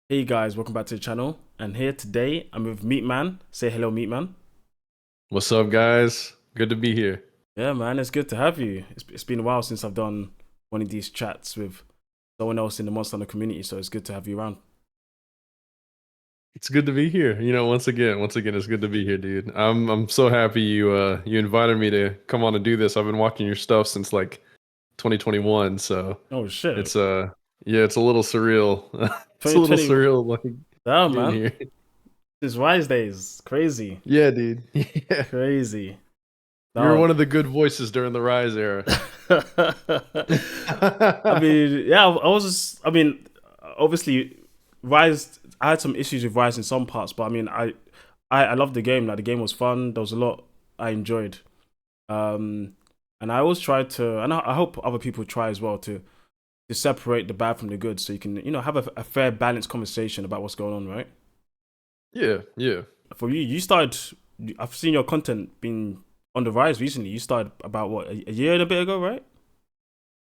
Hey guys, welcome back to the channel. And here today, I'm with Meatman. Say hello, Meatman. What's up, guys? Good to be here. Yeah, man, it's good to have you. It's been a while since I've done one of these chats with someone else in the Monster Hunter community, so it's good to have you around. It's good to be here. Once again, it's good to be here, dude. I'm so happy you invited me to come on and do this. I've been watching your stuff since like 2021, so Oh shit, it's yeah, it's a little surreal. It's a little 2020. surreal like Damn, being man, here. since Rise Days, crazy, Yeah, dude. Yeah. crazy. You were No, one of the good voices during the Rise era. I mean, yeah, I was just, I mean, obviously, Rise. I had some issues with Rise in some parts, but I mean, I loved the game. Like the game was fun. There was a lot I enjoyed. Um, and I always try to, and I hope other people try as well to separate the bad from the good, so you can have a fair, balanced conversation about what's going on, right? Yeah, yeah. For you, you started. I've seen your content being on the rise recently. You started about what a year and a bit ago, right?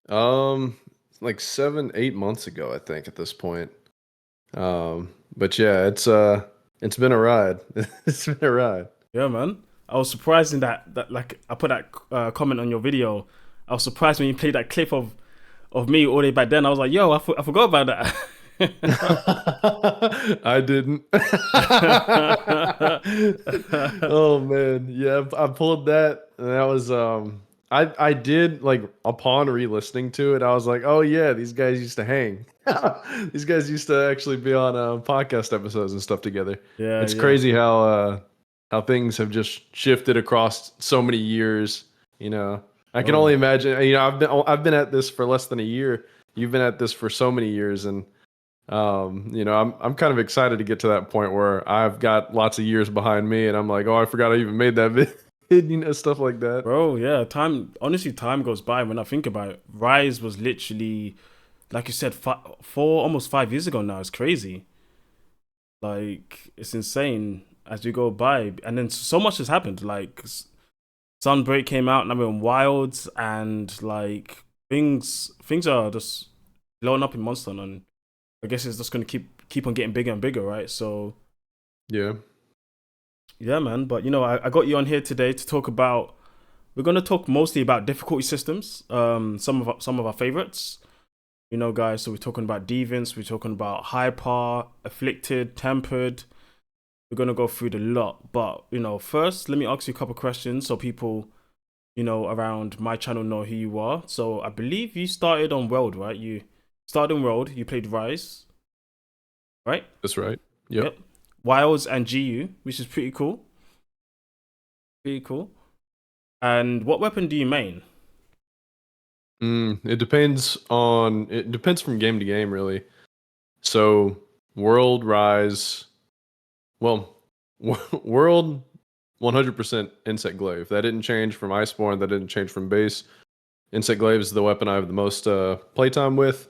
Um, like 7, 8 months ago, I think, at this point. But yeah, it's been a ride. It's been a ride. Yeah, man. I was surprised in that like I put that comment on your video. I was surprised when you played that clip of me all the way back then. I was like, yo, I forgot about that. I didn't. Oh man, yeah, I pulled that, and that was I did like upon re-listening to it, I was like, oh yeah, these guys used to hang. These guys used to actually be on podcast episodes and stuff together. Yeah, It's yeah. crazy how things have just shifted across so many years. You know, I can Oh, only imagine. You know, I've been at this for less than a year. You've been at this for so many years, and I'm kind of excited to get to that point where I've got lots of years behind me, and I'm like, oh, I forgot I even made that vid, stuff like that. bro, yeah. Time honestly, time goes by when I think about it. Rise was literally, like you said, 4 almost 5 years ago now. It's crazy. Like it's insane as we go by, and then so much has happened. Like Sunbreak came out, and I'm in Wilds, and like things are just blowing up in Monster, and I guess it's just gonna keep on getting bigger and bigger, right? So Yeah, yeah, man. But I got you on here today to talk about. We're gonna talk mostly about difficulty systems. Some of our favorites, guys. So we're talking about Deviants, we're talking about Hyper, Afflicted, Tempered. We're gonna go through the lot, but first, let me ask you a couple questions so people around my channel know who you are. So I believe you started on World, right? You started on World. You played Rise, right? that's right. Yep. Yep. Wilds and GU, which is pretty cool. Pretty cool. And what weapon do you main? It depends from game to game, really. So World Rise, well, World 100% Insect Glaive. That didn't change from Iceborne. That didn't change from base. Insect Glaive is the weapon I have the most playtime with.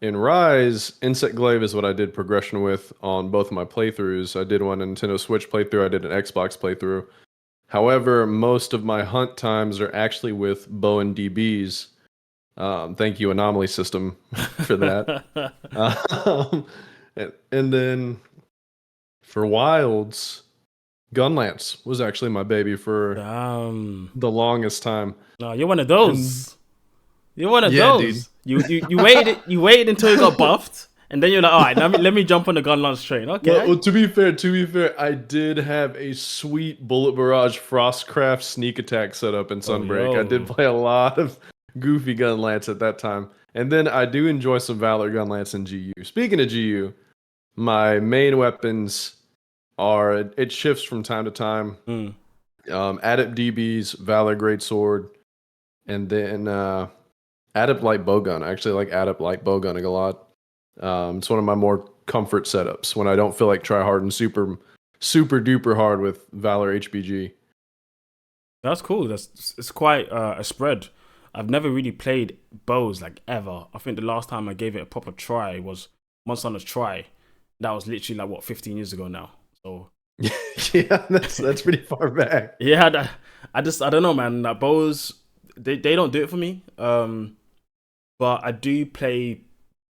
In Rise, Insect Glaive is what I did progression with on both of my playthroughs. I did one Nintendo Switch playthrough, I did an Xbox playthrough. However, most of my hunt times are actually with bow and DBs. Thank you, Anomaly system, for that. Um, and then for Wilds, Gunlance was actually my baby for Damn. the longest time. No, you're one of And those. You're one of yeah, dude. those. You waited until you got buffed, and then you're like, all right, let me jump on the gun launch train. Okay. Well, to be fair, I did have a sweet Bullet Barrage Frostcraft sneak attack setup in Oh, Sunbreak. I did yo. play a lot of goofy gun lance at that time. And then I do enjoy some Valor gun lance in GU. Speaking of GU, my main weapons are it shifts from time to time. Mm. Adept DBs, Valor Greatsword, and then Adept Light Bowgun. I actually like Adept Light Bowgunning a lot. It's one of my more comfort setups when I don't feel like try hard and super duper hard with Valor HBG. That's cool. It's quite a spread. I've never really played bows like ever. I think the last time I gave it a proper try was Monster Hunter's Try. That was literally like what 15 years ago now. So Yeah, that's pretty far back. yeah, I don't know, man. That bows they don't do it for me. But I do play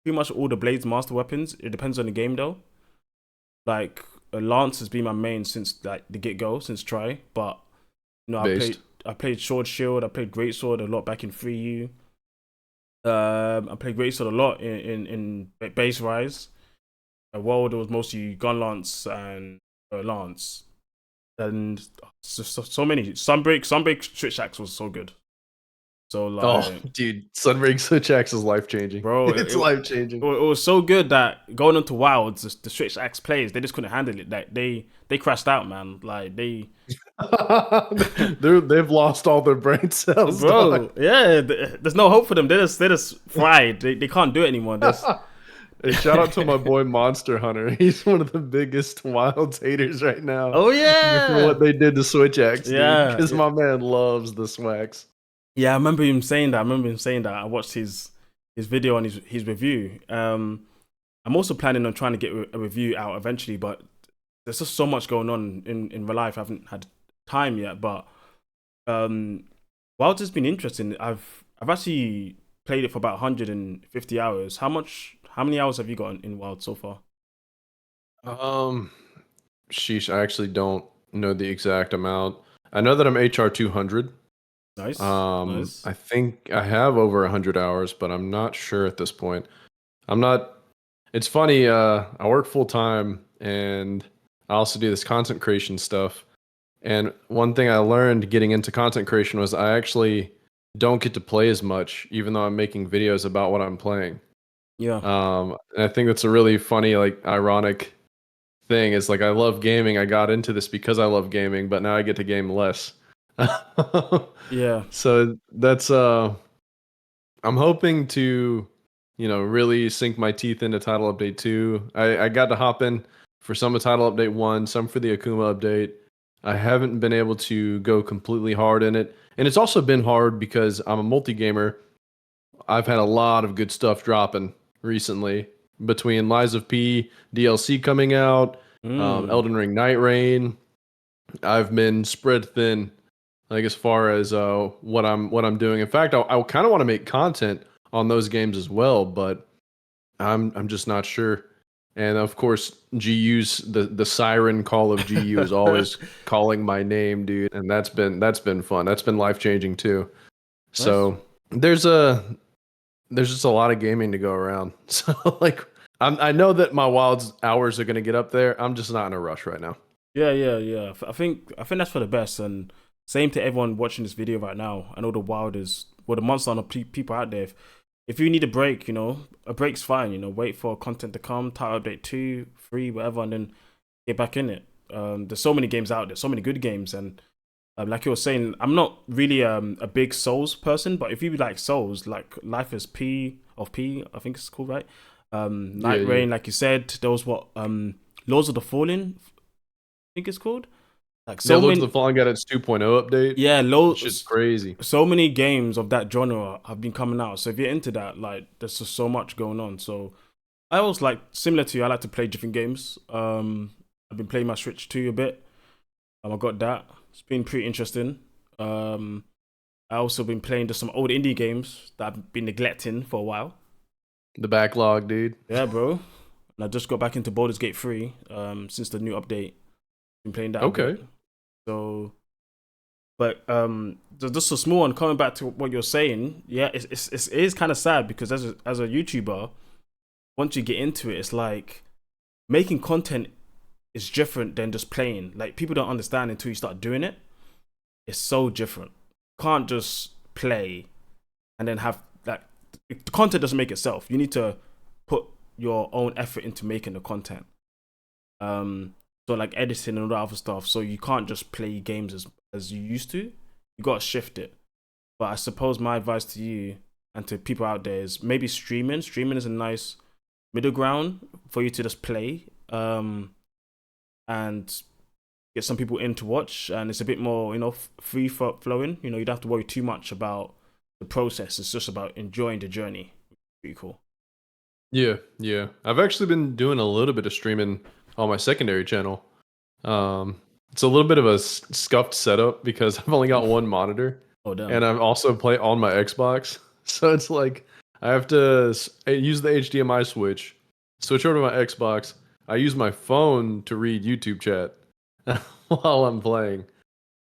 pretty much all the Blades Master weapons. It depends on the game though. Like Lance has been my main since like the get go, since try. But Based. I played Sword Shield, I played Great Sword a lot back in 3U. I played Great Sword a lot in Base Rise. World it was mostly Gun Lance and Lance, and so many Sunbreak Switch Axe was so good. So Oh, like, dude, Sunbreak Switch Axe is life changing. bro, It's life changing. it was so good that going into Wilds, the Switch Axe players they just couldn't handle it. Like they crashed out, man. Like they, They've lost all their brain cells, dog. bro, yeah. There's no hope for them. They just fried. They can't do it anymore. This, Hey, shout out to my boy Monster Hunter. He's one of the biggest Wilds haters right now oh for what yeah, they did to Switch Axe, dude. yeah, Because my man loves the swags. yeah. I remember him saying that. I watched his video on his review. I'm also planning on trying to get a review out eventually, but there's just so much going on in real life. I haven't had time yet, but Wilds has been interesting. I've actually played it for about 150 hours. How many hours have you got in Wild so far? Um, Sheesh, I actually don't know the exact amount. I know that I'm HR 200. Nice, nice. I think I have over 100 hours, but I'm not sure at this point. I'm not. It's funny. I work full time, and I also do this content creation stuff. And one thing I learned getting into content creation was I actually don't get to play as much, even though I'm making videos about what I'm playing. Yeah, And I think that's a really funny, like, ironic thing. Is like I love gaming. I got into this because I love gaming, but now I get to game less. yeah, So that's I'm hoping to, really sink my teeth into Title Update 2. I got to hop in for some of Title Update 1, some for the Akuma update. I haven't been able to go completely hard in it. And it's also been hard because I'm a multi-gamer. I've had a lot of good stuff dropping recently between Lies of P, DLC coming out, mm, Elden Ring Night Rain. I've been spread thin, like as far as what I'm doing. In fact, I kind of want to make content on those games as well, but I'm just not sure. And of course, GU's the siren call of GU is always calling my name, dude, and that's been fun. That's been life changing too. nice. So there's a there's just a lot of gaming to go around. So like I know that my Wilds hours are gonna get up there. I'm just not in a rush right now. Yeah, yeah, yeah. I think that's for the best. And same to everyone watching this video right now. I know the Wild is well, the monster on the people out there. If you need a break, a break's fine. Wait for content to come, title update 2, 3, whatever, and then get back in it. There's so many games out there, so many good games, and like you were saying, I'm not really a big Souls person, but if you like Souls, like Life is P, I think it's called, right? Yeah, Night yeah. Rain, like you said, there was what Lords of the Fallen, I think it's called. Like Yeah, so Lords of the many, Fallen got its 2.0 update. yeah, That shit's loads, crazy. so many games of that genre have been coming out. So if you're into that, like, there's just so much going on. So I always like similar to you. I like to play different games. I've been playing my Switch 2 a bit. I got that. It's been pretty interesting. Um, I also been playing just some old indie games that I've been neglecting for a while. The backlog, dude. Yeah, bro. And I just got back into Baldur's Gate 3 since the new update. Been playing that a bit. Okay. So, but just a small one. Coming back to what you're saying, yeah, it is kind of sad because as a YouTuber, once you get into it, it's like making content is different than just playing. Like people don't understand until you start doing it. It's so different. You can't just play and then have like the content doesn't make itself. You need to put your own effort into making the content. So like editing and all that other stuff. So you can't just play games as you used to. You gotta shift it. But I suppose my advice to you and to people out there is maybe streaming. Streaming is a nice middle ground for you to just play. And get some people in to watch, and it's a bit more, free flowing. You don't have to worry too much about the process. It's just about enjoying the journey. Pretty cool. Yeah, yeah. I've actually been doing a little bit of streaming on my secondary channel. It's a little bit of a scuffed setup because I've only got one monitor, Oh damn. and I'm also play on my Xbox. So it's like I have to use the HDMI switch over to my Xbox, I use my phone to read YouTube chat while I'm playing.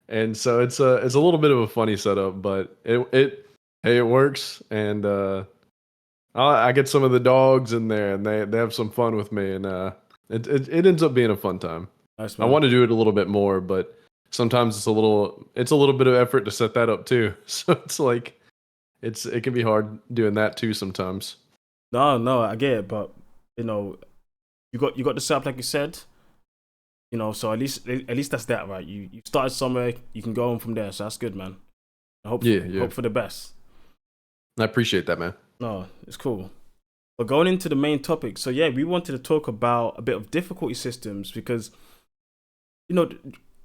And so it's a little bit of a funny setup, but it works, and I get some of the dogs in there, and they have some fun with me, and it ends up being a fun time. Nice, I man. want to do it a little bit more, but sometimes it's a little bit of effort to set that up too. So it's like it can be hard doing that too sometimes. No, no, I get it, but you know, you got the setup like you said. So at least that's that, right? You started somewhere, you can go on from there. So that's good, man. I hope Yeah, yeah. hope for the best. I appreciate that, man. No, it's cool. But going into the main topic, so yeah, we wanted to talk about a bit of difficulty systems because you know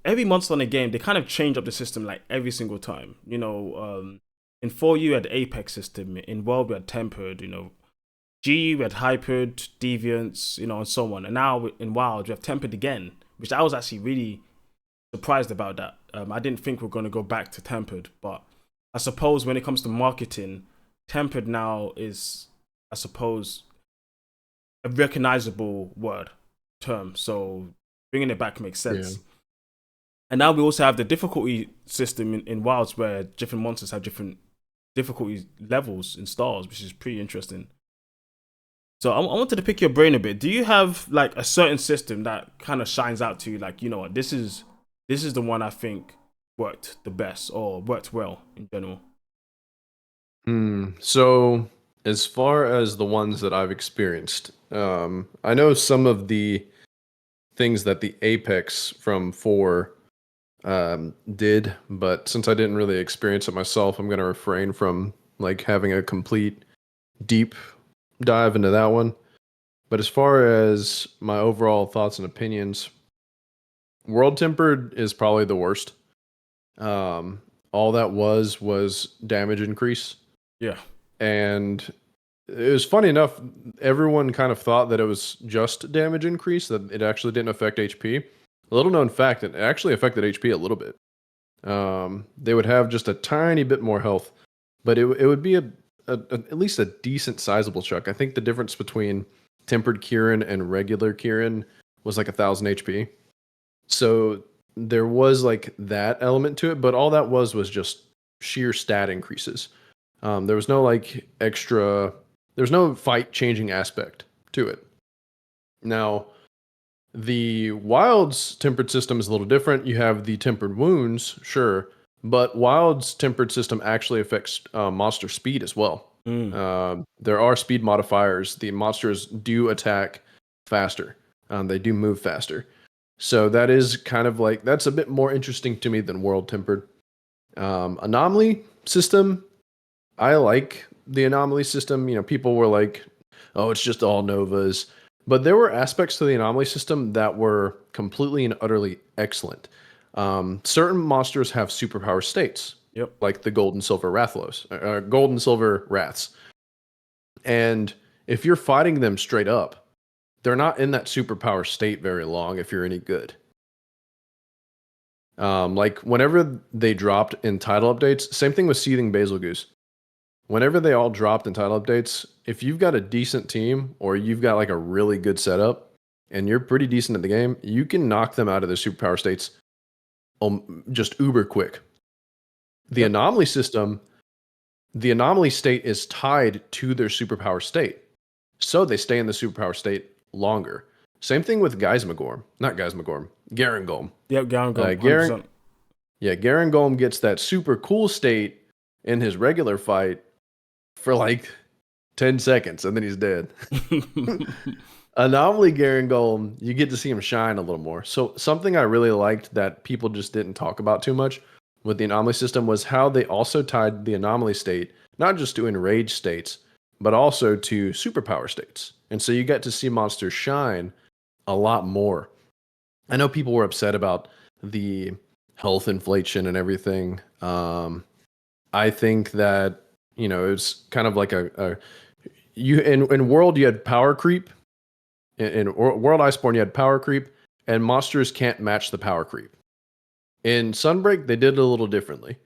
every monster on the game they kind of change up the system like every single time. In 4U we had the Apex system, in World we had Tempered, G we had Hypered, Deviants, and so on. And now in Wild we have Tempered again, which I was actually really surprised about that. I didn't think we are going to go back to Tempered, but I suppose when it comes to marketing, Tempered now is, I suppose, a recognizable word term. So bringing it back makes Yeah. sense. And now we also have the difficulty system in Wilds where different monsters have different difficulty levels and stars, which is pretty interesting. So I wanted to pick your brain a bit. Do you have like a certain system that kind of shines out to you? Like, you know what, this is the one I think worked the best or worked well in general. So as far as the ones that I've experienced, I know some of the things that the Apex from 4 did, but since I didn't really experience it myself, I'm going to refrain from like having a complete deep dive into that one. But as far as my overall thoughts and opinions, World Tempered is probably the worst. All that was damage increase, Yeah. and it was funny enough. Everyone kind of thought that it was just damage increase, that it actually didn't affect HP. A little known fact, it actually affected HP a little bit. They would have just a tiny bit more health, but it would be at least a decent sizable chuck. I think the difference between tempered Kieran and regular Kieran was like 1,000 HP. So there was like that element to it, but all that was just sheer stat increases. There was no like extra. There's no fight changing aspect to it. Now, the Wild's tempered system is a little different. You have the tempered wounds, sure, but Wild's tempered system actually affects monster speed as well. Mm. There are speed modifiers. The monsters do attack faster. They do move faster. So that is kind of like that's a bit more interesting to me than World Tempered. Anomaly system, I like the Anomaly system. People were like, "Oh, it's just all Novas." But there were aspects to the Anomaly system that were completely and utterly excellent. Certain monsters have superpower states, Yep. like the Gold and Silver Gold and Silver Wraths. And if you're fighting them straight up, they're not in that superpower state very long if you're any good. Like whenever they dropped in title updates, same thing with Seething Basil Goose. Whenever they all dropped in title updates, if you've got a decent team or you've got like a really good setup and you're pretty decent at the game, you can knock them out of their superpower states just uber quick. The Yep. anomaly system, the anomaly state is tied to their superpower state. So they stay in the superpower state longer. Same thing with Geismagorm. Not Geismagorm, Garangolm. Yep. Go on, go. Garen, 100%. yeah, Garangolm gets that super cool state in his regular fight for like 10 seconds and then he's dead. Anomaly Garangolm, you get to see him shine a little more. So something I really liked that people just didn't talk about too much with the anomaly system was how they also tied the anomaly state not just to enrage states, but also to superpower states. And so you get to see monsters shine a lot more. I know people were upset about the health inflation and everything. I think that it's kind of like a you in World you had power creep. In World Iceborne you had power creep, and monsters can't match the power creep. In Sunbreak they did it a little differently.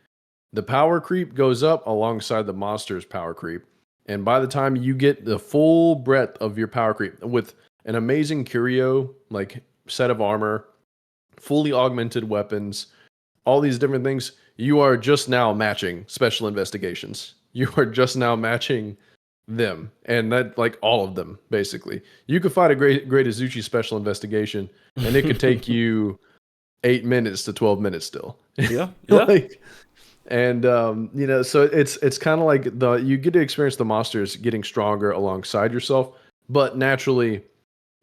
The power creep goes up alongside the monster's power creep, and by the time you get the full breadth of your power creep with an amazing curio, like set of armor, fully augmented weapons, all these different things, you are just now matching special investigations. You are just now matching them, and that like all of them basically. You could fight a great Azuchi special investigation, and it could take you 8 minutes to 12 minutes still. Yeah, yeah. Like, and so it's kind of like you get to experience the monsters getting stronger alongside yourself, but naturally,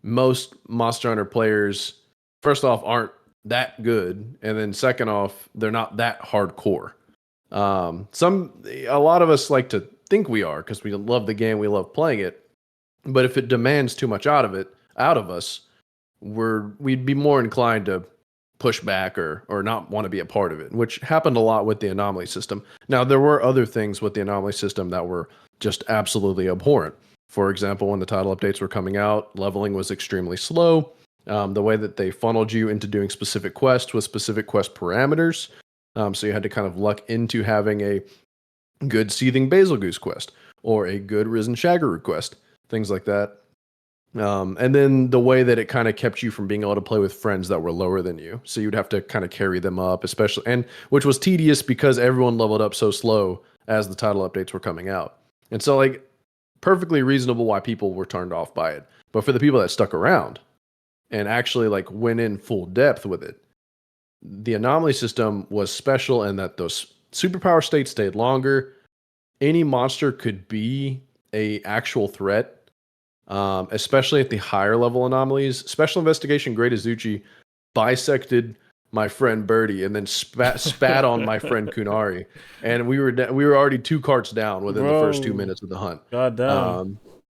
most Monster Hunter players, first off, aren't that good, and then second off, they're not that hardcore. A lot of us like to think we are because we love the game, we love playing it. But if it demands too much out of us, we'd be more inclined to push back or not want to be a part of it, which happened a lot with the Anomaly system. Now, there were other things with the Anomaly system that were just absolutely abhorrent. For example, when the title updates were coming out, leveling was extremely slow. The way that they funneled you into doing specific quests with specific quest parameters. So you had to kind of luck into having a good Seething Basil Goose quest or a good Risen Shaggaroo quest, things like that. And then the way that it kind of kept you from being able to play with friends that were lower than you. So you'd have to kind of carry them up, especially, and which was tedious because everyone leveled up so slow as the title updates were coming out. And so, like, perfectly reasonable why people were turned off by it. But for the people that stuck around and actually like went in full depth with it, the Anomaly system was special in that those superpower states stayed longer. Any monster could be a actual threat, especially at the higher level anomalies. Special Investigation Great Azuchi bisected my friend Birdie and then spat on my friend Kunari, and we were already 2 carts down within the first 2 Bro, minutes of the hunt. god damn.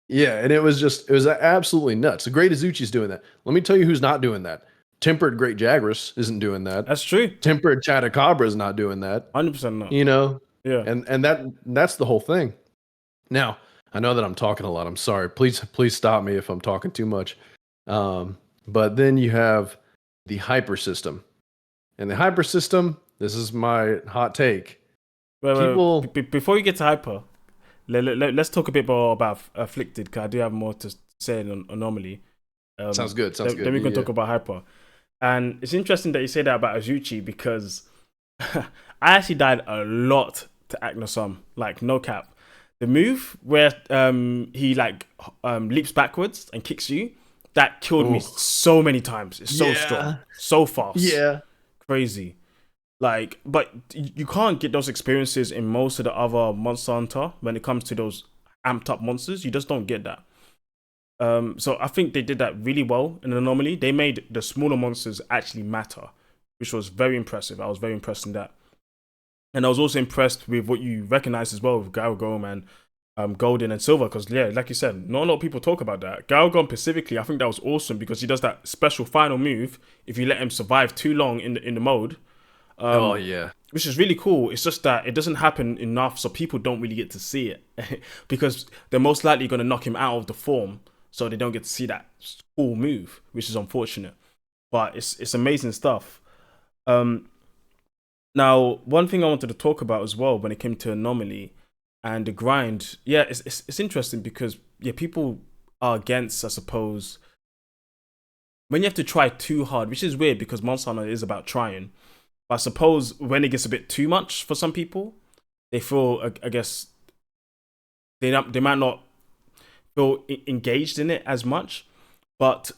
Yeah, and it was absolutely nuts. The Great Azuchi's doing that. Let me tell you who's not doing that. Tempered Great Jagras isn't doing that. That's true. Tempered Chatacabra is not doing that. 100% not. You know, Yeah. and that's the whole thing. Now, I know that I'm talking a lot. I'm sorry. Please stop me if I'm talking too much. But then you have the hyper system. And the hyper system, this is my hot take. People Before you get to hyper, let's talk a bit more about Afflicted, because I do have more to say on Anomaly. Sounds good. Then we can talk about hyper. And it's interesting that you say that about Azuchi, because I actually died a lot to Agnosum, like no cap. The move where he like leaps backwards and kicks you, that killed me so many times. It's so strong, so fast, crazy. Like, but you can't get those experiences in most of the other Monster Hunter when it comes to those amped up monsters. You just don't get that. So I think they did that really well in Anomaly. They made the smaller monsters actually matter, which was very impressive. I was very impressed in that. And I was also impressed with what you recognize as well with Galgom and Golden and Silver, because yeah, like you said, not a lot of people talk about that. Galgom specifically, I think that was awesome because he does that special final move if you let him survive too long in the mode. Which is really cool. It's just that it doesn't happen enough, so people don't really get to see it because they're most likely going to knock him out of the form, so they don't get to see that cool move, which is unfortunate. But it's amazing stuff. Now, one thing I wanted to talk about as well when it came to Anomaly and the grind, yeah, it's interesting because yeah, people are against, I suppose, when you have to try too hard, which is weird because Monster Hunter is about trying. But I suppose when it gets a bit too much for some people, they feel, I guess, they might not feel engaged in it as much. But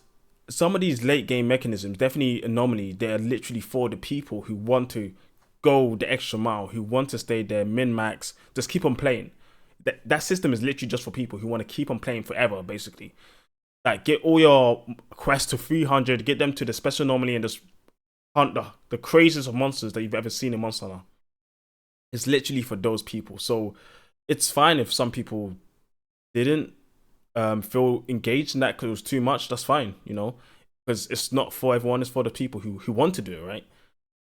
some of these late game mechanisms, definitely Anomaly, they're literally for the people who want to go the extra mile, who want to stay there, min-max, just keep on playing. That system is literally just for people who want to keep on playing forever, basically. Like, get all your quests to 300, get them to the special Anomaly, and just hunt the craziest of monsters that you've ever seen in Monster Hunter. It's literally for those people. So it's fine if some people didn't feel engaged in that because it was too much. That's fine, you know, because it's not for everyone. It's for the people who want to do it,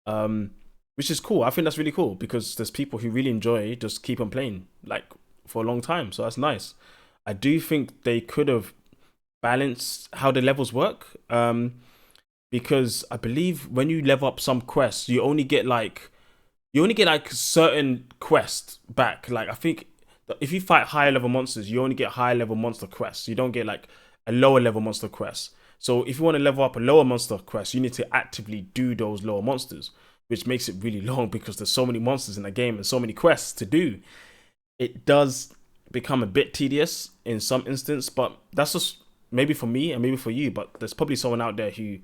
right? Which is cool. I think that's really cool because there's people who really enjoy just keep on playing like for a long time. So that's nice. I do think they could have balanced how the levels work. Because I believe when you level up some quests, you only get like certain quests back. Like I think if you fight higher level monsters, you only get higher level monster quests. You don't get like a lower level monster quest. So if you want to level up a lower monster quest, you need to actively do those lower monsters, which makes it really long because there's so many monsters in the game and so many quests to do. It does become a bit tedious in some instance, but that's just maybe for me and maybe for you. But there's probably someone out there who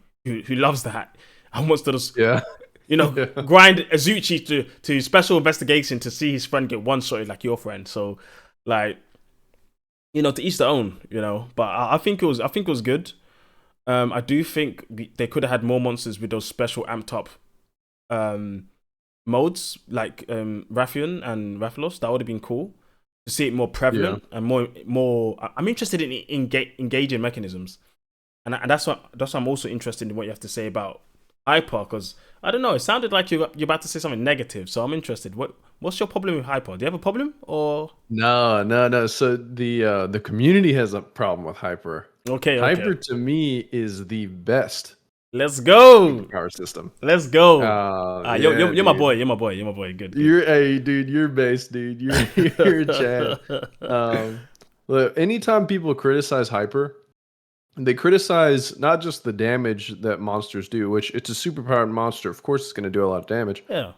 loves that and wants to just Yeah. Yeah. grind Azuchi to special investigation to see his friend get one shotted like your friend. So like to each their own, But I think it was good. I do think they could have had more monsters with those special amped up modes like Rathian and Rathalos. That would have been cool to see it more Yeah. prevalent and more. I'm interested in engaging mechanisms, and that's what I'm also interested in what you have to say about Hyper, because I don't know. It sounded like you're about to say something negative, so I'm interested. What's your problem with Hyper? Do you have a problem or? No, no, no. So the community has a problem with Hyper. Okay. Hyper to me is the best Let's go. power system. Let's go. Yeah, You're my dude. boy. You're my boy. You're my boy. Good. Hey, dude, you're base, dude. You're Chad. Look, anytime people criticize Hyper, they criticize not just the damage that monsters do, which it's a superpowered monster. Of course, it's going to do a lot of damage. Yeah.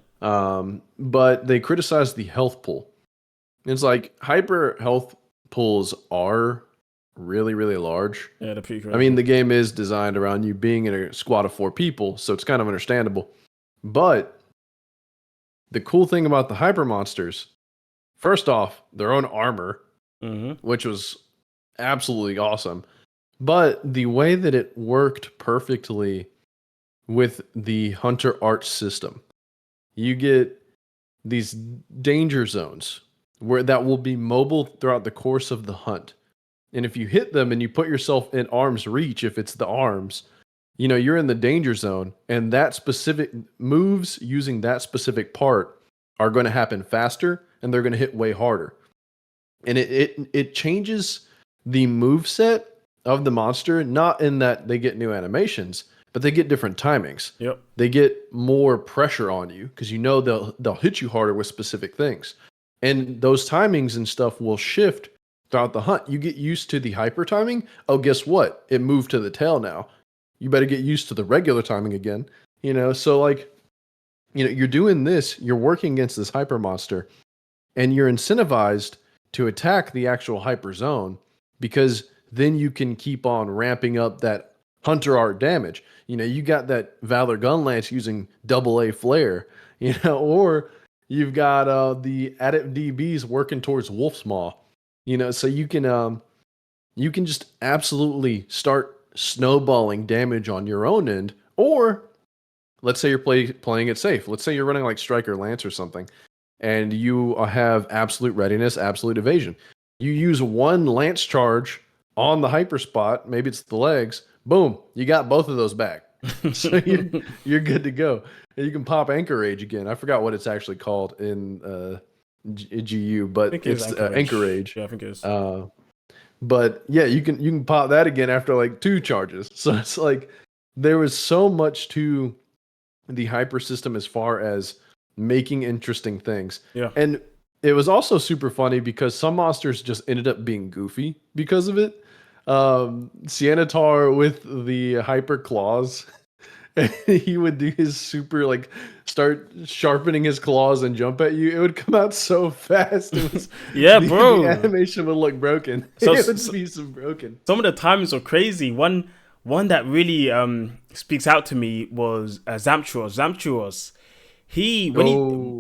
But they criticize the health pool. It's like Hyper health pools are really, really large. Yeah, they're pretty crazy. I mean, the game is designed around you being in a squad of 4 people, so it's kind of understandable. But the cool thing about the Hyper monsters, first off, their own armor, which was absolutely awesome. But the way that it worked perfectly with the Hunter Arch system, you get these danger zones where that will be mobile throughout the course of the hunt. And if you hit them and you put yourself in arm's reach, if it's the arms, you're in the danger zone, and that specific moves using that specific part are going to happen faster and they're going to hit way harder. And it changes the move set of the monster, not in that they get new animations, but they get different timings. Yep. They get more pressure on you because they'll hit you harder with specific things. And those timings and stuff will shift throughout the hunt. You get used to the hyper timing. Oh, guess what? It moved to the tail now. You better get used to the regular timing again. So like, you're doing this, you're working against this hyper monster, and you're incentivized to attack the actual hyper zone because then you can keep on ramping up that Hunter Art damage. You got that Valor Gun Lance using AA flare, or you've got the Adept DBs working towards Wolf's Maw, so you can just absolutely start snowballing damage on your own end. Or let's say you're playing it safe. Let's say you're running like Striker Lance or something, and you have absolute readiness, absolute evasion. You use one Lance charge on the hyper spot, maybe it's the legs, boom, you got both of those back. So you're good to go. And you can pop Anchor Rage again. I forgot what it's actually called in GU, but it's Anchor Rage. Yeah, I think it is. But yeah, you can pop that again after like 2 charges. So it's like there was so much to the hyper system as far as making interesting things. Yeah. And it was also super funny because some monsters just ended up being goofy because of it. Siennatar with the hyper claws, he would do his super like start sharpening his claws and jump at you. It would come out so fast. It was, bro. The animation would look broken. So, it would be so broken. Some of the times are crazy. One that really speaks out to me was Zamturos. Zamturos,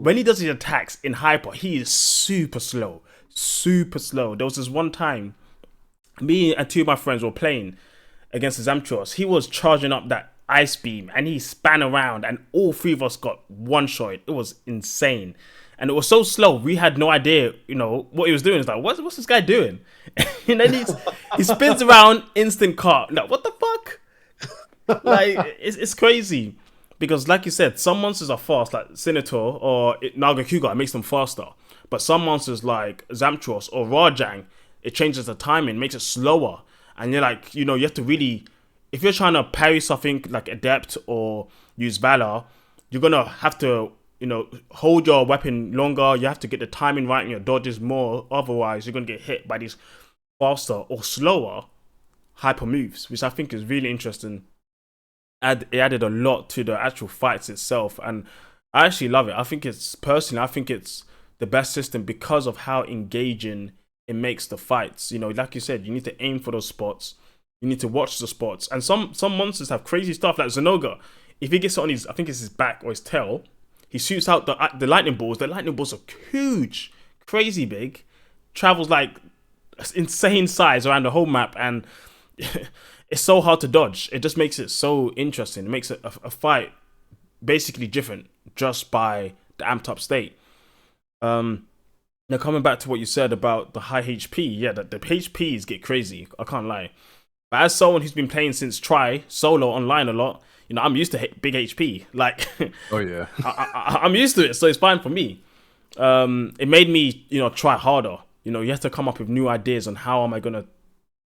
when he does his attacks in hyper, he is super slow. There was this one time, me and 2 of my friends were playing against the Zamturos. He was charging up that ice beam and he span around and all 3 of us got one shot. It was insane. And it was so slow, we had no idea, what he was doing. It's like, what's this guy doing? And then he spins around, instant car. Like, what the fuck? Like, it's crazy. Because like you said, some monsters are fast, like Senator or Nagakuga, it makes them faster. But some monsters like Zamtros or Rajang, it changes the timing, makes it slower. And you're like, you have to really, if you're trying to parry something like Adept or use Valor, you're going to have to, hold your weapon longer. You have to get the timing right and your dodges more. Otherwise, you're going to get hit by these faster or slower hyper moves, which I think is really interesting. It added a lot to the actual fights itself, and I actually love it. I think it's the best system because of how engaging it makes the fights. You know, like you said, you need to aim for those spots. You need to watch the spots, and some monsters have crazy stuff like Zenoga. If he gets it on his, I think it's his back or his tail, he shoots out the lightning balls. The lightning balls are huge, crazy big, travels like insane size around the whole map, and it's so hard to dodge. It just makes it so interesting. It makes it a fight basically different just by the amped up state. Now coming back to what you said about the high HP, yeah, the HPs get crazy. I can't lie. But as someone who's been playing since Try solo online a lot, you know, I'm used to big HP. Like, Oh yeah. I'm used to it, so it's fine for me. It made me, you know, try harder. You know, you have to come up with new ideas on how am I gonna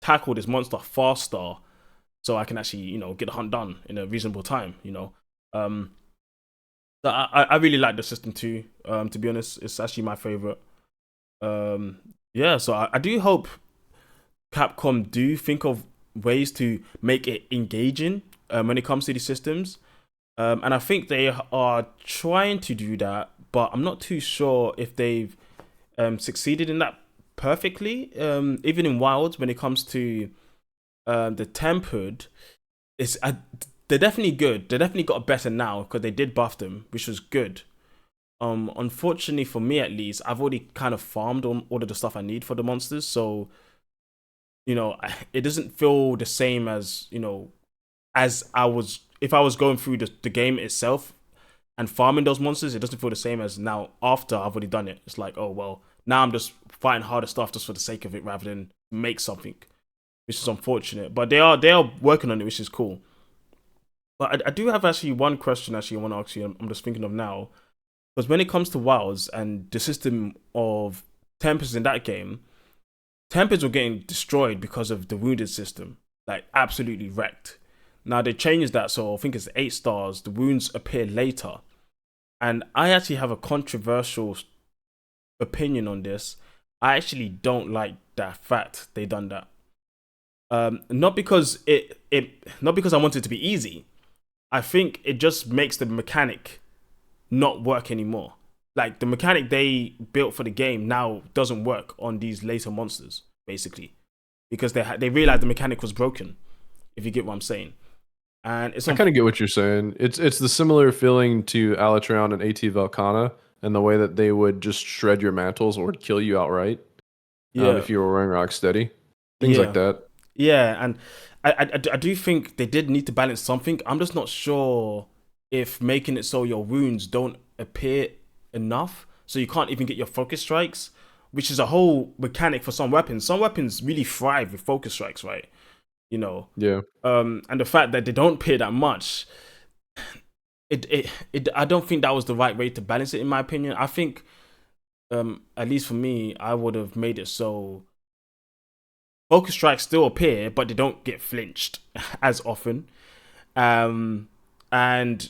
tackle this monster faster, so I can actually, you know, get the hunt done in a reasonable time. You know, so I really like the system too. To be honest, it's actually my favorite. Yeah, so I do hope Capcom do think of ways to make it engaging when it comes to these systems. And I think they are trying to do that, but I'm not too sure if they've succeeded in that perfectly. Even in Wilds, when it comes to the tempered, they're definitely good. They definitely got better now because they did buff them, which was good. Unfortunately for me at least, I've already kind of farmed on all of the stuff I need for the monsters, so you know it doesn't feel the same as, you know, as I was if I was going through the game itself and farming those monsters. It doesn't feel the same as now after I've already done it. It's like, oh well, now I'm just fighting harder stuff just for the sake of it rather than make something, which is unfortunate. But they are working on it, which is cool. But I do have actually one question actually I want to ask you. I'm just thinking of now, because when it comes to Wilds and the system of tempers in that game, tempers were getting destroyed because of the wounded system, like absolutely wrecked. Now they changed that, so I think it's 8 stars. The wounds appear later, and I actually have a controversial opinion on this. I actually don't like that fact they done that. Not because not because I want it to be easy. I think it just makes the mechanic not work anymore. Like the mechanic they built for the game now doesn't work on these later monsters, basically, because they realized the mechanic was broken. If you get what I'm saying, and I kind of get what you're saying. It's the similar feeling to Alatreon and AT Velcana, and the way that they would just shred your mantles or kill you outright yeah, if you were wearing Rocksteady. Things like yeah, that. yeah, and I do think they did need to balance something. I'm just not sure if making it so your wounds don't appear enough, so you can't even get your focus strikes, which is a whole mechanic for some weapons. Some weapons really thrive with focus strikes, right? You know, Yeah. and the fact that they don't appear that much, I don't think that was the right way to balance it, in my opinion. I think, at least for me, I would have made it so focus strikes still appear, but they don't get flinched as often. Um, and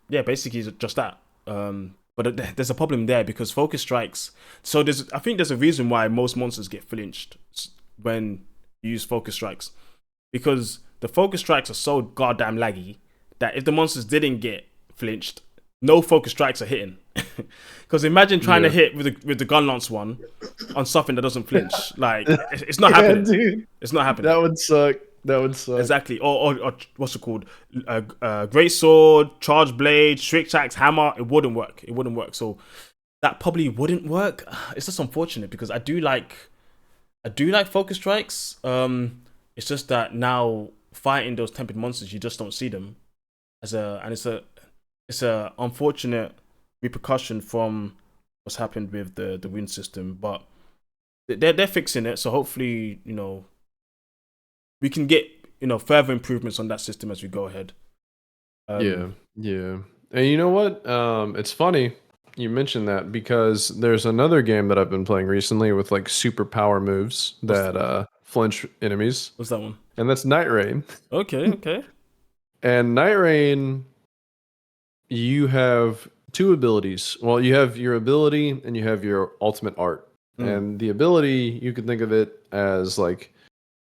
yeah, basically it's just that. But there's a problem there because focus strikes. So I think there's a reason why most monsters get flinched when you use focus strikes, because the focus strikes are so goddamn laggy that if the monsters didn't get flinched, no focus strikes are hitting. Because imagine trying to Yeah. hit with the gun lance one on something that doesn't flinch. Like it's not Yeah, happening. dude. It's not happening. That would suck. That would suck. Exactly. Or what's it called? Great sword, charge blade, strict axe, hammer. It wouldn't work. It wouldn't work. So that probably wouldn't work. It's just unfortunate because I do like focus strikes. It's just that now fighting those tempered monsters, you just don't see them and it's a unfortunate repercussion from what's happened with the wound system. But they're fixing it, so hopefully, you know, we can get, you know, further improvements on that system as we go ahead. Yeah, Um, yeah. And you know what? It's funny you mentioned that because there's another game that I've been playing recently with like superpower moves what's that flinch enemies, what's that one? and that's Night Rain. Okay, okay. And Night Rain, you have two abilities. Well, you have your ability and you have your ultimate art. Mm, And the ability, you could think of it as like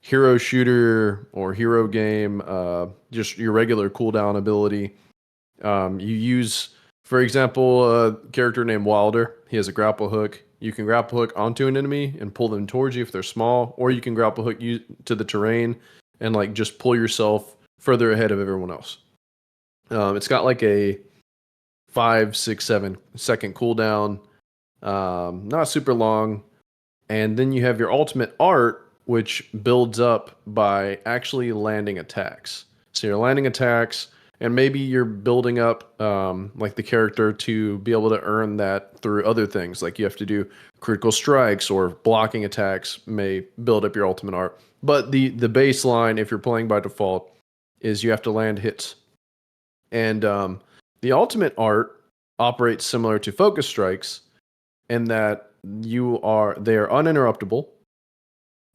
hero shooter or hero game, just your regular cooldown ability. You use, for example, a character named Wilder. He has a grapple hook. You can grapple hook onto an enemy and pull them towards you if they're small, or you can grapple hook you to the terrain and like just pull yourself further ahead of everyone else. It's got like a 5, 6, 7 second cooldown, not super long. And then you have your ultimate art, which builds up by actually landing attacks. So you're landing attacks, and maybe you're building up like the character to be able to earn that through other things. Like you have to do critical strikes or blocking attacks may build up your ultimate art. But the baseline, if you're playing by default, is you have to land hits. And the ultimate art operates similar to focus strikes in that they are uninterruptible.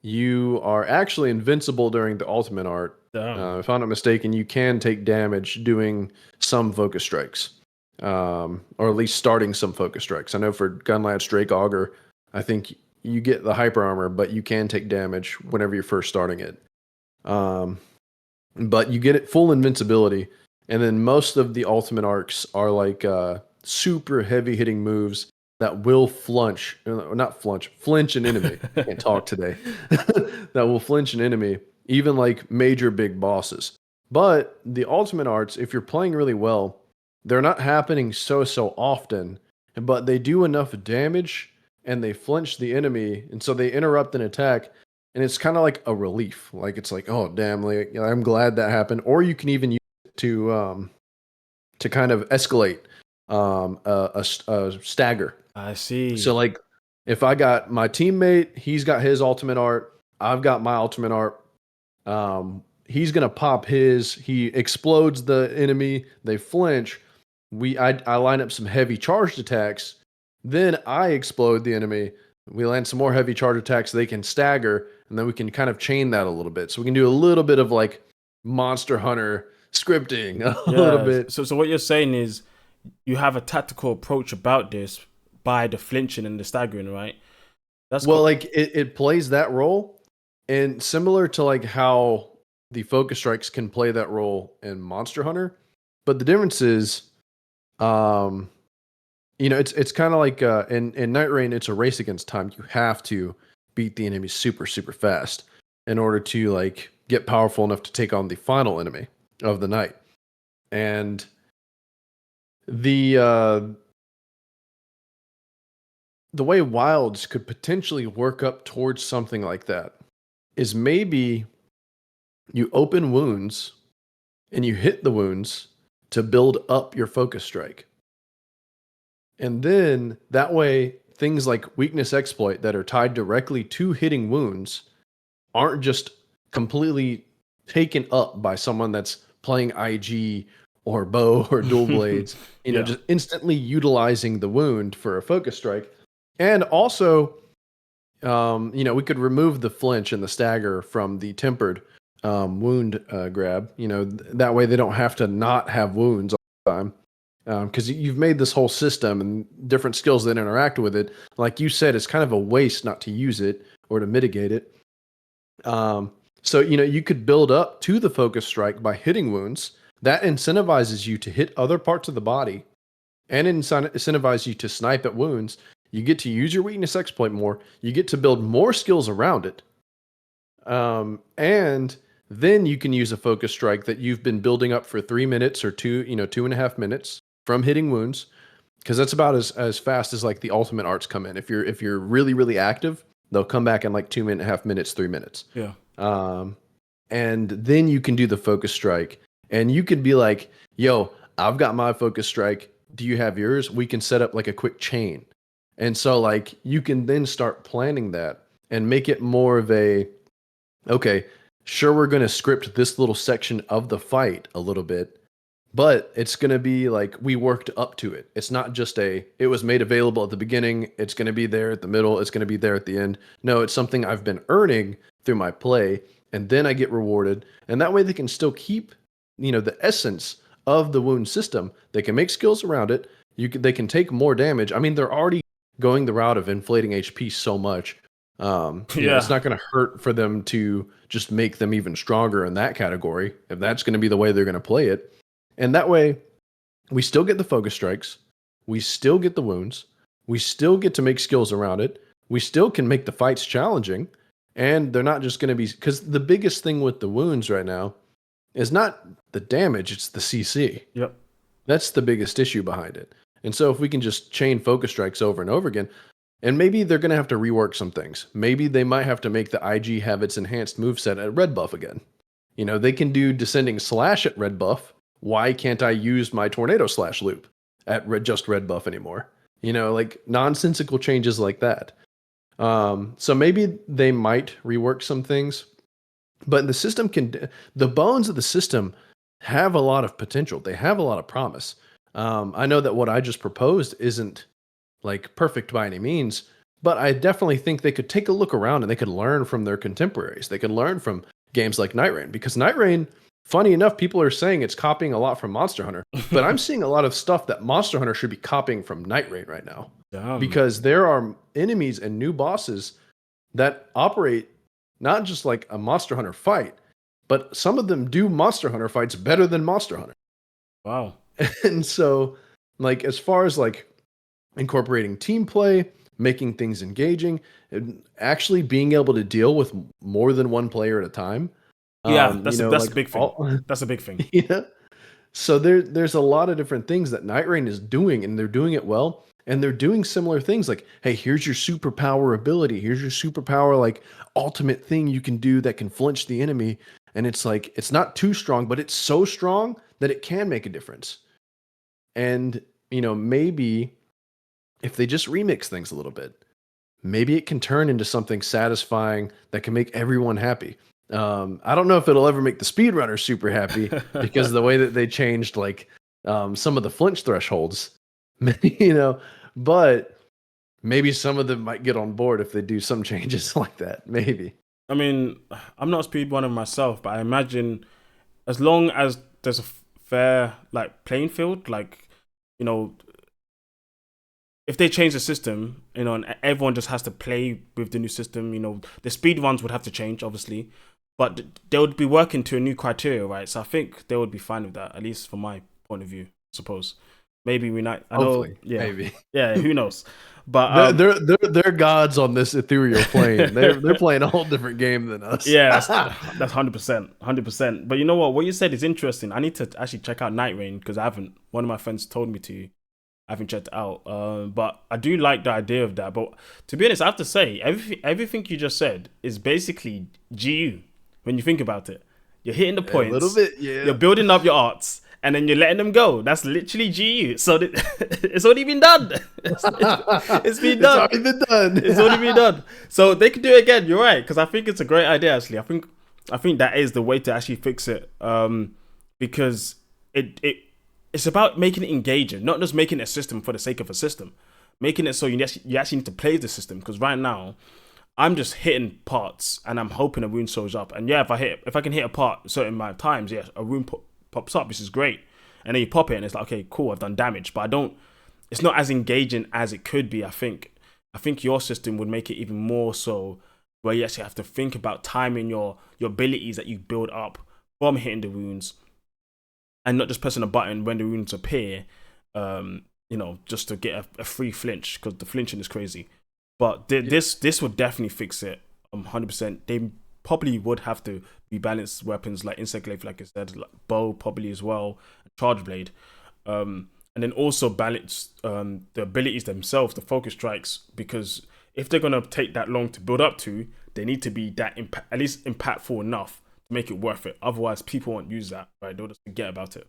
You are actually invincible during the ultimate art. Damn. If I'm not mistaken, you can take damage doing some focus strikes, or at least starting some focus strikes. I know for Gunlance Drake Augur, I think you get the hyper armor, but you can take damage whenever you're first starting it. But you get it full invincibility, and then most of the ultimate arcs are like super heavy hitting moves that will flinch an enemy. Can't talk today. That will flinch an enemy, even like major big bosses. But the ultimate arts, if you're playing really well, they're not happening so often, but they do enough damage and they flinch the enemy, and so they interrupt an attack, and it's kind of like a relief. Like it's like, oh damn, like I'm glad that happened. Or you can even use it to kind of escalate a stagger. I see. So like if I got my teammate, he's got his ultimate art, I've got my ultimate art. He's gonna pop his, he explodes the enemy, they flinch. I line up some heavy charged attacks, then I explode the enemy. We land some more heavy charge attacks, they can stagger, and then we can kind of chain that a little bit. So we can do a little bit of like Monster Hunter scripting, a little Yeah. bit. So what you're saying is you have a tactical approach about this by the flinching and the staggering, right? That's Well, cool. like it plays that role, and similar to like how the focus strikes can play that role in Monster Hunter, but the difference is, um, it's kind of like in Night Rain, it's a race against time. You have to beat the enemy super fast in order to like get powerful enough to take on the final enemy of the night. And the uh, the way Wilds could potentially work up towards something like that is maybe you open wounds and you hit the wounds to build up your focus strike. And then that way, things like weakness exploit that are tied directly to hitting wounds aren't just completely taken up by someone that's playing IG or bow or dual blades, Yeah. just instantly utilizing the wound for a focus strike. And also, we could remove the flinch and the stagger from the tempered wound grab. That way they don't have to not have wounds all the time. Because you've made this whole system and different skills that interact with it. Like you said, it's kind of a waste not to use it or to mitigate it. So you could build up to the focus strike by hitting wounds. That incentivizes you to hit other parts of the body and incentivize you to snipe at wounds. You get to use your weakness exploit more. You get to build more skills around it. And then you can use a focus strike that you've been building up for 3 minutes or 2.5 minutes from hitting wounds, because that's about as fast as like the ultimate arts come in. If you're really active, they'll come back in like 2.5 minutes, 3 minutes. Yeah. And then you can do the focus strike, and you could be like, "Yo, I've got my focus strike. Do you have yours? We can set up like a quick chain." And so like you can then start planning that and make it more of a, okay, sure, we're going to script this little section of the fight a little bit, but it's going to be like we worked up to it. It's not just it was made available at the beginning, it's going to be there at the middle, it's going to be there at the end. No, it's something I've been earning through my play, and then I get rewarded. And that way they can still keep, the essence of the wound system. They can make skills around it. They can take more damage. I mean, they're already going the route of inflating HP so much. It's Yeah. not going to hurt for them to just make them even stronger in that category if that's going to be the way they're going to play it. And that way, we still get the focus strikes, we still get the wounds, we still get to make skills around it, we still can make the fights challenging, and they're not just going to be because the biggest thing with the wounds right now is not the damage, it's the CC. Yep. That's the biggest issue behind it. And so if we can just chain focus strikes over and over again, and maybe they're going to have to rework some things. Maybe they might have to make the IG have its enhanced moveset at red buff again. They can do descending slash at red buff. Why can't I use my tornado slash loop at just red buff anymore? Like nonsensical changes like that. So maybe they might rework some things, but the bones of the system have a lot of potential. They have a lot of promise. I know that what I just proposed isn't like perfect by any means, but I definitely think they could take a look around and they could learn from their contemporaries. They could learn from games like Night Rain, because Night Rain, funny enough, people are saying it's copying a lot from Monster Hunter, but I'm seeing a lot of stuff that Monster Hunter should be copying from Night Rain right now. Damn. Because there are enemies and new bosses that operate not just like a Monster Hunter fight, but some of them do Monster Hunter fights better than Monster Hunter. Wow. And so, like, as far as like incorporating team play, making things engaging, and actually being able to deal with more than one player at a time. Yeah, that's like a big thing. That's a big thing. Yeah. So there's a lot of different things that Night Rain is doing, and they're doing it well. And they're doing similar things like, hey, here's your superpower ability. Here's your superpower, like ultimate thing you can do that can flinch the enemy. And it's like, it's not too strong, but it's so strong that it can make a difference. And, maybe if they just remix things a little bit, maybe it can turn into something satisfying that can make everyone happy. I don't know if it'll ever make the speedrunners super happy because of the way that they changed like some of the flinch thresholds, but maybe some of them might get on board if they do some changes like that. Maybe. I mean, I'm not a speedrunner myself, but I imagine as long as there's a fair like playing field, like if they change the system, and everyone just has to play with the new system, the speed runs would have to change, obviously, but they would be working to a new criteria, right? So I think they would be fine with that, at least from my point of view, I suppose. Maybe we not. I know. Hopefully, Yeah, maybe. Yeah. Who knows? But they're gods on this ethereal plane. They're playing a whole different game than us. Yeah, that's 100%, 100%. But you know what? What you said is interesting. I need to actually check out Night Rain because I haven't. One of my friends told me to. I haven't checked it out. But I do like the idea of that. But to be honest, I have to say everything you just said is basically GU when you think about it. You're hitting the points. A little bit, yeah. You're building up your arts. And then you're letting them go. That's literally GU. So it's already been done. It's been done. It's already been done. It's already been done. So they could do it again. You're right, because I think it's a great idea. Actually, I think that is the way to actually fix it. Because it's about making it engaging, not just making it a system for the sake of a system. Making it so you actually need to play the system. Because right now, I'm just hitting parts and I'm hoping a wound shows up. And yeah, if I can hit a part a certain amount of times, yeah, a wound pops up, which is great. And then you pop it and it's like, okay, cool, I've done damage. But it's not as engaging as it could be, I think. I think your system would make it even more so where you actually have to think about timing your abilities that you build up from hitting the wounds and not just pressing a button when the wounds appear, just to get a free flinch, because the flinching is crazy. But this would definitely fix it 100%. They probably would have to rebalance weapons like Insect Glaive, like I said, like bow probably as well, Charge Blade, and then also balance the abilities themselves, the focus strikes, because if they're gonna take that long to build up to, they need to be that at least impactful enough to make it worth it. Otherwise, people won't use that, right? They'll just forget about it.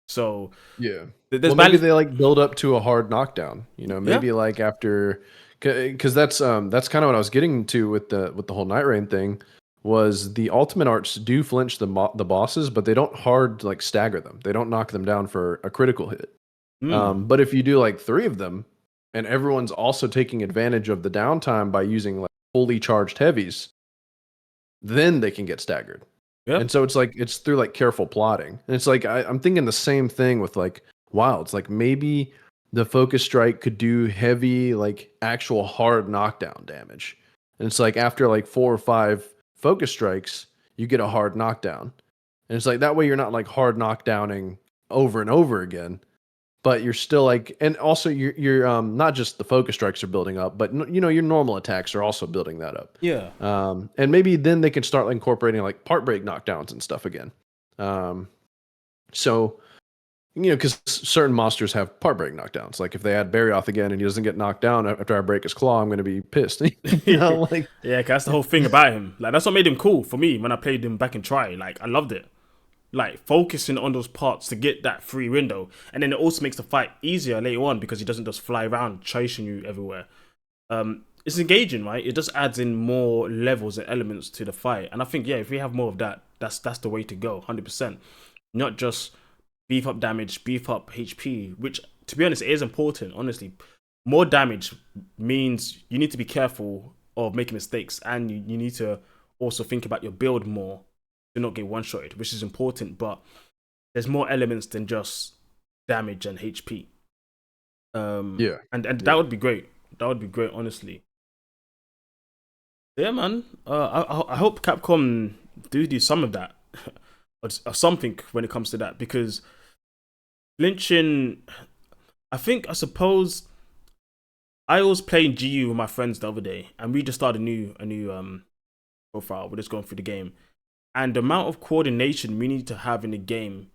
So yeah, maybe they like build up to a hard knockdown. Maybe like after. Because that's kind of what I was getting to with the whole Night Rain thing, was the ultimate arts do flinch the bosses, but they don't hard like stagger them. They don't knock them down for a critical hit. But if you do like 3 of them, and everyone's also taking advantage of the downtime by using like fully charged heavies, then they can get staggered. Yep. And so it's through like careful plotting, and it's like I'm thinking the same thing with like Wilds. Like maybe the focus strike could do heavy, like actual hard knockdown damage. And it's like after like 4 or 5 focus strikes, you get a hard knockdown. And it's like that way you're not like hard knockdowning over and over again, but you're still like, and also you're not just the focus strikes are building up, but your normal attacks are also building that up. Yeah. And maybe then they can start like, incorporating like part break knockdowns and stuff again. So because certain monsters have part break knockdowns. Like if they add Barrioth again and he doesn't get knocked down after I break his claw, I'm going to be pissed. Like Yeah, 'cause that's the whole thing about him. Like that's what made him cool for me when I played him back in Try. Like I loved it. Like focusing on those parts to get that free window, and then it also makes the fight easier later on because he doesn't just fly around chasing you everywhere. It's engaging, right? It just adds in more levels and elements to the fight, and I think if we have more of that, that's the way to go, 100%. Not just beef up damage, beef up HP, which to be honest is important. Honestly, more damage means you need to be careful of making mistakes, and you need to also think about your build more to not get one-shotted, which is important, but there's more elements than just damage and HP. And that would be great. That would be great, honestly. Yeah, man. I hope Capcom do some of that or something when it comes to that, because flinching, I suppose I was playing GU with my friends the other day, and we just started a new profile. We're just going through the game. And the amount of coordination we need to have in the game,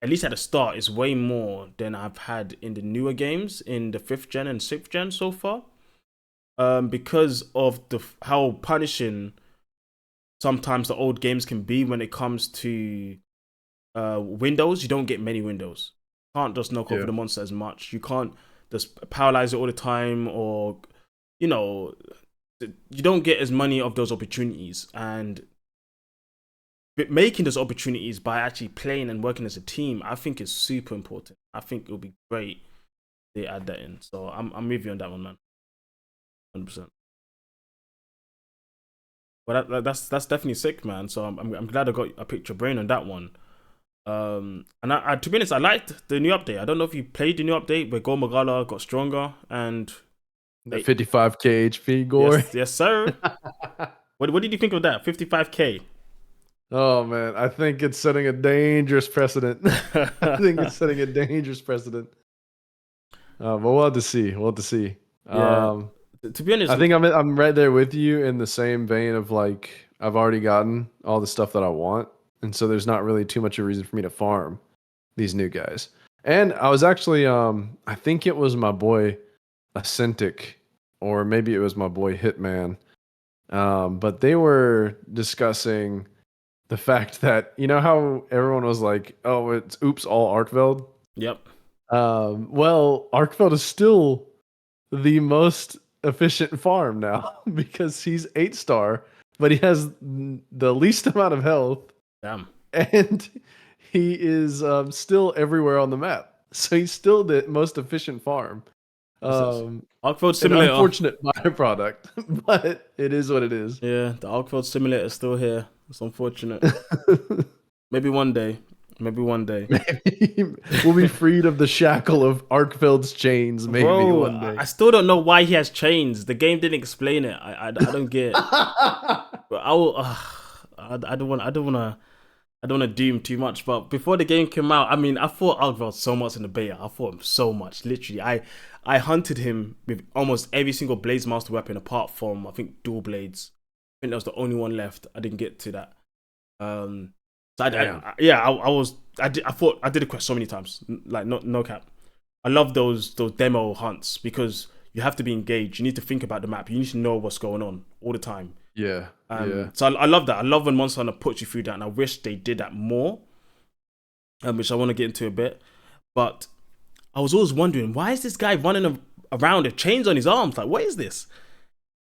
at least at the start, is way more than I've had in the newer games, in the 5th gen and 6th gen so far. Because of how punishing sometimes the old games can be when it comes to windows. You don't get many windows. You can't just knock over the monster as much. You can't just paralyze it all the time, or, you don't get as many of those opportunities. And making those opportunities by actually playing and working as a team, I think is super important. I think it'll be great if they add that in. So I'm with you on that one, man. 100%. But that's definitely sick, man. So I'm glad I picked your brain on that one. And I to be honest, I liked the new update. I don't know if you played the new update where Go Magala got stronger and the 55k HP gore. Yes, sir. What did you think of that? 55k. Oh man, I think it's setting a dangerous precedent. I think it's setting a dangerous precedent. But we'll have to see. Yeah. To be honest, I think I'm right there with you in the same vein of like I've already gotten all the stuff that I want, and so there's not really too much of a reason for me to farm these new guys. And I was actually I think it was my boy Acentic, or maybe it was my boy Hitman, but they were discussing the fact that, how everyone was like, oh, it's oops, all Arkveld? Yep. Well, Arkveld is still the most efficient farm now because he's 8-star, but he has the least amount of health. Damn. And he is still everywhere on the map. So he's still the most efficient farm. Arkveld Simulator. An unfortunate byproduct, but it is what it is. Yeah, the Arkveld Simulator is still here. It's unfortunate. Maybe one day. Maybe one day. Maybe we'll be freed of the shackle of Arkveld's chains. Maybe one day. I still don't know why he has chains. The game didn't explain it. I don't get it. But I will. I don't want to doom too much. But before the game came out, I mean, I fought Arkveld so much in the beta. I fought him so much. Literally, I hunted him with almost every single Blaze Master weapon apart from, I think, dual blades. I think that was the only one left. I didn't get to that. So I did the quest so many times. Like no cap. I love those demo hunts because you have to be engaged. You need to think about the map. You need to know what's going on all the time. Yeah. So I love that. I love when Monster Hunter puts you through that, and I wish they did that more. Which I want to get into a bit. But I was always wondering, why is this guy running around with chains on his arms? Like, what is this?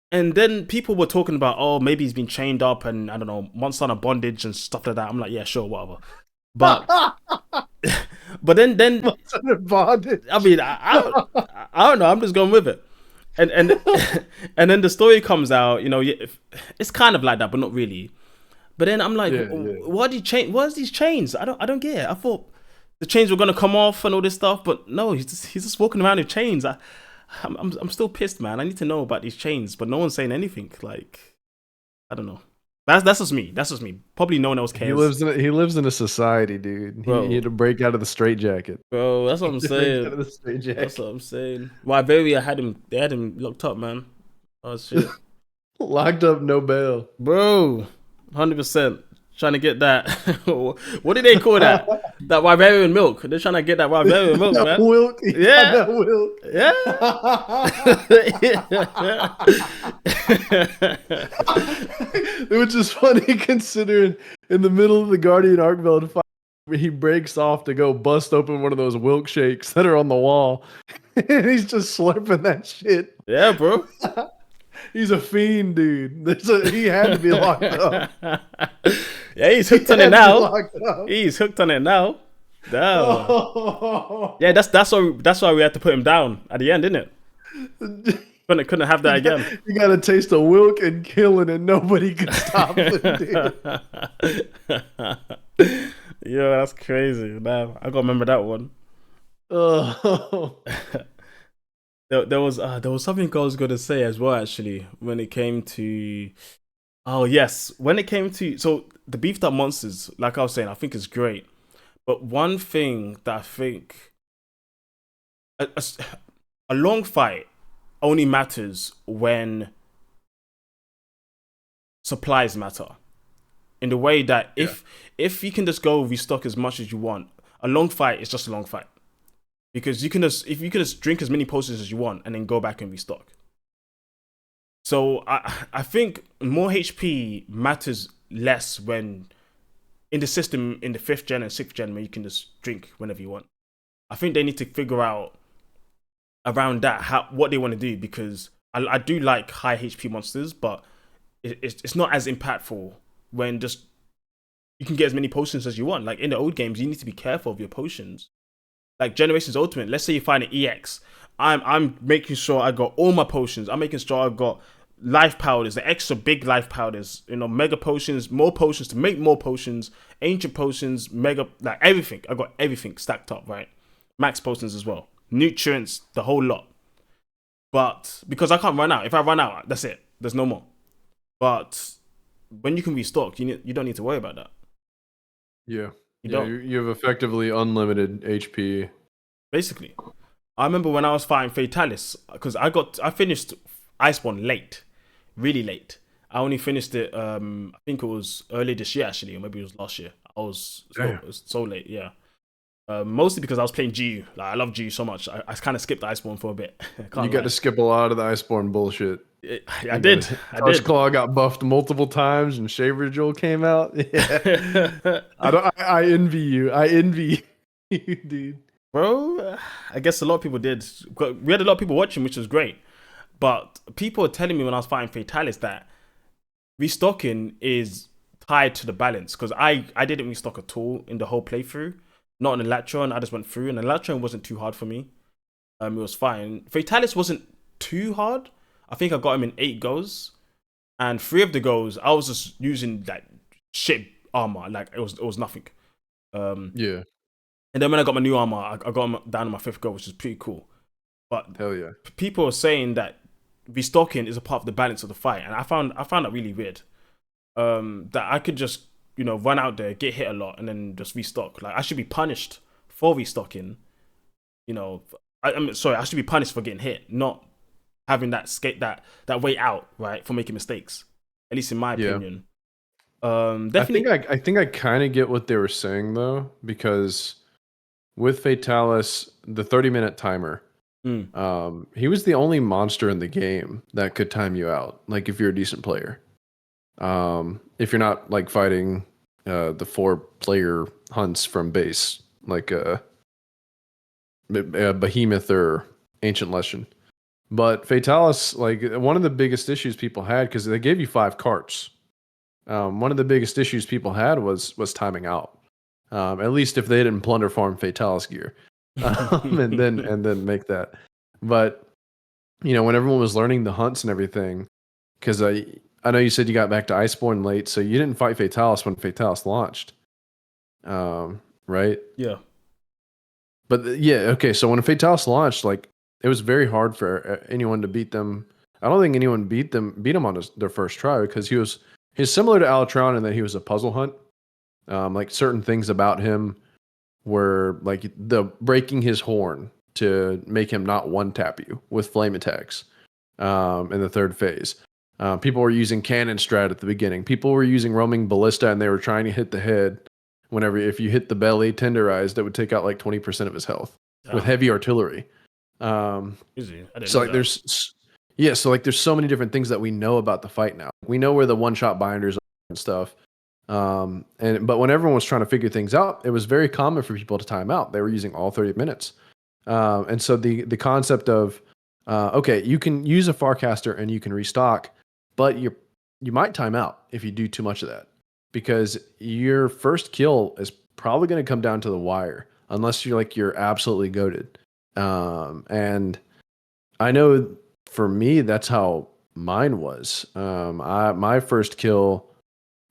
And then people were talking about, oh, maybe he's been chained up and, I don't know, Monster Hunter bondage and stuff like that. I'm like, yeah, sure, whatever. But but then Monster Hunter bondage. I mean, I don't know. I'm just going with it. And and then the story comes out, it's kind of like that, but not really. But then I'm like, what is these chains? I don't get it. I thought the chains were gonna come off and all this stuff, but no, he's just walking around with chains. I'm still pissed, man. I need to know about these chains, but no one's saying anything. Like, I don't know. That's just me. That's just me. Probably no one else cares, He lives in a society, dude. He bro. had to break out of the straitjacket. Bro, that's what I'm To break out saying. of the That's straitjacket. what I'm saying. Liberia had him. They had him locked up, man. Oh shit, Locked up, no bail. bro. 100% trying to get that. What do they call that? That Liberian milk. They're trying to get that Liberian milk, That man. Wilk, yeah, Yeah, that Wilk. yeah. Which is funny considering in the middle of the Guardian Arkveld fight, he breaks off to go bust open one of those Wilk shakes that are on the wall. And he's just slurping that shit. Yeah, bro. He's a fiend, dude. He had to be locked up. Yeah, he's He hooked on it had to be now. locked up. He's hooked on it now. Damn. Oh. Yeah, that's why we had to put him down at the end, didn't it? Couldn't have that again. You got a taste of Wilk and killing, and nobody could stop him, dude. Yo, that's crazy. Damn, I gotta remember that one. Oh. There was something I was gonna say as well, actually, when it came to, oh yes, when it came to, so the beefed up monsters, like I was saying, I think is great. But one thing that I think a, a long fight only matters when supplies matter. In the way that if you can just go restock as much as you want, a long fight is just a long fight. Because if you can just drink as many potions as you want and then go back and restock. So I think more HP matters less when in the system in the 5th gen and 6th gen where you can just drink whenever you want. I think they need to figure out around that what they want to do, because I do like high HP monsters, but it's not as impactful when just you can get as many potions as you want. Like in the old games, you need to be careful of your potions. Like Generations Ultimate, let's say you find an EX, I'm making sure I got all my potions. I'm making sure I got life powders, the extra big life powders, mega potions, more potions to make more potions, ancient potions, mega, like everything. I got everything stacked up, right? Max potions as well, nutrients, the whole lot. But because I can't run out, if I run out, that's it. There's no more. But when you can restock, you don't need to worry about that. Yeah. You Yeah, don't. you have effectively unlimited HP. Basically, I remember when I was fighting Fatalis, because I finished Iceborne late, really late. I only finished it. I think it was early this year actually, or maybe it was last year. It was so late. Yeah. Mostly because I was playing GU. Like I love GU so much. I kind of skipped Iceborne for a bit. You got to skip a lot of the Iceborne bullshit. I did. Touch Claw got buffed multiple times, and Shaver Jewel came out. Yeah. I envy you. I envy you, dude. Bro, I guess a lot of people did. We had a lot of people watching, which was great. But people were telling me when I was fighting Fatalis that restocking is tied to the balance, because I didn't restock at all in the whole playthrough. Not an Elatron, I just went through, and Elatron wasn't too hard for me. It was fine. Fatalis wasn't too hard. I think I got him in 8 goes, and 3 of the goes I was just using that shit armor, like it was nothing. Yeah. And then when I got my new armor, I got him down to my 5th go, which is pretty cool. But Hell yeah. people are saying that restocking is a part of the balance of the fight, and I found that really weird. That I could just run out there, get hit a lot, and then just restock. Like I should be punished for restocking. I'm sorry, I should be punished for getting hit, not having that way out, right, for making mistakes. At least in my opinion. Definitely. I think I kind of get what they were saying though, because with Fatalis, the 30-minute timer, he was the only monster in the game that could time you out. Like if you're a decent player, if you're not like fighting the 4-player hunts from base, like Behemoth or Ancient Lesson. But Fatalis, like one of the biggest issues people had, because they gave you 5 carts. One of the biggest issues people had was timing out. At least if they didn't plunder farm Fatalis gear, and then make that. But when everyone was learning the hunts and everything, because I know you said you got back to Iceborne late, so you didn't fight Fatalis when Fatalis launched, right? Yeah. But yeah, okay. So when Fatalis launched, like it was very hard for anyone to beat them. I don't think anyone beat him on their first try because he's similar to Alatron in that he was a puzzle hunt. Like certain things about him were like the breaking his horn to make him not one tap you with flame attacks in the third phase. People were using cannon strat at the beginning. People were using roaming ballista and they were trying to hit the head. Whenever if you hit the belly tenderized, it would take out like 20% of his health with Damn, heavy artillery. Um, easy. I didn't so know like that. there's so many different things that we know about the fight now. We know where the one shot binders are and stuff. But when everyone was trying to figure things out, it was very common for people to time out. They were using all 30 minutes. And so the concept of okay, you can use a Farcaster and you can restock, but you might time out if you do too much of that because your first kill is probably going to come down to the wire unless you're absolutely goated. And I know for me that's how mine was. My first kill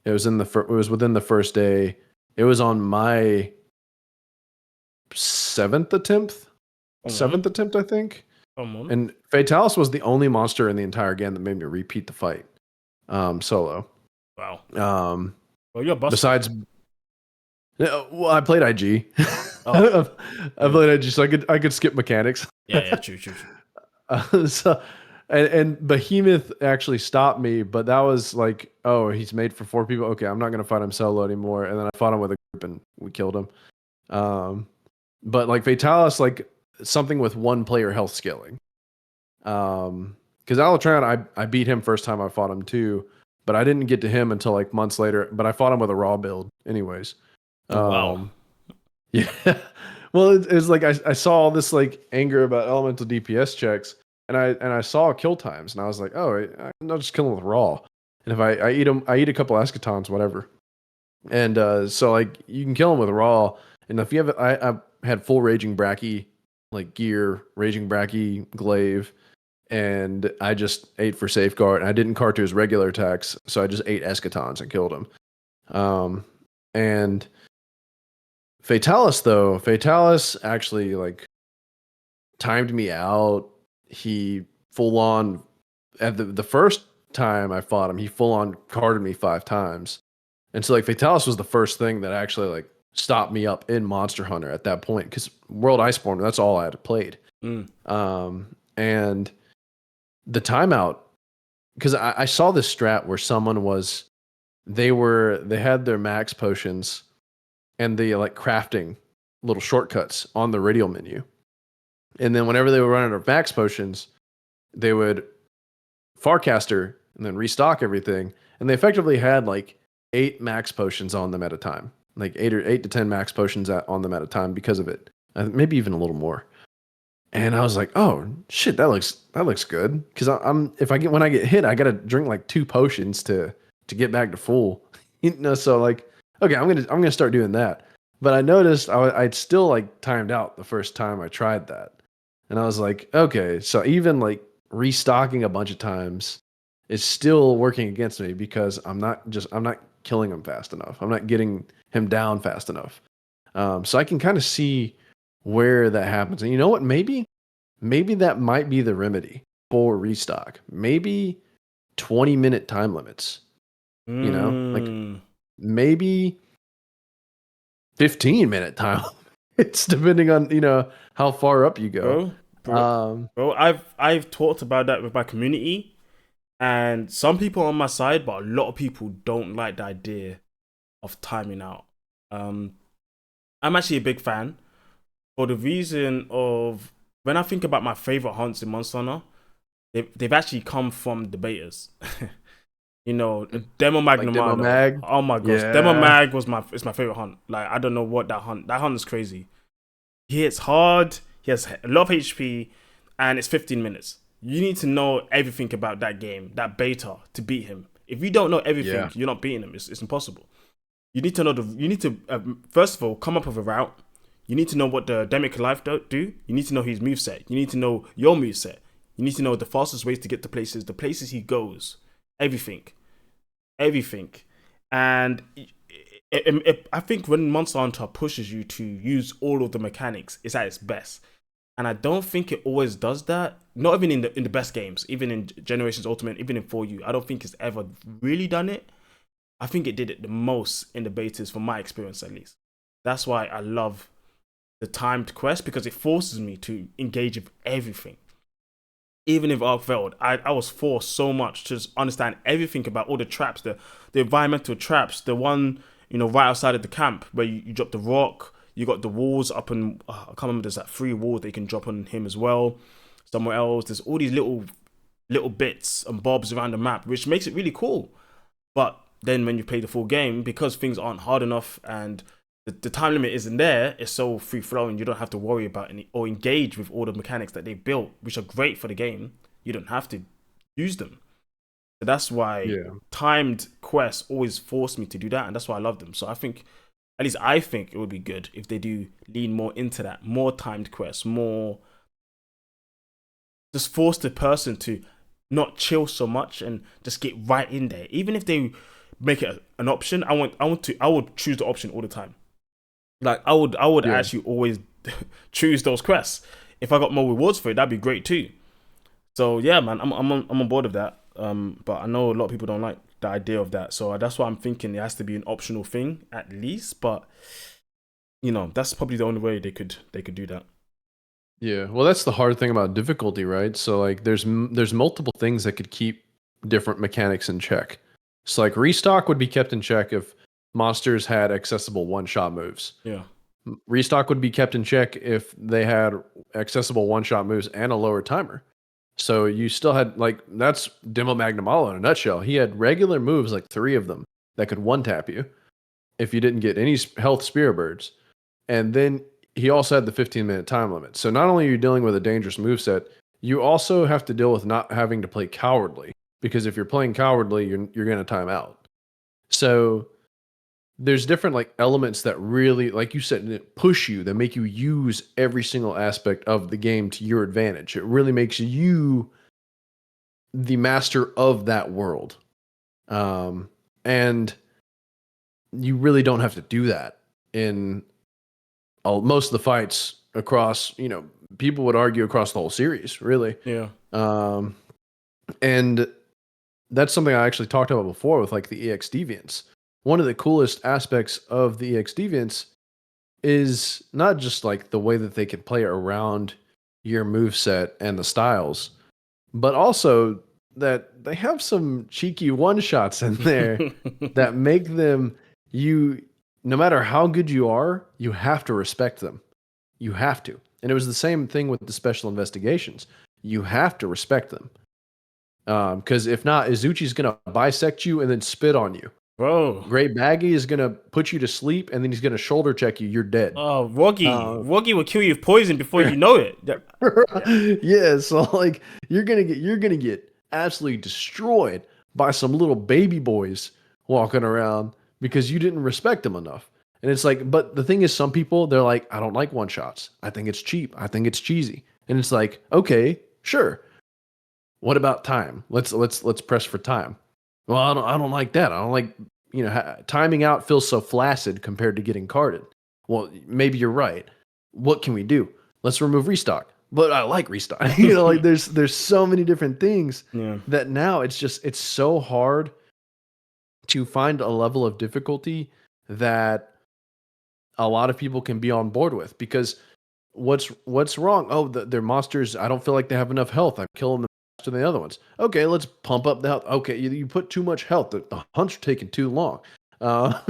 it was within the first day. It was on my seventh attempt, Come seventh on, attempt, I think. come on. And Fatalis was the only monster in the entire game that made me repeat the fight solo. Wow. Um, Well, you're busted. besides, well, I played IG. Oh, I yeah, played IG, so I could skip mechanics. yeah, yeah. True, true, true. So, and Behemoth actually stopped me, but that was like, oh, he's made for 4 people. Okay, I'm not gonna fight him solo anymore. And then I fought him with a group, and we killed him. Um, but like Fatalis, like something with one player health scaling. Because Alatran, I beat him first time I fought him too, but I didn't get to him until like months later. But I fought him with a raw build, anyways. Oh, wow. Yeah. Well, it's like I saw all this like anger about elemental DPS checks, and I saw kill times, and I was like, oh, I'll just kill him with raw. And if I eat him, I eat a couple escatons, whatever. And so like you can kill him with raw, and if you have, I had full raging bracky like gear, raging bracky glaive, and I just ate for safeguard, and I didn't cart to his regular attacks, so I just ate escatons and killed him. And Fatalis actually like timed me out. He full on at the first time I fought him, he full on carded me 5 times. And so like Fatalis was the first thing that actually like stopped me up in Monster Hunter at that point because World Iceborne, that's all I had played. Mm. And the timeout, because I saw this strat where someone was they had their max potions and the like crafting little shortcuts on the radial menu. And then whenever they were running out of max potions, they would Farcaster and then restock everything. And they effectively had like 8 max potions on them at a time, like 8 to 10 max potions on them at a time because of it. Maybe even a little more. And I was like, oh shit, that looks good. Because I'm if I get when I get hit, I gotta drink like 2 potions to get back to full. So like, okay, I'm gonna start doing that. But I noticed I'd still like timed out the first time I tried that, and I was like, okay, so even like restocking a bunch of times is still working against me because I'm not killing him fast enough. I'm not getting him down fast enough. So I can kind of see where that happens. And you know what? Maybe that might be the remedy for restock. Maybe 20-minute time limits. Like Mm. maybe 15-minute time limits, depending on how far up you go. Bro, bro, Um, bro. I've talked about that with my community, and some people are on my side, but a lot of people don't like the idea of timing out. Um, I'm actually a big fan for the reason of when I think about my favorite hunts in Monster Hunter, they've actually come from debaters. Demo like Magnum. demo mag, Oh my gosh, Demo yeah, Mag is my favorite hunt. Like I don't know what that hunt is crazy. He hits hard. He has a lot of HP, and it's 15 minutes. You need to know everything about that game, that beta, to beat him. If you don't know everything, yeah, you're not beating him. It's impossible. You need to know You need to first of all come up with a route. You need to know what the Demic Life do. You need to know his moveset. You need to know your moveset. You need to know the fastest ways to get to places, the places he goes, everything, everything. And I think when Monster Hunter pushes you to use all of the mechanics, it's at its best. and I don't think it always does that. Not even in the best games, even in Generations Ultimate, even in 4U. I don't think it's ever really done it. I think it did it the most in the betas, from my experience at least. That's why I love the timed quest, because it forces me to engage with everything. Even if Arkveld, I was forced so much to just understand everything about all the traps, the environmental traps, the one, right outside of the camp where you drop the rock, you got the walls up, and I can't remember, there's like 3 walls that you can drop on him as well. Somewhere else, there's all these little bits and bobs around the map, which makes it really cool. But then when you play the full game, because things aren't hard enough and the time limit isn't there, it's so free flowing. You don't have to worry about any or engage with all the mechanics that they built, which are great for the game. You don't have to use them. So that's why Yeah. timed quests always force me to do that, and that's why I love them. So I think, at least I think, it would be good if they do lean more into that, more timed quests, more just force the person to not chill so much and just get right in there. Even if they make it an option, I would choose the option all the time. Like I would Yeah. actually always choose those quests. If I got more rewards for it, that'd be great too. So yeah, man, I'm on board with that. But I know a lot of people don't like the idea of that. So that's why I'm thinking it has to be an optional thing at least. But that's probably the only way they could do that. Yeah. Well, that's the hard thing about difficulty, right? So like there's multiple things that could keep different mechanics in check. So like restock would be kept in check if monsters had accessible one-shot moves. Yeah. Restock would be kept in check if they had accessible one-shot moves and a lower timer. So you still had, like, that's Demo Magnamalo in a nutshell. He had regular moves, like 3 of them, that could one-tap you if you didn't get any health Spear Birds. And then he also had the 15-minute time limit. So not only are you dealing with a dangerous moveset, you also have to deal with not having to play cowardly. Because if you're playing cowardly, you're going to time out. So there's different like elements that really, like you said, push you, that make you use every single aspect of the game to your advantage. It really makes you the master of that world. And you really don't have to do that in most of the fights across, people would argue across the whole series, really. Yeah. Um, and that's something I actually talked about before with like the EX Deviants. One of the coolest aspects of the EX Deviants is not just like the way that they can play around your move set and the styles, but also that they have some cheeky one shots in there that make them, you, no matter how good you are, you have to respect them. You have to. And it was the same thing with the special investigations. You have to respect them. Because if not, Izuchi's going to bisect you and then spit on you. Bro. Great Baggy is going to put you to sleep and then he's going to shoulder check you. You're dead. Oh, Woggy. Uh, Woggy will kill you with poison before you know it. yeah, so like you're gonna get absolutely destroyed by some little baby boys walking around because you didn't respect them enough. And it's like, but the thing is, some people, they're like, I don't like one shots. I think it's cheap. I think it's cheesy. And it's like, okay, sure. What about time? Let's press for time. Well, I don't like that. I don't like, timing out feels so flaccid compared to getting carded. Well, maybe you're right. What can we do? Let's remove restock. But I like restock. Like there's so many different things Yeah. that now it's so hard to find a level of difficulty that a lot of people can be on board with, because what's wrong? Oh, their monsters, I don't feel like they have enough health. I'm killing them faster than the other ones. Okay, let's pump up the health. Okay, you put too much health. The hunts are taking too long. Uh,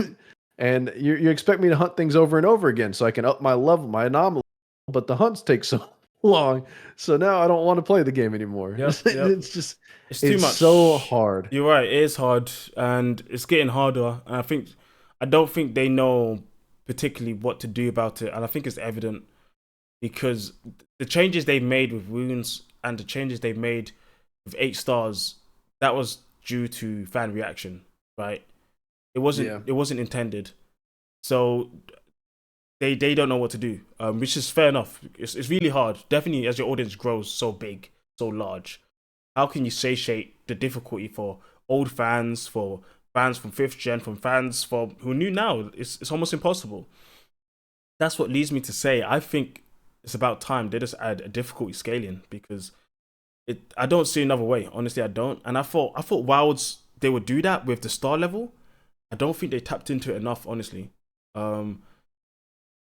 and you expect me to hunt things over and over again so I can up my level, my anomaly, but the hunts take so long. So now I don't want to play the game anymore. Yep. Yep. It's just, It's too it's much. so hard. You're right. It is hard, and it's getting harder. And I don't think they know particularly what to do about it, and I think it's evident because the changes they made with wounds and the changes they made with 8 stars, that was due to fan reaction, right? It wasn't. Yeah. It wasn't intended. So they don't know what to do, which is fair enough. It's really hard. Definitely, as your audience grows so big, so large, how can you satiate the difficulty for old fans, for fans from 5th gen, from fans who are new now? It's almost impossible. That's what leads me to say I think it's about time they just add a difficulty scaling because I don't see another way. Honestly, I don't. And I thought Wilds they would do that with the star level. I don't think they tapped into it enough, honestly. Um,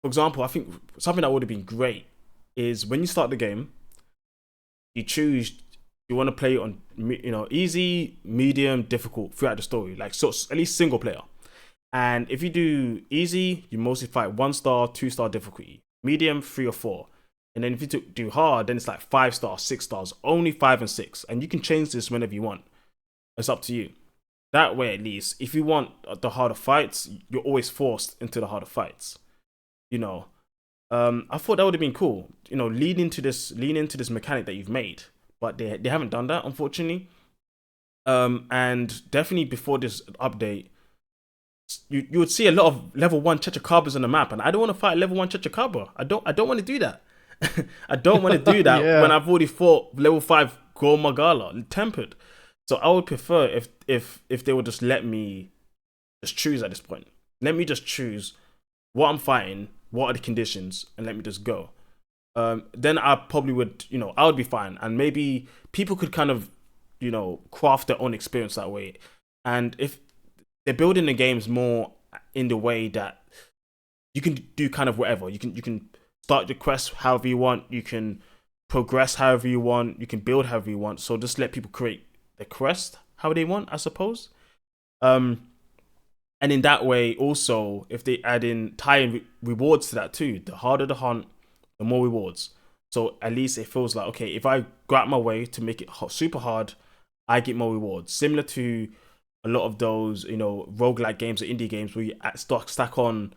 for example, I think something that would have been great is when you start the game, you choose you want to play on easy, medium, difficult throughout the story, like so at least single player. And if you do easy, you mostly fight 1 star, 2 star difficulty, medium 3 or 4, and then if you do hard, then it's like 5 stars, 6 stars, only 5 and 6, and you can change this whenever you want. It's up to you. That way, at least, if you want the harder fights, you're always forced into the harder fights. You know, I thought that would have been cool. Lean into this mechanic that you've made, but they haven't done that, unfortunately. And definitely before this update, you would see a lot of level 1 Chachacabras on the map, and I don't want to fight level 1 Chachacabra. I don't want to do that. I don't want to do that Yeah. when I've already fought level 5 Gormagala tempered. So I would prefer if they would just let me just choose at this point. Let me just choose what I'm fighting, what are the conditions, and let me just go. Then I probably would, I would be fine, and maybe people could kind of, craft their own experience that way. And if they're building the games more in the way that you can do kind of whatever, you can start your quest however you want, you can progress however you want, you can build however you want. So just let people create the quest how they want, I suppose. And in that way, also, if they add in tie-in rewards to that too, the harder the hunt, the more rewards. So at least it feels like, okay, if I go out my way to make it super hard, I get more rewards. Similar to a lot of those, roguelike games or indie games where you stack on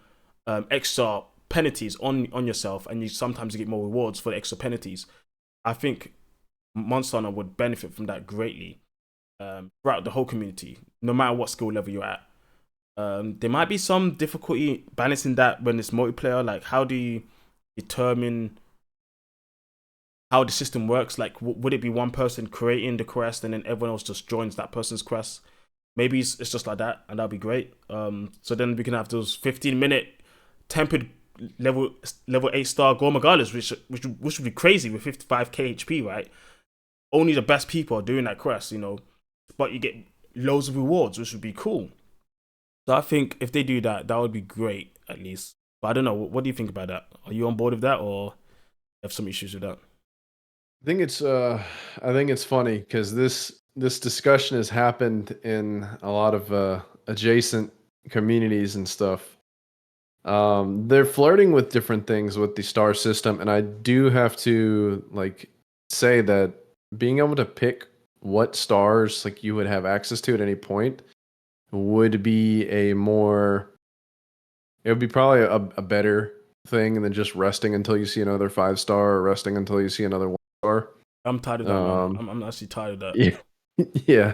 extra penalties on yourself, and you sometimes get more rewards for the extra penalties. I think Monster Hunter would benefit from that greatly throughout the whole community, no matter what skill level you're at. There might be some difficulty balancing that when it's multiplayer. Like, how do you determine how the system works? Like, would it be one person creating the quest and then everyone else just joins that person's quest? Maybe it's just like that, and that'd be great. So then we can have those 15-minute tempered level 8 star Gormagalas, which would be crazy with 55k HP, right? Only the best people are doing that quest, but you get loads of rewards, which would be cool. So I think if they do that, that would be great, at least. But I don't know. What do you think about that? Are you on board with that, or have some issues with that? I think it's funny because this discussion has happened in a lot of adjacent communities and stuff. They're flirting with different things with the star system, and I do have to say that being able to pick what stars you would have access to at any point would be it would be probably a better thing than just resting until you see another 5 star or resting until you see another 1 star. I'm tired of that, man. I'm actually tired of that. Yeah, yeah.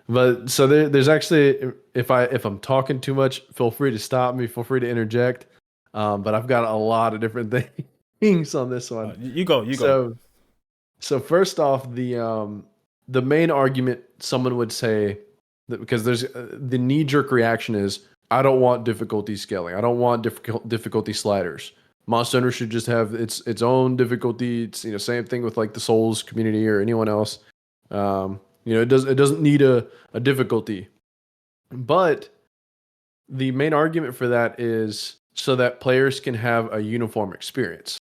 But so there's actually, if I'm talking too much, feel free to stop me. Feel free to interject. But I've got a lot of different things on this one. You go. So first off, the main argument someone would say that because there's the knee jerk reaction is I don't want difficulty scaling. I don't want difficulty sliders. Monster Hunter should just have its own difficulty. It's same thing with the Souls community or anyone else. It doesn't need a difficulty. But the main argument for that is so that players can have a uniform experience.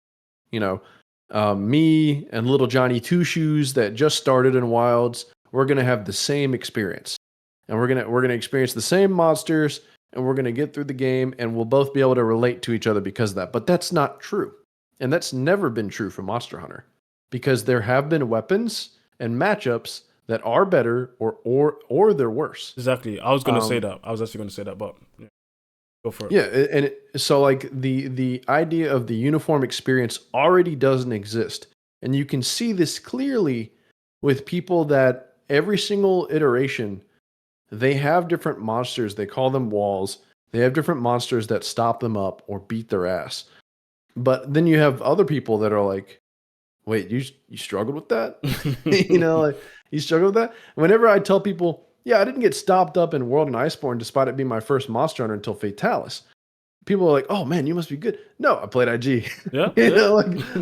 Me and little Johnny Two Shoes that just started in Wilds, we're gonna have the same experience, and we're gonna experience the same monsters, and we're gonna get through the game, and we'll both be able to relate to each other because of that. But that's not true, and that's never been true for Monster Hunter, because there have been weapons and matchups that are better or they're worse. Exactly. I was gonna say that. I was actually gonna say that, but yeah, go for it. Yeah, so the idea of the uniform experience already doesn't exist, and you can see this clearly with people that every single iteration they have different monsters. They call them walls. They have different monsters that stop them up or beat their ass. But then you have other people that are like, "Wait, you struggled with that? You struggled with that?" Whenever I tell people, "Yeah, I didn't get stopped up in World and Iceborne despite it being my first Monster Hunter until Fatalis." people are like, "Oh man, you must be good." No, I played IG. Yeah, You yeah. know,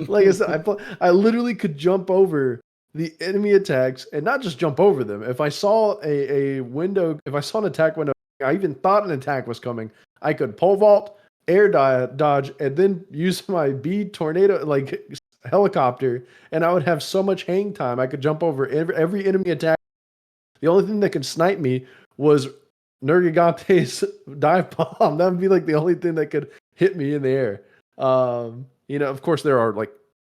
like I said, I literally could jump over the enemy attacks and not just jump over them. If I saw a window, if I saw an attack window, I even thought an attack was coming, I could pole vault, dodge, and then use my B tornado like helicopter, and I would have so much hang time. I could jump over every enemy attack. The only thing that could snipe me was Nergigante's dive bomb. That would be like the only thing that could hit me in the air. Of course, there are like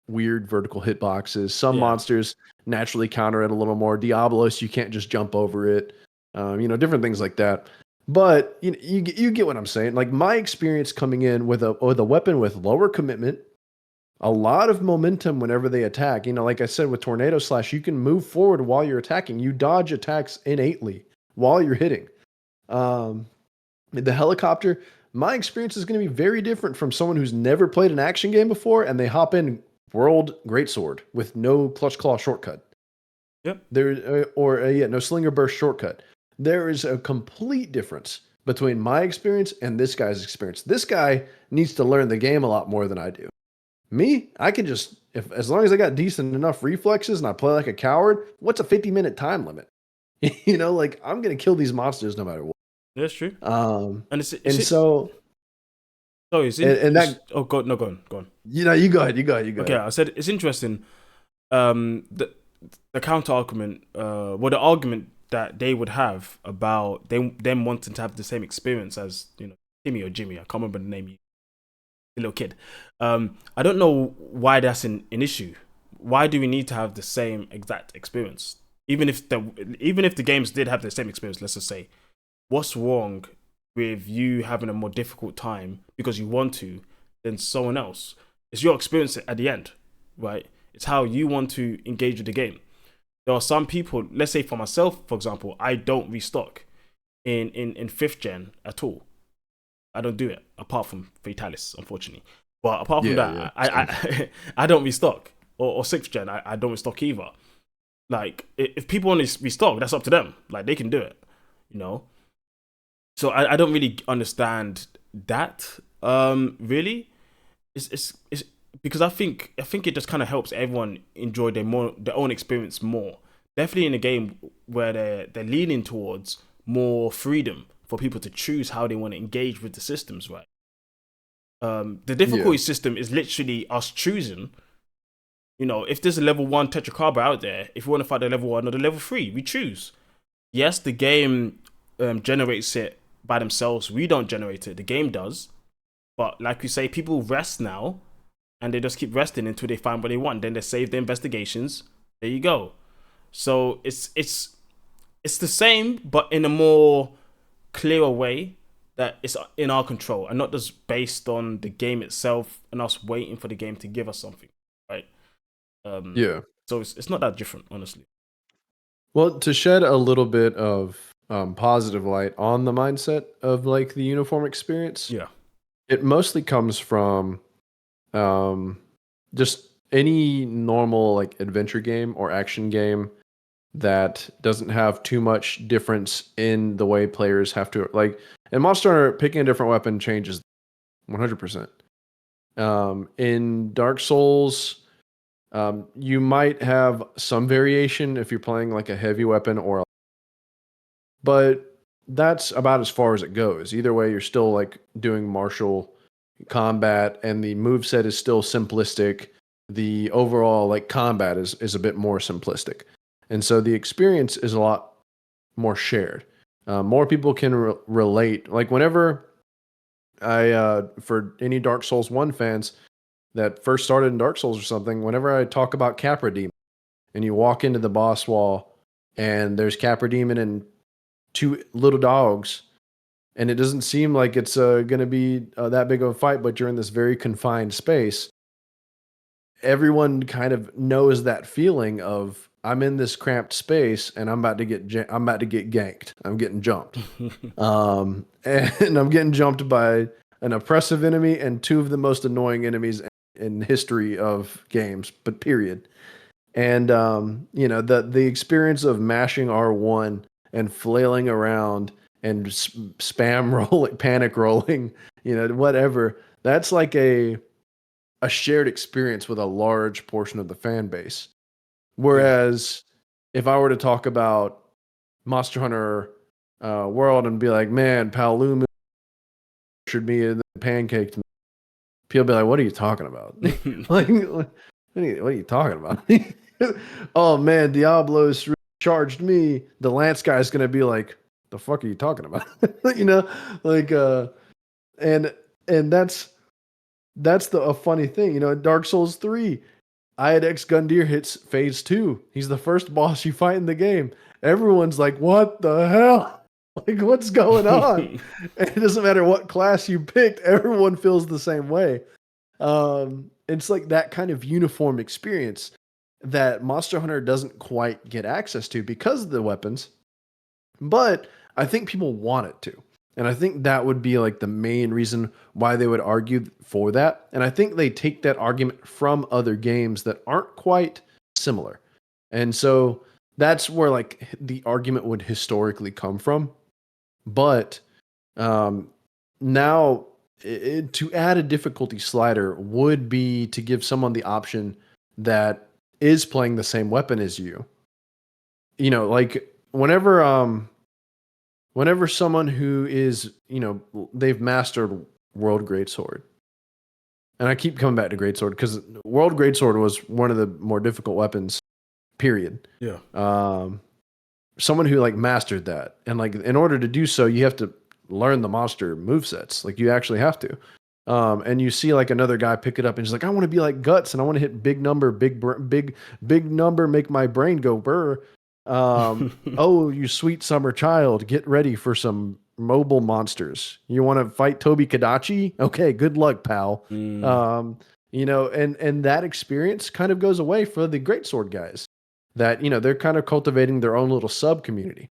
weird vertical hitboxes. Some Yeah. monsters naturally counter it a little more. Diablos, you can't just jump over it. Different things like that. But you get what I'm saying. Like my experience coming in with a weapon with lower commitment, a lot of momentum whenever they attack. Like I said with Tornado Slash, you can move forward while you're attacking. You dodge attacks innately while you're hitting. Um, the helicopter, my experience is going to be very different from someone who's never played an action game before and they hop in World Greatsword with no Clutch Claw shortcut. Yep. No Slinger Burst shortcut. There is a complete difference between my experience and this guy's experience. This guy needs to learn the game a lot more than I do. Me, I can just if as long as I got decent enough reflexes and I play like a coward, what's a 50-minute time limit? Like I'm gonna kill these monsters no matter what. That's true. And it's And it. so Sorry, and that oh, go no, go on, go on. you go ahead, you go ahead, you go Okay, ahead. I said it's interesting. The counter argument, the argument that they would have about them wanting to have the same experience as Timmy or Jimmy. I can't remember the name. The little kid. I don't know why that's an issue. Why do we need to have the same exact experience? Even if the games did have the same experience, let's just say, what's wrong with you having a more difficult time because you want to than someone else? It's your experience at the end, right? It's how you want to engage with the game. There are some people, let's say for myself, for example, I don't restock in 5th gen at all. I don't do it apart from Fatalis, unfortunately. But apart from Yeah, yeah. that, I I don't restock or 6th gen. I don't restock either. Like if people want to restock, that's up to them. Like they can do it, you know. So I don't really understand that. Really, it's because I think it just kind of helps everyone enjoy their own experience more. Definitely in a game where they're leaning towards more freedom for people to choose how they want to engage with the systems, right? The Yeah. difficulty system is literally us choosing. If there's a level 1 Tetracarba out there, if we want to fight the level 1 or the level 3, we choose. Yes, the game generates it by themselves. We don't generate it. The game does. But like you say, people rest now, and they just keep resting until they find what they want. Then they save their investigations. There you go. So it's the same, but in a more clearer way that it's in our control and not just based on the game itself and us waiting for the game to give us something, right? Um, Yeah. so it's not that different, honestly. Well, to shed a little bit of positive light on the mindset of like the uniform experience, Yeah, it mostly comes from um, just any normal like adventure game or action game that doesn't have too much difference in the way players have to like. In Monster Hunter, picking a different weapon changes 100%. In Dark Souls, you might have some variation if you're playing like a heavy weapon but that's about as far as it goes. Either way, you're still like doing martial combat, and the move set is still simplistic. The overall like combat is a bit more simplistic, and so the experience is a lot more shared. More people can relate. Like whenever for any Dark Souls 1 fans that first started in Dark Souls or something, whenever I talk about Capra Demon and you walk into the boss wall and there's Capra Demon and two little dogs, and it doesn't seem like it's going to be that big of a fight, but you're in this very confined space, everyone kind of knows that feeling of I'm in this cramped space and I'm about to get ganked. I'm getting jumped. And I'm getting jumped by an oppressive enemy and two of the most annoying enemies in history of games, but period. And the experience of mashing R1 and flailing around and spam rolling, panic rolling, whatever. That's like a shared experience with a large portion of the fan base. Yeah. Whereas if I were to talk about Monster Hunter World and be like, man, Paolumu should be in the pancaked, people be like, what are you talking about? Like, what are you talking about? Oh man, Diablo's charged me. The Lance guy is gonna be like, the fuck are you talking about? you know, like and that's a funny thing. Dark Souls 3, Iodex Gundyr hits phase 2. He's the first boss you fight in the game. Everyone's like, what the hell? Like, what's going on? And it doesn't matter what class you picked, everyone feels the same way. It's like that kind of uniform experience that Monster Hunter doesn't quite get access to because of the weapons, but I think people want it to. And I think that would be like the main reason why they would argue for that. And I think they take that argument from other games that aren't quite similar. And so that's where like the argument would historically come from. But now to add a difficulty slider would be to give someone the option that is playing the same weapon as you. Like whenever someone who is, they've mastered World Greatsword. And I keep coming back to Greatsword because World Greatsword was one of the more difficult weapons, period. Yeah. Someone who like mastered that. And like in order to do so, you have to learn the monster movesets. Like you actually have to. And you see like another guy pick it up and he's like, I want to be like Guts and I want to hit big number, big number, make my brain go burr. Oh, you sweet summer child, get ready for some mobile monsters. You want to fight Toby Kadachi? Okay, good luck, pal. And that experience kind of goes away for the greatsword guys. That they're kind of cultivating their own little sub community,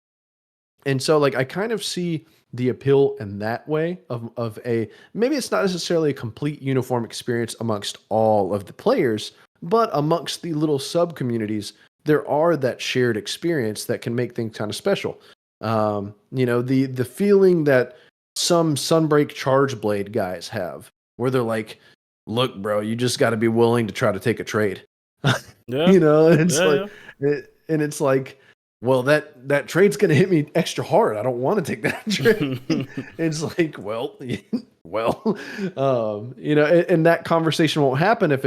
and so like I kind of see the appeal in that way of a maybe it's not necessarily a complete uniform experience amongst all of the players, but amongst the little sub communities there are that shared experience that can make things kind of special. The feeling that some Sunbreak Charge Blade guys have, where they're like, "Look, bro, you just got to be willing to try to take a trade." Yeah. And it's Yeah. like, Yeah. and it's like, well, that trade's gonna hit me extra hard. I don't want to take that trade. It's like, well, well, and that conversation won't happen if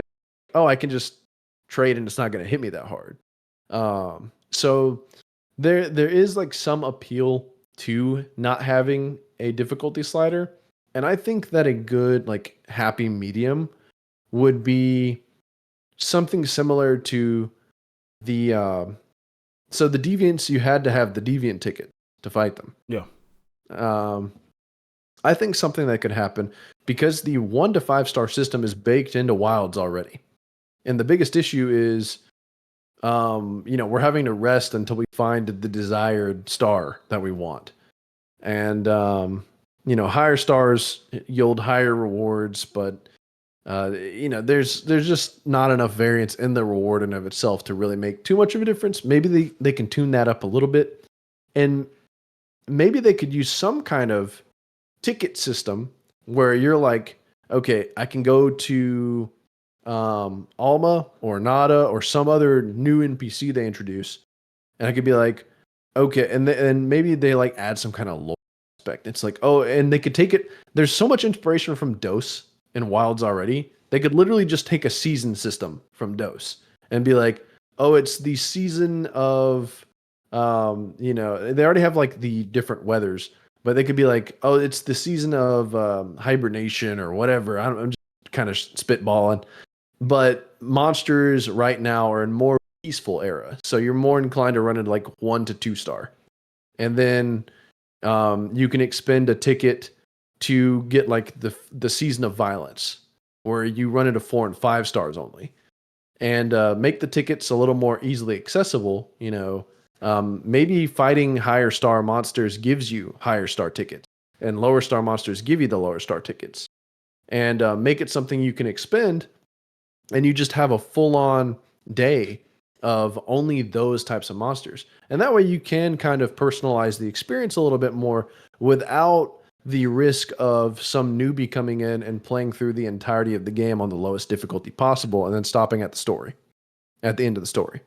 I can just trade and it's not gonna hit me that hard. So there is like some appeal to not having a difficulty slider, and I think that a good like happy medium would be something similar to the so the deviants. You had to have the deviant ticket to fight them. Yeah. I think something that could happen because the 1 to 5 star system is baked into wilds already, and the biggest issue is we're having to rest until we find the desired star that we want. And, higher stars yield higher rewards, but, there's just not enough variance in the reward in of itself to really make too much of a difference. Maybe they can tune that up a little bit. And maybe they could use some kind of ticket system where you're like, okay, I can go to Alma or Nada or some other new NPC they introduce, and I could be like, okay, and maybe they like add some kind of lore aspect. It's like, oh, and they could take it. There's so much inspiration from DOS and Wilds already. They could literally just take a season system from DOS and be like, oh, it's the season of, they already have like the different weathers, but they could be like, oh, it's the season of hibernation or whatever. I'm just kind of spitballing. But monsters right now are in more peaceful era, so you're more inclined to run it like 1 to 2 star, and then you can expend a ticket to get like the season of violence, where you run it to 4 and 5 stars only, and make the tickets a little more easily accessible. Maybe fighting higher star monsters gives you higher star tickets, and lower star monsters give you the lower star tickets, and make it something you can expend. And you just have a full-on day of only those types of monsters. And that way you can kind of personalize the experience a little bit more without the risk of some newbie coming in and playing through the entirety of the game on the lowest difficulty possible and then stopping at the story, at the end of the story.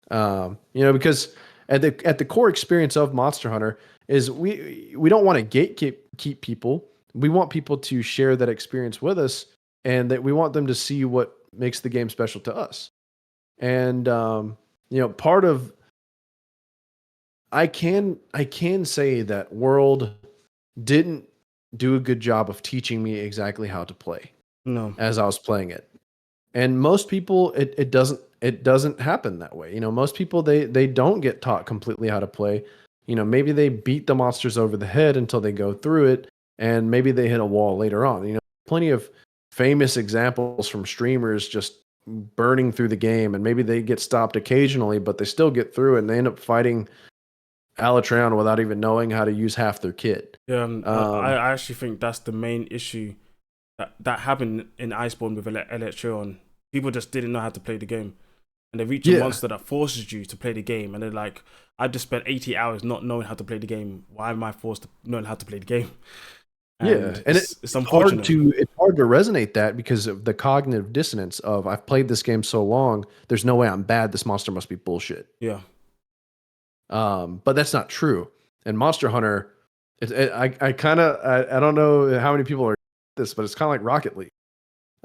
Because at the core experience of Monster Hunter is we don't want to keep people. We want people to share that experience with us, and that we want them to see what makes the game special to us. And part of I can say that World didn't do a good job of teaching me exactly how to play No. as I was playing it. And most people, it doesn't happen that way. Most people they don't get taught completely how to play. Maybe they beat the monsters over the head until they go through it, and maybe they hit a wall later on. Plenty of famous examples from streamers just burning through the game, and maybe they get stopped occasionally, but they still get through it, and they end up fighting Alatran without even knowing how to use half their kit. Yeah, I actually think that's the main issue that happened in Iceborne with Electron. People just didn't know how to play the game, and they reach a monster that forces you to play the game, and they're like, "I just spent 80 hours not knowing how to play the game. Why am I forced to know how to play the game?" And it's unfortunate. It's hard to resonate that because of the cognitive dissonance of I've played this game so long. There's no way I'm bad. This monster must be bullshit. Yeah. But that's not true. And Monster Hunter, I don't know how many people are this, but it's kind of like Rocket League.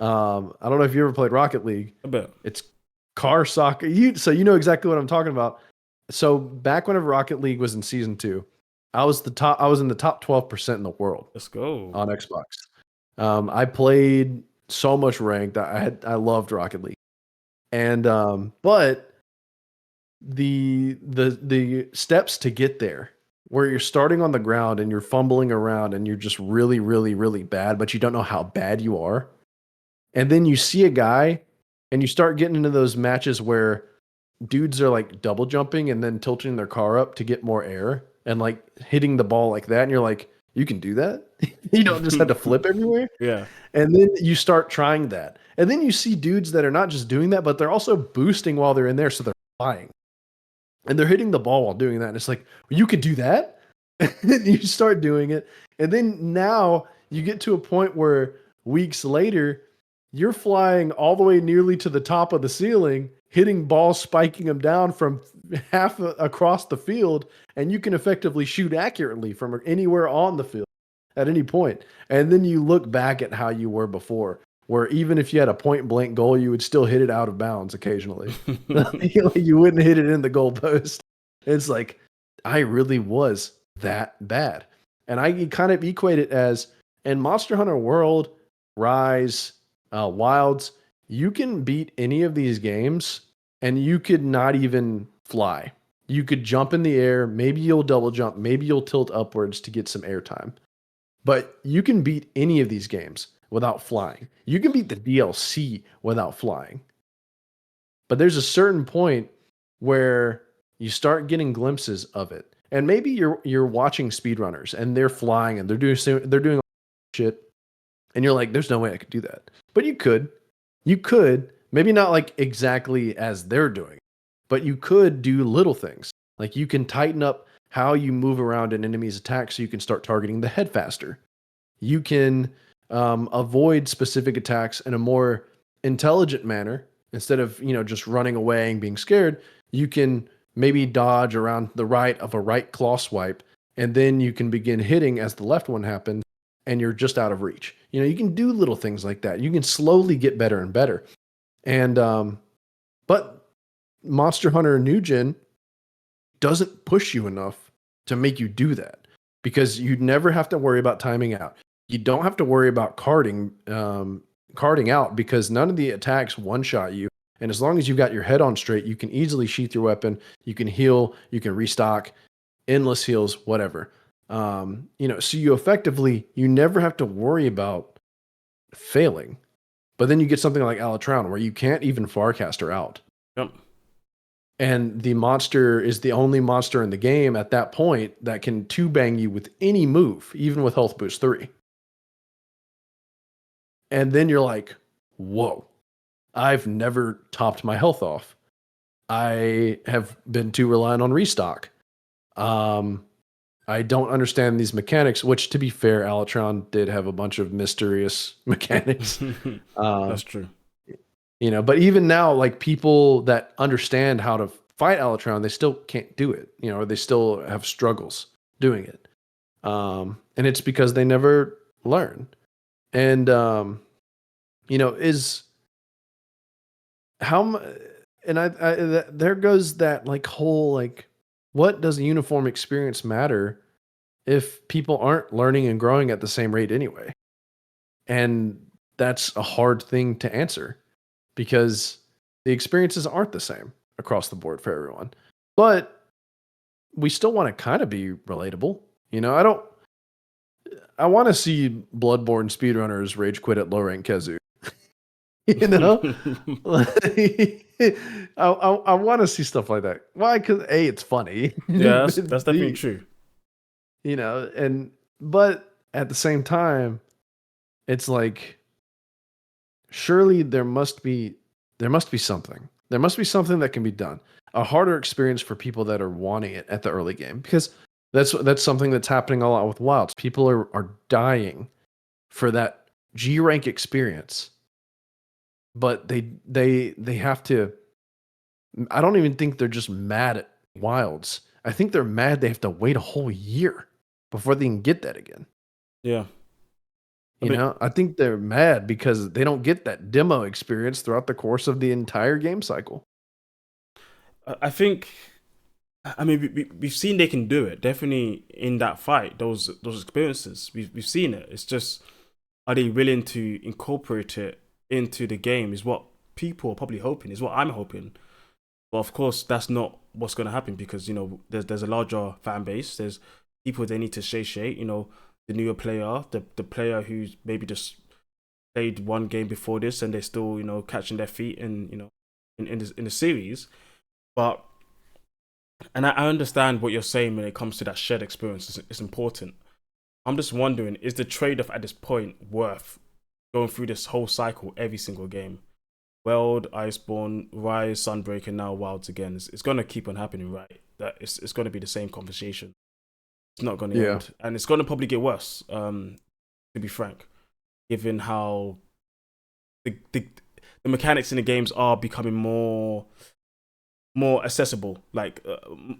I don't know if you ever played Rocket League. A bit. It's car soccer. So you know exactly what I'm talking about. So back whenever Rocket League was in season 2, I was in the top 12% in the world. Let's go. On Xbox. I played so much ranked. I loved Rocket League. And but the steps to get there, where you're starting on the ground and you're fumbling around and you're just really, really, really bad, but you don't know how bad you are. And then you see a guy and you start getting into those matches where dudes are like double jumping and then tilting their car up to get more air and like hitting the ball like that. And you're like, you can do that? You don't just have to flip everywhere? Yeah. And then you start trying that. And then you see dudes that are not just doing that, but they're also boosting while they're in there. So they're flying. And they're hitting the ball while doing that. And it's like, well, you could do that? And you start doing it. And then now you get to a point where weeks later, you're flying all the way nearly to the top of the ceiling, hitting balls, spiking them down from half across the field, and you can effectively shoot accurately from anywhere on the field at any point. And then you look back at how you were before, where even if you had a point blank goal, you would still hit it out of bounds occasionally. You wouldn't hit it in the goalpost. It's like, I really was that bad. And I kind of equate it as in Monster Hunter World, Rise, Wilds, you can beat any of these games and you could not even fly. You could jump in the air. Maybe you'll double jump. Maybe you'll tilt upwards to get some airtime. But you can beat any of these games without flying. You can beat the DLC without flying. But there's a certain point where you start getting glimpses of it. And maybe you're watching speedrunners and they're flying and they're doing shit. And you're like, there's no way I could do that. But you could. You could. Maybe not like exactly as they're doing, but you could do little things. Like you can tighten up how you move around an enemy's attack so you can start targeting the head faster. You can avoid specific attacks in a more intelligent manner. Instead of, just running away and being scared, you can maybe dodge around the right of a right claw swipe, and then you can begin hitting as the left one happens, and you're just out of reach. You can do little things like that. You can slowly get better and better. And but Monster Hunter New Gen doesn't push you enough to make you do that, because you never have to worry about timing out. You don't have to worry about carding out, because none of the attacks one-shot you. And as long as you've got your head on straight, you can easily sheath your weapon. You can heal. You can restock. Endless heals, whatever. So you never have to worry about failing. But then you get something like Alatron, where you can't even Farcaster out. Yep. And the monster is the only monster in the game at that point that can two-bang you with any move, even with Health Boost 3. And then you're like, whoa, I've never topped my health off. I have been too reliant on restock. Um, I don't understand these mechanics, which to be fair, Alatron did have a bunch of mysterious mechanics. That's Um, true. but even now, like people that understand how to fight Alatron, they still can't do it, or they still have struggles doing it. And it's because they never learn. And, is how much, and there goes that like whole, like, what does a uniform experience matter if people aren't learning and growing at the same rate anyway? And that's a hard thing to answer because the experiences aren't the same across the board for everyone. But we still want to kind of be relatable. I want to see Bloodborne speedrunners rage quit at low rank Kezu. you know, I want to see stuff like that. Why? Because A, it's funny. Yeah, that's definitely B, true. but at the same time, it's like surely there must be something. There must be something that can be done. A harder experience for people that are wanting it at the early game because that's something that's happening a lot with Wilds. People are dying for that G rank experience, but they have to. I don't even think they're just mad at Wilds. I think they're mad they have to wait a whole year before they can get that again. Yeah. I mean, I think they're mad because they don't get that demo experience throughout the course of the entire game cycle. I think. I mean, we've seen they can do it. Definitely in that fight, those experiences, we've seen it. It's just, are they willing to incorporate it into the game? Is what people are probably hoping. Is what I'm hoping. But of course, that's not what's going to happen because there's a larger fan base. There's people they need to satiate. The newer player, the player who's maybe just played one game before this and they're still catching their feet and in the series. But and I understand what you're saying when it comes to that shared experience. It's important. I'm just wondering, is the trade off at this point worth going through this whole cycle every single game? Weld, Iceborne, Rise, Sunbreak, and now Wilds again. It's going to keep on happening, right? That it's going to be the same conversation. It's not going to Yeah. end, and it's going to probably get worse. To be frank, given how the mechanics in the games are becoming more accessible, like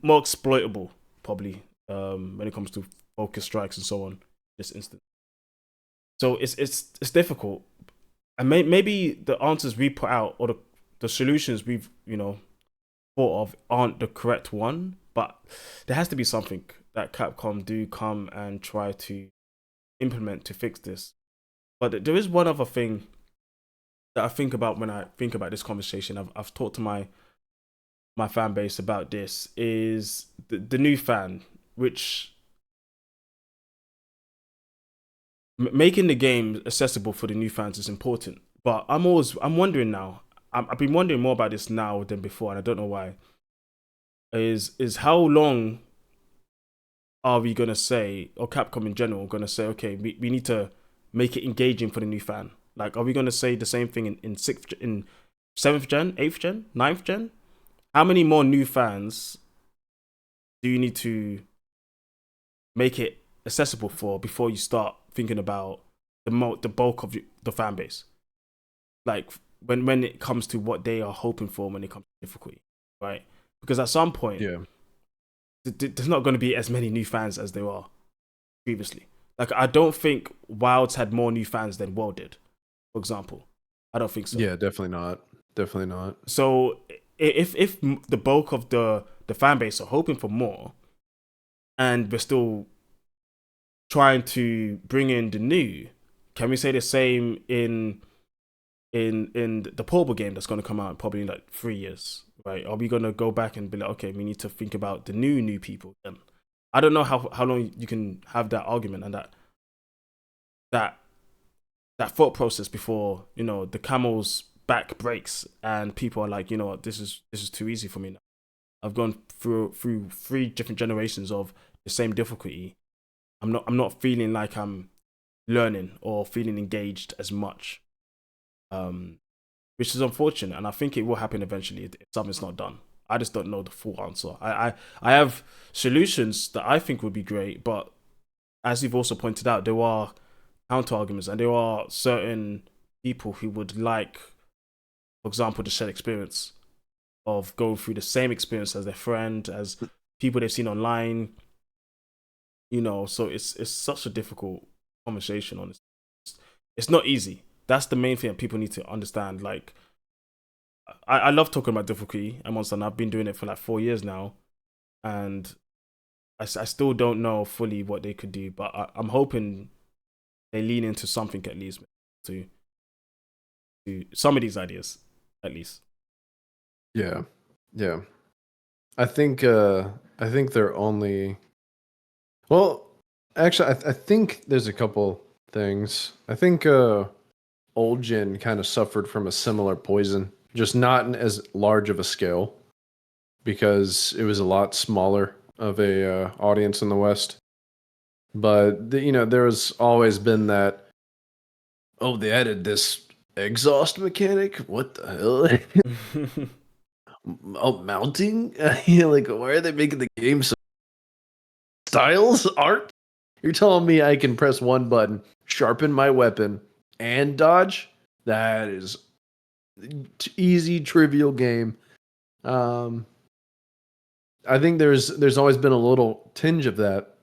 more exploitable, probably when it comes to focus strikes and so on. This instant, so it's difficult, and maybe the answers we put out or the solutions we've thought of aren't the correct one, but there has to be something that Capcom do come and try to implement to fix this. But there is one other thing that I think about when I think about this conversation. I've talked to my fan base about this is the new fan, which making the game accessible for the new fans is important. But I'm wondering now. I've been wondering more about this now than before, and I don't know why. Is how long are we gonna say, or Capcom in general, gonna say, okay, we need to make it engaging for the new fan? Like, are we gonna say the same thing in seventh gen, eighth gen, ninth gen? How many more new fans do you need to make it accessible for before you start thinking about the bulk of the fan base? Like when it comes to what they are hoping for when it comes to difficulty, right? Because at some point, Yeah. there's not going to be as many new fans as there are previously. Like, I don't think Wilds had more new fans than World did, for example. I don't think so. Yeah, definitely not. Definitely not. So if the bulk of the fan base are hoping for more, and we're still trying to bring in the new, can we say the same in the portable game that's going to come out probably in like 3 years, right? Are we going to go back and be like, okay, we need to think about the new people then? I don't know how long you can have that argument and that thought process before the camel's back breaks and people are like, what, this is too easy for me now. I've gone through 3 different generations of the same difficulty. I'm not feeling like I'm learning or feeling engaged as much, which is unfortunate, and I think it will happen eventually if something's not done. I just don't know the full answer. I have solutions that I think would be great, but as you've also pointed out, there are counter arguments, and there are certain people who would like, for example, the shared experience of going through the same experience as their friend, as people they've seen online. So it's such a difficult conversation. Honestly, it's not easy. That's the main thing that people need to understand. Like, I love talking about difficulty and Monster, and I've been doing it for like 4 years now, and I still don't know fully what they could do, but I'm hoping they lean into something at least to some of these ideas, at least. Yeah, yeah. I think they're only well. Actually, I think there's a couple things. I think old gen kind of suffered from a similar poison, just not in as large of a scale because it was a lot smaller of a audience in the West. But there has always been that. Oh, they added this exhaust mechanic. What the hell? Oh, mounting? Like, why are they making the game so styles art? You're telling me I can press one button, sharpen my weapon, and dodge? That is easy, trivial game. Um, I think there's always been a little tinge of that,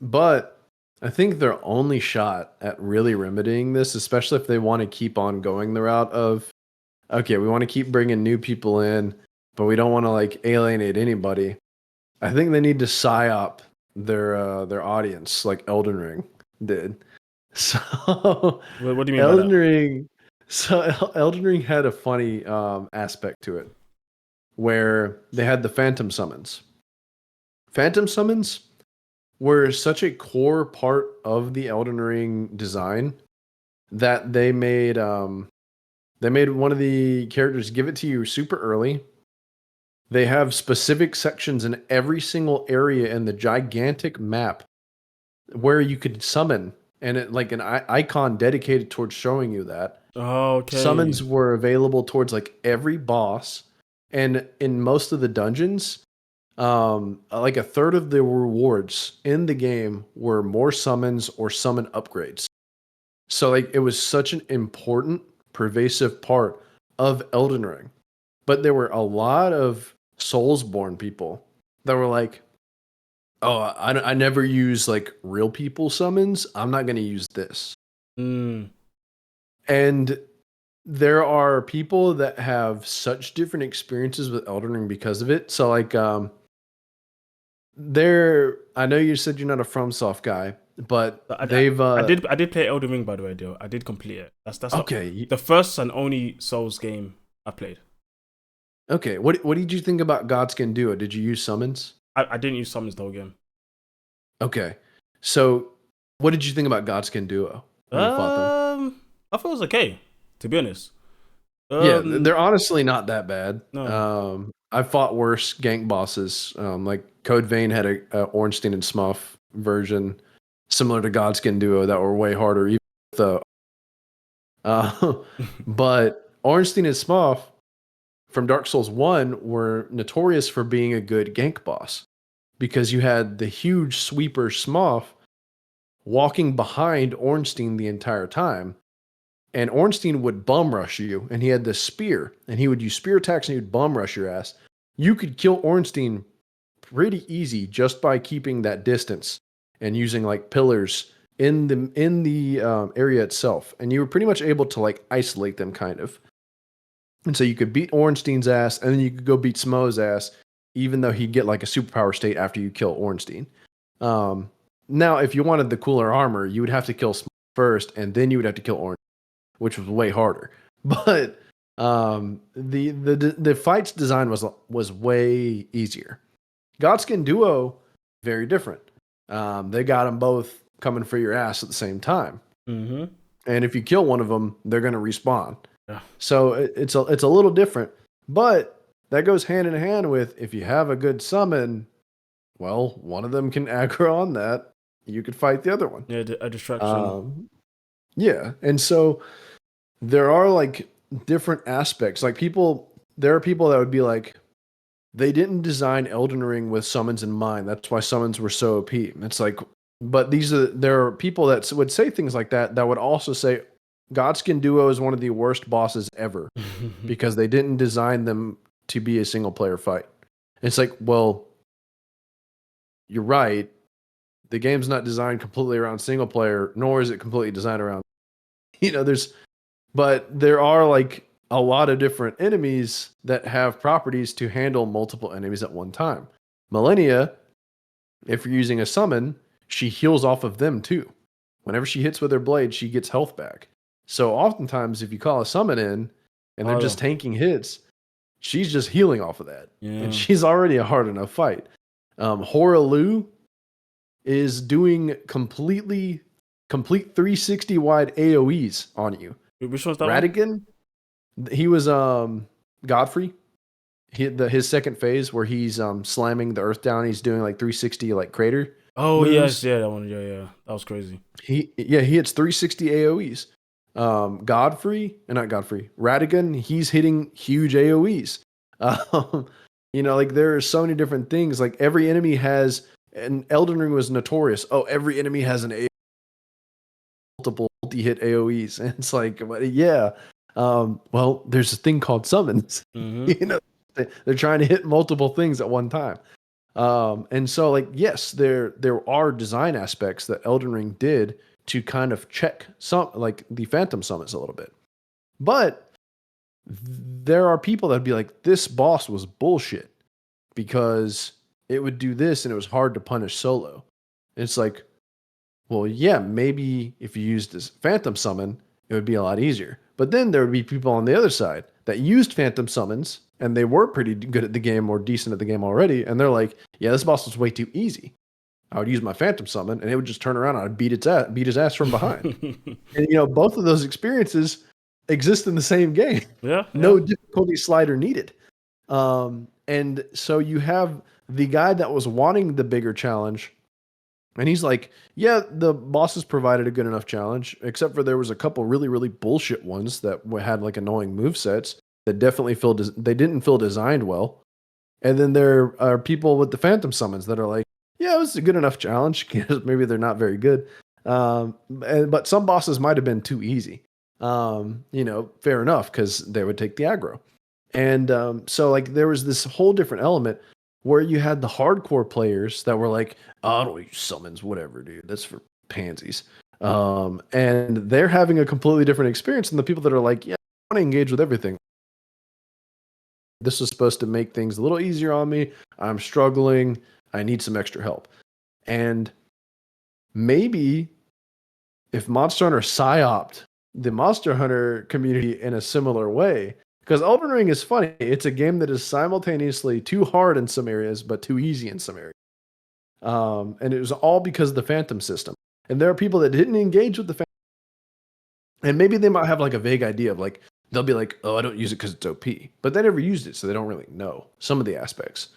but I think their only shot at really remedying this, especially if they want to keep on going the route of, okay, we want to keep bringing new people in, but we don't want to like alienate anybody. I think they need to psyop their audience like Elden Ring did. So What do you mean by Elden that? Ring, so Elden Ring had a funny aspect to it where they had the Phantom summons. Phantom summons were such a core part of the Elden Ring design that they made one of the characters give it to you super early. They have specific sections in every single area in the gigantic map where you could summon, and it like an icon dedicated towards showing you that. Okay. Summons were available towards like every boss, and in most of the dungeons, like a third of the rewards in the game were more summons or summon upgrades. So like it was such an important, pervasive part of Elden Ring. But there were a lot of Soulsborne people that were like, "Oh, I never use like real people summons. I'm not going to use this." Mm. And there are people that have such different experiences with Elden Ring because of it. So like, there. I know you said you're not a FromSoft guy, but they've I did play Elden Ring, by the way, though. I did complete it. That's okay. the first and only Souls game I played. Okay, what did you think about Godskin Duo? Did you use summons? I didn't use summons the whole game. Okay, so what did you think about Godskin Duo when you fought them? I thought it was okay, to be honest. Yeah, Um, they're honestly not that bad. no. I fought worse gank bosses. Like Code Vein had a Ornstein and Smuff version similar to Godskin Duo that were way harder. Even with the uh, but Ornstein and Smuff from Dark Souls 1 were notorious for being a good gank boss because you had the huge sweeper Smuff walking behind Ornstein the entire time. And Ornstein would bum rush you, and he had this spear, and he would use spear attacks and he would bum rush your ass. You could kill Ornstein pretty easy just by keeping that distance and using like pillars in the area itself, and you were pretty much able to like isolate them kind of. And so you could beat Ornstein's ass, and then you could go beat Smo's ass, even though he'd get like a superpower state after you kill Ornstein. Um, Now, if you wanted the cooler armor, you would have to kill Smo first, and then you would have to kill Ornstein, which was way harder. But the fight's design was way easier. Godskin Duo, very different. They got them both coming for your ass at the same time, Mm-hmm. and if you kill one of them, they're going to respawn. Yeah. So it's a little different, but that goes hand in hand with if you have a good summon, well, one of them can aggro on that. You could fight the other one. Yeah, a distraction. Um, yeah, and so there are like different aspects. Like there are people that would be like, they didn't design Elden Ring with summons in mind. That's why summons were so OP. It's like, but there are people that would say things like that that would also say Godskin Duo is one of the worst bosses ever because they didn't design them to be a single player fight. It's like, well, you're right. The game's not designed completely around single player, nor is it completely designed around, but there are like a lot of different enemies that have properties to handle multiple enemies at one time. Millennia, if you're using a summon, she heals off of them too. Whenever she hits with her blade, she gets health back. So oftentimes, if you call a summon in and they're just tanking hits, she's just healing off of that. Yeah. And she's already a hard enough fight. Horalu is doing complete 360 wide AoEs on you. Which one's that Radigan, he was Godfrey. His second phase where he's slamming the earth down. He's doing like 360 like crater. Oh moves. yes, yeah, that one, yeah, that was crazy. He hits 360 AoEs. Radigan, he's hitting huge AoEs. Like there are so many different things. Like every enemy has, and Elden Ring was notorious. Oh, every enemy has an multiple multi-hit AoEs, and it's like, yeah. Well, there's a thing called summons. Mm-hmm. They're trying to hit multiple things at one time. And so, like, yes, there are design aspects that Elden Ring did to kind of check some, like the Phantom Summons a little bit. But there are people that'd be like, this boss was bullshit because it would do this and it was hard to punish solo. And it's like, well, yeah, maybe if you used this Phantom Summon, it would be a lot easier. But then there would be people on the other side that used Phantom Summons and they were pretty good at the game or decent at the game already. And they're like, yeah, this boss was way too easy. I would use my Phantom Summon and it would just turn around and I'd beat his ass from behind. And, both of those experiences exist in the same game. Yeah. No difficulty slider needed. And so you have the guy that was wanting the bigger challenge. And he's like, yeah, the bosses provided a good enough challenge, except for there was a couple really, really bullshit ones that had like annoying movesets that definitely they didn't feel designed well. And then there are people with the Phantom Summons that are like, yeah, it was a good enough challenge. Maybe they're not very good. But some bosses might have been too easy. Fair enough, because they would take the aggro. And so like there was this whole different element where you had the hardcore players that were like, oh, I don't use summons, whatever, dude. That's for pansies. And they're having a completely different experience than the people that are like, yeah, I want to engage with everything. This is supposed to make things a little easier on me. I'm struggling. I need some extra help. And maybe if Monster Hunter psyoped the Monster Hunter community in a similar way, because Elden Ring is funny. It's a game that is simultaneously too hard in some areas, but too easy in some areas. And it was all because of the Phantom system. And there are people that didn't engage with the Phantom. And maybe they might have like a vague idea of like, they'll be like, oh, I don't use it because it's OP. But they never used it, so they don't really know some of the aspects.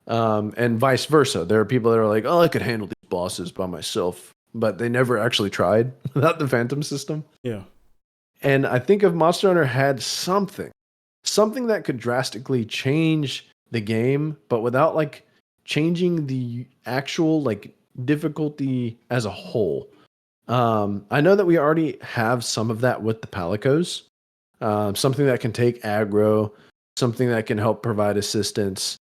And vice versa. There are people that are like, oh, I could handle these bosses by myself. But they never actually tried without the Phantom system. Yeah. And I think if Monster Hunter had something that could drastically change the game, but without like changing the actual like difficulty as a whole. I know that we already have some of that with the Palicos. Something that can take aggro, something that can help provide assistance,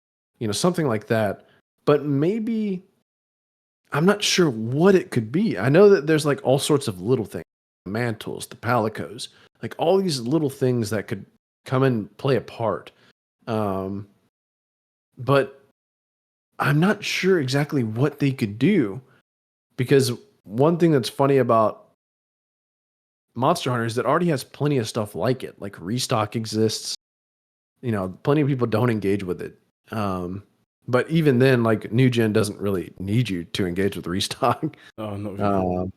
something like that. But maybe I'm not sure what it could be. I know that there's like all sorts of little things, the mantles, the Palicos, like all these little things that could come and play a part. But I'm not sure exactly what they could do, because one thing that's funny about Monster Hunter is that it already has plenty of stuff like it. Like Restock exists. Plenty of people don't engage with it. But even then, like new gen doesn't really need you to engage with Restock. Oh, no.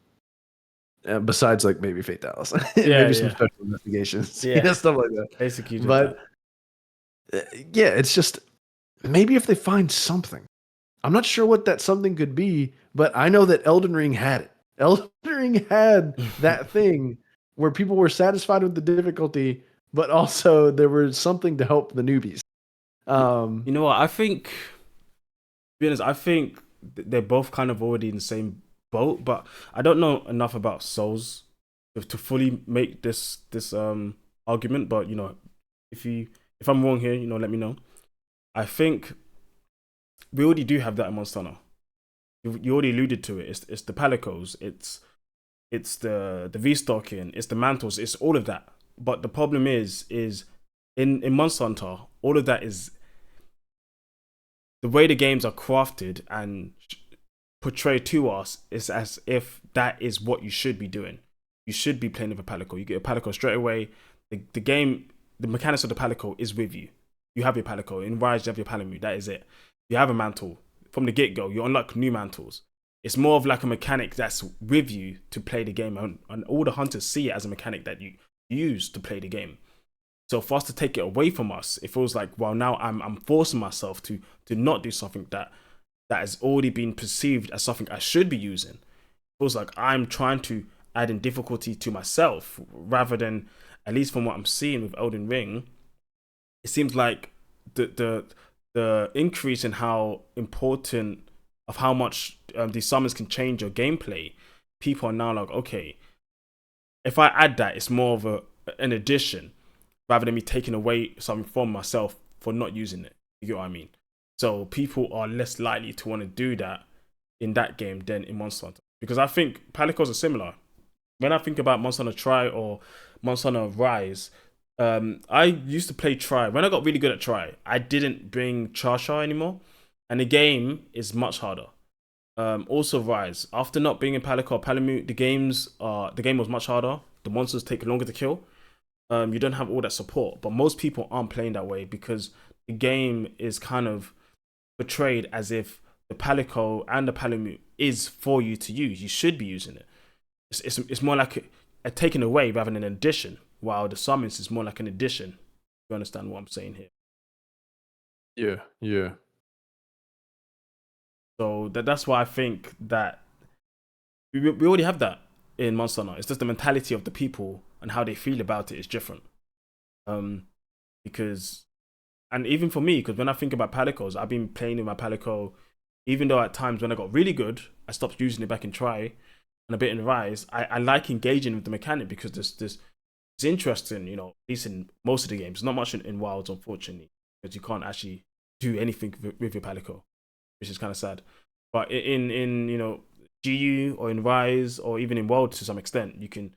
Besides, like maybe Fatalis, Yeah, some special investigations, yeah, stuff like that. Executed But yeah, it's just maybe if they find something. I'm not sure what that something could be, but I know that Elden Ring had it. Elden Ring had that thing where people were satisfied with the difficulty, but also there was something to help the newbies. Um, You know what? I think, to be honest, I think they're both kind of already in the same boat, but I don't know enough about Souls to fully make this argument. But if you if I'm wrong here, let me know. I think we already do have that in Monster Hunter. You already alluded to it. It's the palicos. It's the restocking. It's the mantles. It's all of that. But the problem is in Monster Hunter, all of that is the way the games are crafted and portrayed to us is as if that is what you should be doing. You should be playing with a palico. You get a palico straight away. The game, the mechanics of the palico is with you. You have your palico. In Rise, you have your palamute. That is it. You have a mantle. From the get go, you unlock new mantles. It's more of like a mechanic that's with you to play the game. And all the hunters see it as a mechanic that you use to play the game. So for us to take it away from us, it feels like, well, now I'm forcing myself to not do something that has already been perceived as something I should be using. It feels like I'm trying to add in difficulty to myself rather than, at least from what I'm seeing with Elden Ring, it seems like the increase in how important of how much these summons can change your gameplay. People are now like, okay, if I add that, it's more of an addition rather than me taking away something from myself for not using it. You get what I mean? So people are less likely to want to do that in that game than in Monster Hunter. Because I think Palicos are similar. When I think about Monster Hunter Tri or Monster Hunter Rise, I used to play Tri. When I got really good at Tri, I didn't bring Char anymore. And the game is much harder. Also Rise. After not being in Palico or Palamute, the game was much harder. The monsters take longer to kill. You don't have all that support. But most people aren't playing that way because the game is kind of portrayed as if the Palico and the Palamute is for you to use. You should be using it. It's more like a taken away rather than an addition, while the summons is more like an addition. You understand what I'm saying here? yeah, yeah, So that's why I think that we already have that in Monster Hunter. It's just the mentality of the people and how they feel about it is different. Um, because and even for me, because when I think about Palicos, I've been playing with my Palico, even though at times when I got really good, I stopped using it back in Try and a bit in Rise. I like engaging with the mechanic because this it's interesting, at least in most of the games. Not much in Wilds, unfortunately, because you can't actually do anything with your Palico, which is kind of sad. But in GU or in Rise or even in World to some extent, you can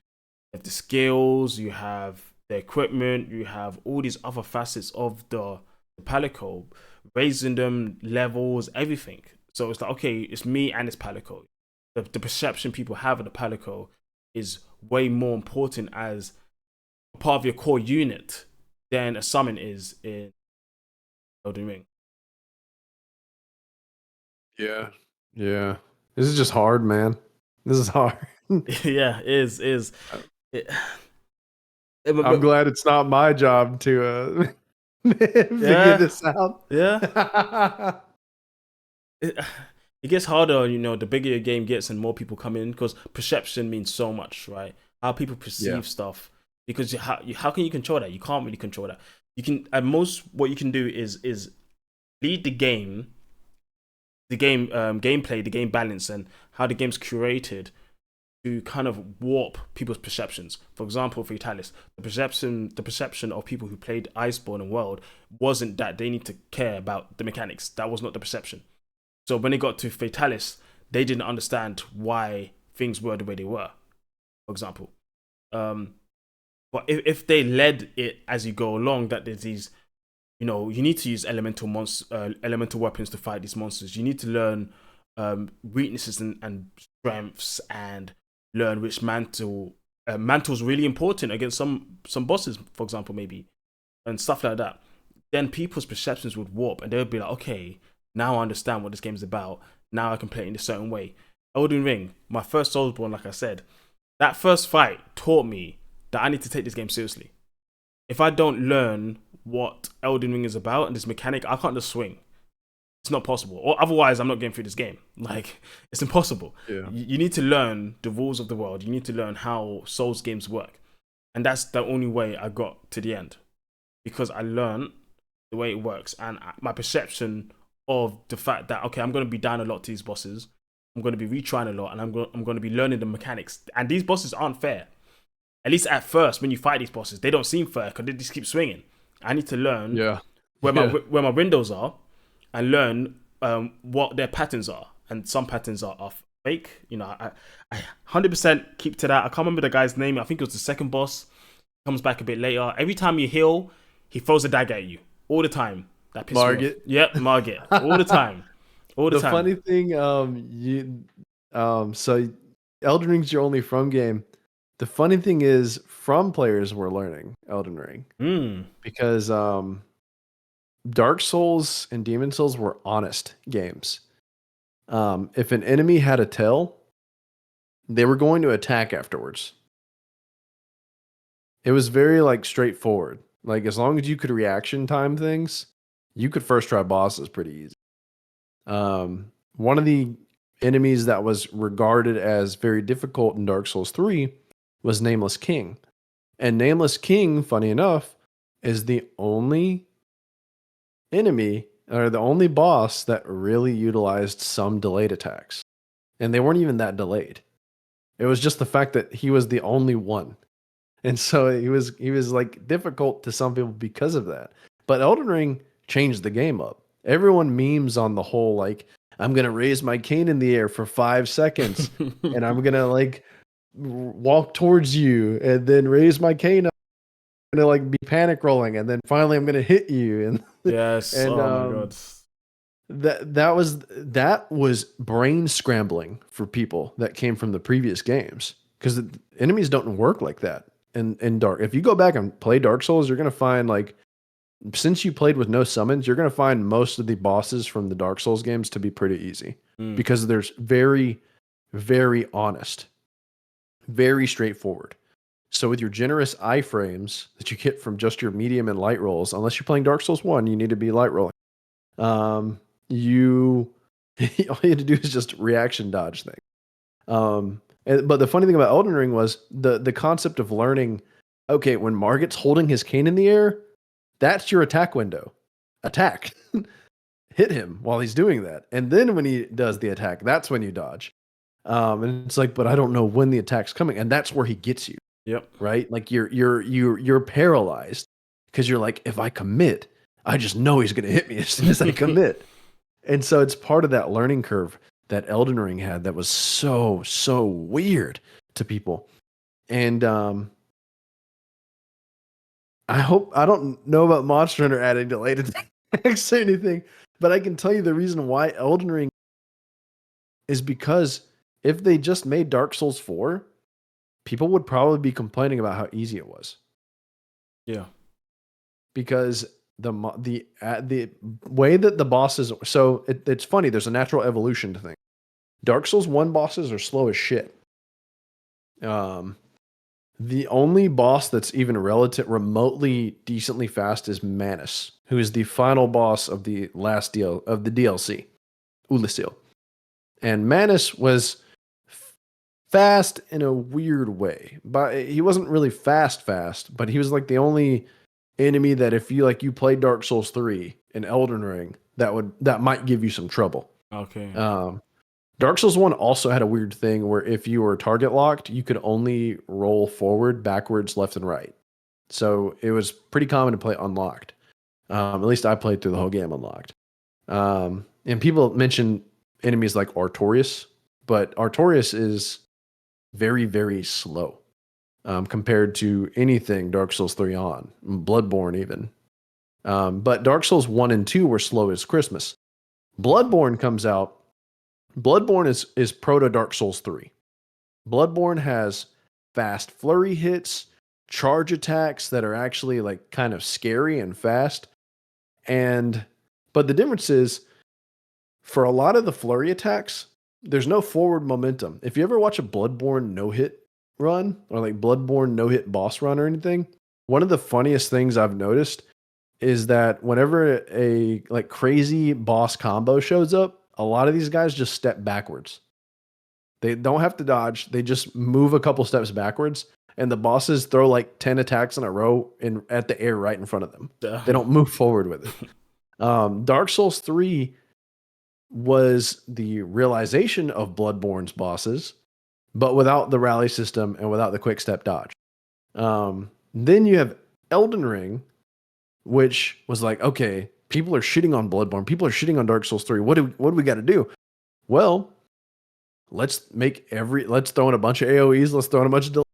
have the skills, you have the equipment, you have all these other facets of the Palico, raising them levels, everything. So it's like, okay, it's me and it's Palico. The perception people have of the Palico is way more important as a part of your core unit than a summon is in Elden Ring. yeah, yeah. This is just hard, man. This is hard. Yeah, is it, I'm but, glad it's not my job to figure yeah, this out. yeah. It, it gets harder, the bigger your game gets and more people come in because perception means so much, right? How people Yeah, perceive stuff. Because how can you control that? You can't really control that. You can at most what you can do is lead the game gameplay, the game balance, and how the game's curated to kind of warp people's perceptions. For example, Fatalis, the perception of people who played Iceborne and World wasn't that they need to care about the mechanics. That was not the perception. So when it got to Fatalis, they didn't understand why things were the way they were. For example, um, but if they led it as you go along, that there's these, you need to use elemental weapons to fight these monsters. You need to learn weaknesses and strengths, and learn which mantle's really important against some bosses, for example, maybe, and stuff like that. Then people's perceptions would warp, and they would be like, okay, now I understand what this game's about. Now I can play it in a certain way. Elden Ring, my first Soulsborne, like I said, that first fight taught me that I need to take this game seriously. If I don't learn what Elden Ring is about and this mechanic, I can't just swing. It's not possible. Or otherwise, I'm not getting through this game. Like, it's impossible. yeah, You need to learn the rules of the world. You need to learn how Souls games work. And that's the only way I got to the end. Because I learned the way it works, and my perception of the fact that okay, I'm going to be down a lot to these bosses. I'm going to be retrying a lot, and I'm going to be learning the mechanics. And these bosses aren't fair. At least at first, when you fight these bosses, they don't seem fair because they just keep swinging. I need to learn Yeah. where my windows are, and learn what their patterns are. And some patterns are fake. You know, I 100% keep to that. I can't remember the guy's name. I think it was the second boss. Comes back a bit later. Every time you heal, he throws a dagger at you all the time. That pisses me off. Yep, Margit. All the time. All the time. The funny thing, so Elden Ring's your only From game. The funny thing is, From players were learning Elden Ring because Dark Souls and Demon Souls were honest games. If an enemy had a tail, they were going to attack afterwards. It was very like straightforward. Like as long as you could reaction time things, you could first try bosses pretty easy. One of the enemies that was regarded as very difficult in Dark Souls 3 was Nameless King. And Nameless King, funny enough, is the only enemy or the only boss that really utilized some delayed attacks. And they weren't even that delayed. It was just the fact that he was the only one. And so he was like difficult to some people because of that. But Elden Ring changed the game up. Everyone memes on the whole like I'm going to raise my cane in the air for 5 seconds and I'm going to like walk towards you and then raise my cane up. I'm going to like be panic rolling and then finally I'm going to hit you and yes. and oh my god. That was brain scrambling for people that came from the previous games because the enemies don't work like that in Dark. If you go back and play Dark Souls, you're going to find like since you played with no summons, you're going to find most of the bosses from the Dark Souls games to be pretty easy because there's very, very honest, very straightforward. So with your generous iframes that you get from just your medium and light rolls, unless you're playing Dark Souls 1, you need to be light rolling. You all you had to do is just reaction dodge thing. But the funny thing about Elden Ring was the concept of learning, okay, when Margit's holding his cane in the air, that's your attack window. Attack. Hit him while he's doing that. And then when he does the attack, that's when you dodge. And it's like, but I don't know when the attack's coming. And that's where he gets you. Yep. Right? Like you're paralyzed because you're like, if I commit, I just know he's going to hit me as soon as I commit. And so it's part of that learning curve that Elden Ring had that was so, so weird to people. And I don't know about Monster Hunter adding delayed attacks or anything, but I can tell you the reason why Elden Ring is because if they just made Dark Souls 4, people would probably be complaining about how easy it was. Yeah. Because the way that the bosses, so it's funny, there's a natural evolution to things. Dark Souls 1 bosses are slow as shit. The only boss that's even remotely decently fast is Manus, who is the final boss of the last of the DLC, Ulasil. And Manus was fast in a weird way, but he wasn't really fast, but he was like the only enemy that if you played Dark Souls 3 in Elden Ring, that might give you some trouble. Okay. Dark Souls 1 also had a weird thing where if you were target locked, you could only roll forward, backwards, left, and right. So it was pretty common to play unlocked. At least I played through the whole game unlocked. And people mention enemies like Artorias, but Artorias is very, very slow compared to anything Dark Souls 3 on, Bloodborne even. But Dark Souls 1 and 2 were slow as Christmas. Bloodborne comes out. Bloodborne is proto Dark Souls 3. Bloodborne has fast flurry hits, charge attacks that are actually like kind of scary and fast. But the difference is for a lot of the flurry attacks, there's no forward momentum. If you ever watch a Bloodborne no-hit run or like Bloodborne no-hit boss run or anything, one of the funniest things I've noticed is that whenever a like crazy boss combo shows up, a lot of these guys just step backwards. They don't have to dodge. They just move a couple steps backwards. and the bosses throw like 10 attacks in a row at the air right in front of them. They Damn. don't move forward with it. Dark Souls 3 was the realization of Bloodborne's bosses, but without the rally system and without the quick step dodge. Then you have Elden Ring, which was like, okay, people are shitting on Bloodborne, people are shitting on Dark Souls 3. What do we got to do? Well, let's throw in a bunch of AoEs, let's throw in a bunch of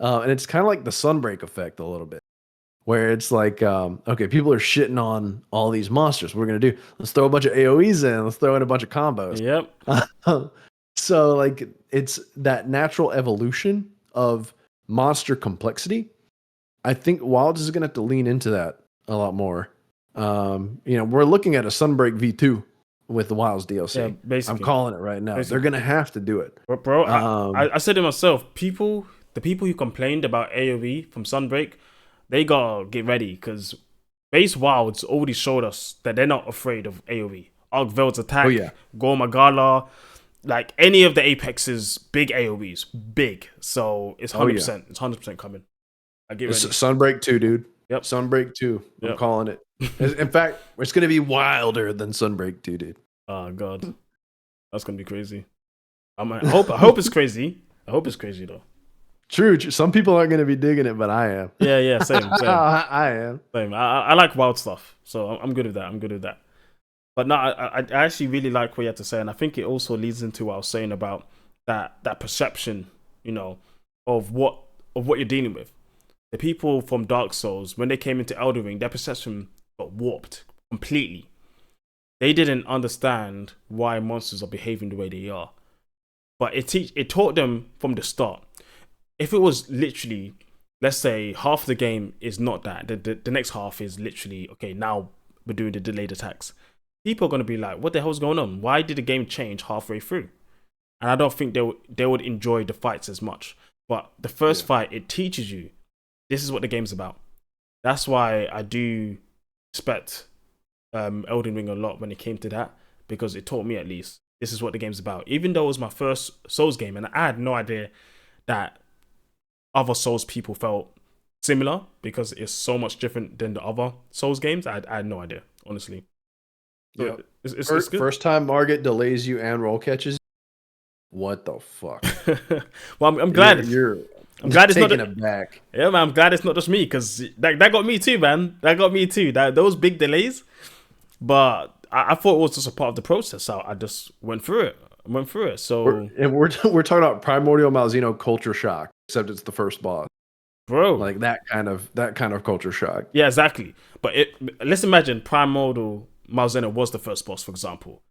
and it's kind of like the Sunbreak effect a little bit, where it's like, okay, people are shitting on all these monsters. What we're gonna do? Let's throw a bunch of AoEs in. Let's throw in a bunch of combos. Yep. So like, it's that natural evolution of monster complexity. I think Wilds is gonna have to lean into that a lot more. We're looking at a Sunbreak V2 with the Wilds DLC. Yeah, basically. I'm calling it right now. Basically. They're gonna have to do it. Bro, I said to myself, the people who complained about AoE from Sunbreak, they gotta get ready, because Base Wilds already showed us that they're not afraid of AoE. Arkveld's attack, Gormagala, like any of the Apex's big AoEs, big. So it's 100%. It's 100% coming. I get ready. Sunbreak 2, dude. Yep. Sunbreak 2. I'm Yep. calling it. In fact, it's gonna be wilder than Sunbreak 2, dude. Oh god, that's gonna be crazy. I hope it's crazy. I hope it's crazy though. True. Some people aren't going to be digging it, but I am. Yeah, same. I am. Same. I like wild stuff, so I'm good with that. But no, I actually really like what you had to say, and I think it also leads into what I was saying about that perception, of what you're dealing with. The people from Dark Souls, when they came into Elden Ring, their perception got warped completely. They didn't understand why monsters are behaving the way they are, but it taught them from the start. If it was literally, let's say, half the game is not that, the next half is literally, okay, now we're doing the delayed attacks, people are going to be like, what the hell's going on? Why did the game change halfway through? And I don't think they would enjoy the fights as much. But the first fight, it teaches you, this is what the game's about. That's why I do respect Elden Ring a lot when it came to that, because it taught me, at least, this is what the game's about. Even though it was my first Souls game, and I had no idea that other Souls people felt similar, because it's so much different than the other Souls games. I had no idea, honestly. So it's good. First time Margit delays you and roll catches. What the fuck? Well, I'm glad. I'm glad it's taking not it back. Yeah, man. I'm glad it's not just me, because that got me too, man. That got me too. Those big delays. But I thought it was just a part of the process. So I just went through it. So we're talking about Primordial Malzeno culture shock, except it's the first boss, bro. Like that kind of culture shock. Yeah, exactly. But let's imagine Primordial Malzeno was the first boss, for example.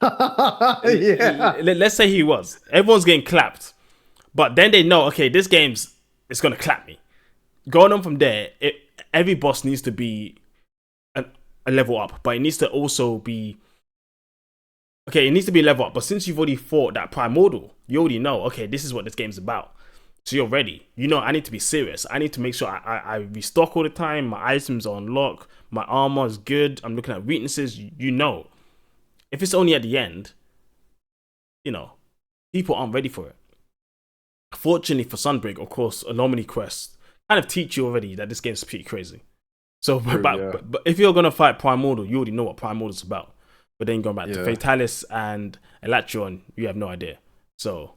Let's say he was. Everyone's getting clapped, but then they know, okay, this game's it's gonna clap me. Going on from there, every boss needs to be a level up, but it needs to also be okay. It needs to be a level up. But since you've already fought that Primordial, you already know, okay, this is what this game's about. So you're ready. I need to be serious. I need to make sure I restock all the time. My items are on lock. My armor is good. I'm looking at weaknesses. If it's only at the end, people aren't ready for it. Fortunately for Sunbreak, of course, Anomaly quests kind of teach you already that this game's pretty crazy. So, but if you're gonna fight Primordial, you already know what Primordial is about. But then going back to Fatalis and Elatrion, you have no idea. So,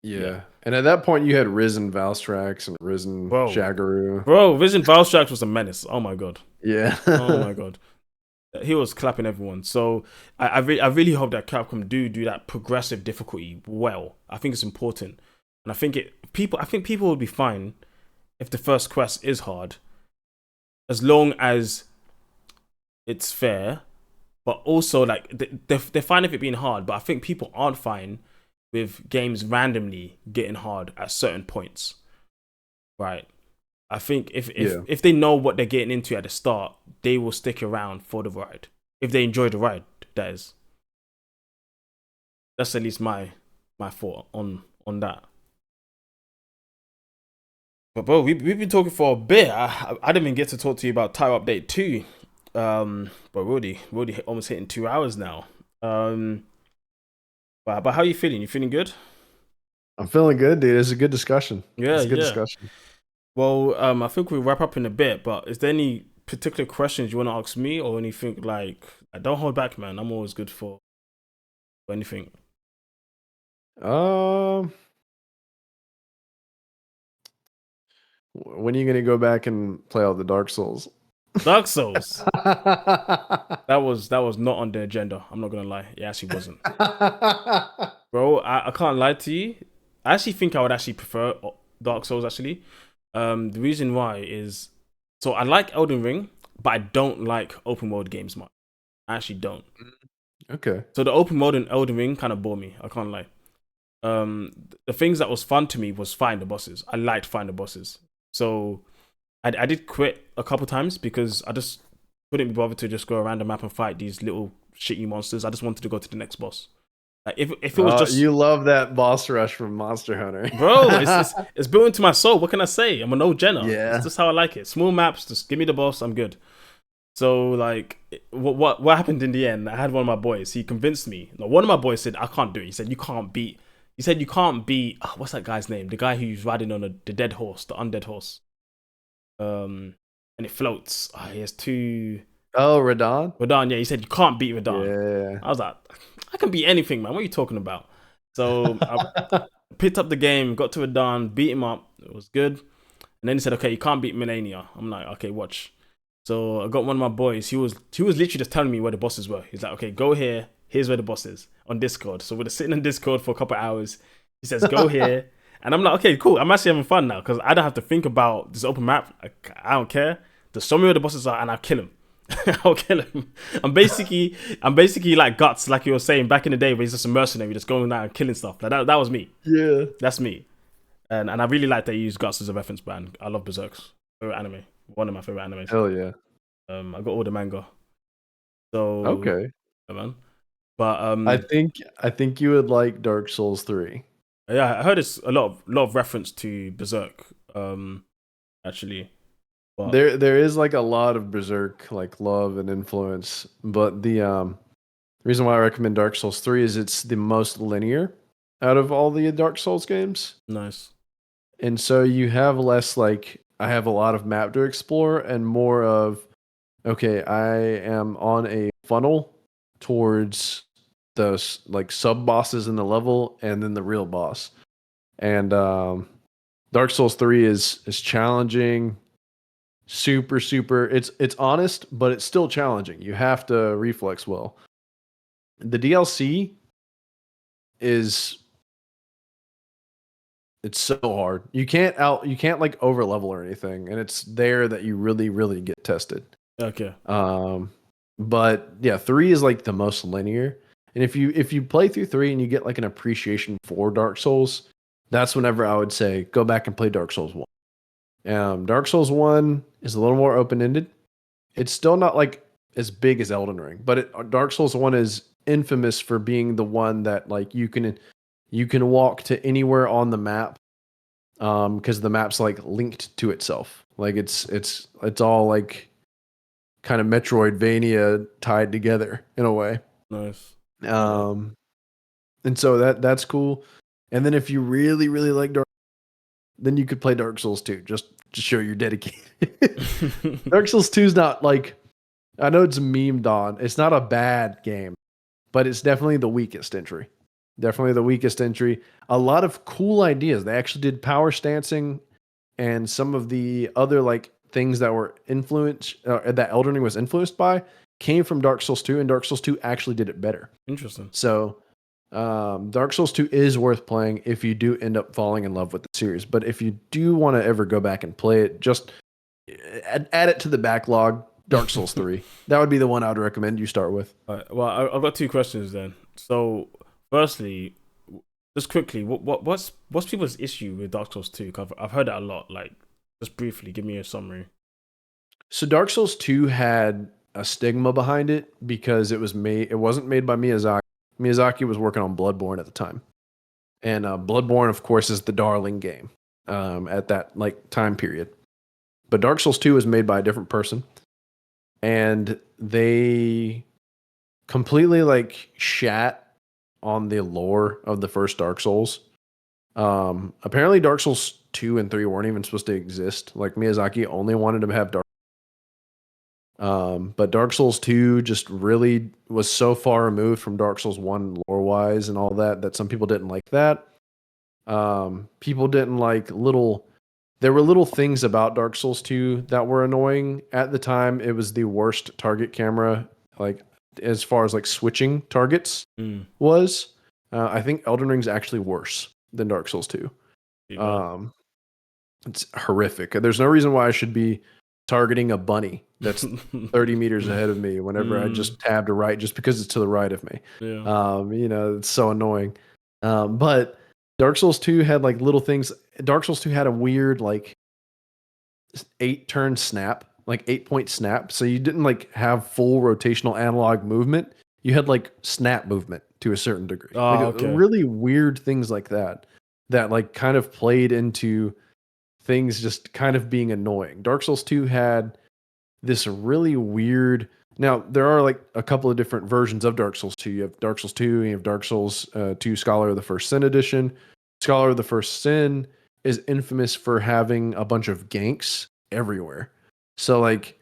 yeah. And at that point, you had Risen Valstrax and Risen Shagaru. Bro, Risen Valstrax was a menace. Oh my god. Yeah. Oh my god. He was clapping everyone. So I really hope that Capcom do that progressive difficulty well. I think it's important, and I think people will be fine if the first quest is hard, as long as it's fair. But also, like, they're fine if it being hard. But I think people aren't fine with games randomly getting hard at certain points, right? I think if they know what they're getting into at the start, they will stick around for the ride. If they enjoy the ride, that is. That's at least my thought on that. But bro, we've been talking for a bit. I didn't even get to talk to you about Tire Update 2. But we're already almost hitting 2 hours now. But how are you feeling? You feeling good? I'm feeling good, dude. It's a good discussion. Yeah, It's a good yeah. discussion. Well, I think we'll wrap up in a bit, but is there any particular questions you want to ask me or anything like don't hold back, man. I'm always good for anything. Um, when are you gonna go back and play all the Dark Souls? Dark Souls. That was not on the agenda. I'm not gonna lie. It actually wasn't. Bro, I can't lie to you. I actually think I would actually prefer Dark Souls actually. The reason why is so I like Elden Ring, but I don't like open world games much. I actually don't. Okay. So the open world in Elden Ring kind of bore me. I can't lie. The things that was fun to me was find the bosses. I liked find the bosses. So I did quit a couple times because I just couldn't be bothered to just go around the map and fight these little shitty monsters. I just wanted to go to the next boss. Like if it was just You love that boss rush from Monster Hunter. bro, it's built into my soul. What can I say? I'm an old Jenner. It's Yeah. just how I like it. Small maps, just give me the boss. I'm good. So like, what happened in the end? I had one of my boys. He convinced me. No, one of my boys said I can't do it. He said you can't beat. He said you can't beat. Oh, what's that guy's name? The guy who's riding on the dead horse, the undead horse. And it floats. Oh, he has two. Oh, Radon? Radon, yeah, he said you can't beat Radon. Yeah. I was like, I can beat anything, man. What are you talking about? So I picked up the game, got to Radon, beat him up. It was good. And then he said, okay, you can't beat Milania. I'm like, okay, watch. So I got one of my boys. He was literally just telling me where the bosses were. He's like, okay, go here. Here's where the boss is on Discord. So we're sitting on Discord for a couple of hours. He says, go here. And I'm like, okay, cool. I'm actually having fun now because I don't have to think about this open map. I don't care. Just show me where the bosses are and I'll kill him. I'll kill him. I'm basically like Guts, like you were saying back in the day where he's just a mercenary, just going out and killing stuff. Like that was me. Yeah. That's me. And I really like that you use Guts as a reference band. I love Berserk's favorite anime. One of my favorite animes. Hell yeah. I got all the manga. So Okay. yeah, man. But I think you would like Dark Souls 3. yeah, I heard it's a lot of reference to Berserk. Actually. But There is like a lot of Berserk like love and influence, but the reason why I recommend Dark Souls 3 is it's the most linear out of all the Dark Souls games. nice. And so you have less like I have a lot of map to explore and more of okay, I am on a funnel towards those like sub bosses in the level and then the real boss. And Dark Souls 3 is challenging, super it's honest, but it's still challenging. You have to reflex well. The DLC is it's so hard. You can't like over level or anything, and it's there that you really get tested. Okay. Um, but yeah, 3 is like the most linear. And if you play through 3 and you get like an appreciation for Dark Souls, that's whenever I would say go back and play Dark Souls 1. Dark Souls 1 is a little more open ended. It's still not like as big as Elden Ring, but Dark Souls 1 is infamous for being the one that like you can walk to anywhere on the map because the map's like linked to itself. Like it's all like kind of Metroidvania tied together in a way. Nice. Um, and so that's cool. And then if you really like Dark, then you could play Dark Souls 2 just to show you're dedicated. Dark Souls 2 is not like I know it's memed on. It's not a bad game, but it's definitely the weakest entry. Definitely the weakest entry. A lot of cool ideas. They actually did power stancing and some of the other like things that were influenced that Elden Ring was influenced by came from Dark Souls 2, and Dark Souls 2 actually did it better. Interesting. So Dark Souls 2 is worth playing if you do end up falling in love with the series. But if you do want to ever go back and play it, just add it to the backlog. Dark Souls 3. That would be the one I would recommend you start with. Well, I've got two questions then. So, firstly, just quickly, what's people's issue with Dark Souls 2? 'Cause I've heard that a lot. Like, just briefly, give me a summary. So Dark Souls 2 had a stigma behind it because it wasn't made by Miyazaki. Miyazaki was working on Bloodborne at the time. And Bloodborne, of course, is the darling game at that like time period. But Dark Souls 2 was made by a different person. And they completely like shat on the lore of the first Dark Souls. Apparently Dark Souls 2 and 3 weren't even supposed to exist. Like Miyazaki only wanted to have Dark. But Dark Souls 2 just really was so far removed from Dark Souls 1 lore wise and all that that some people didn't like that. People didn't like there were little things about Dark Souls 2 that were annoying. At the time, it was the worst target camera, like as far as like switching targets Mm. was. I think Elden Ring's actually worse than Dark Souls 2. Pretty bad. Um, it's horrific. There's no reason why I should be targeting a bunny that's 30 meters ahead of me whenever I Mm. just tab to right just because it's to the right of me. Yeah. It's so annoying. But Dark Souls 2 had like little things. Dark Souls 2 had a weird like 8-turn snap, like 8-point snap. So you didn't like have full rotational analog movement. You had like snap movement to a certain degree. Like Oh, okay. really weird things like that that like kind of played into things just kind of being annoying. Dark Souls 2 had this really weird. Now, there are like a couple of different versions of Dark Souls 2. You have Dark Souls 2, and you have Dark Souls 2 Scholar of the First Sin edition. Scholar of the First Sin is infamous for having a bunch of ganks everywhere. So, like,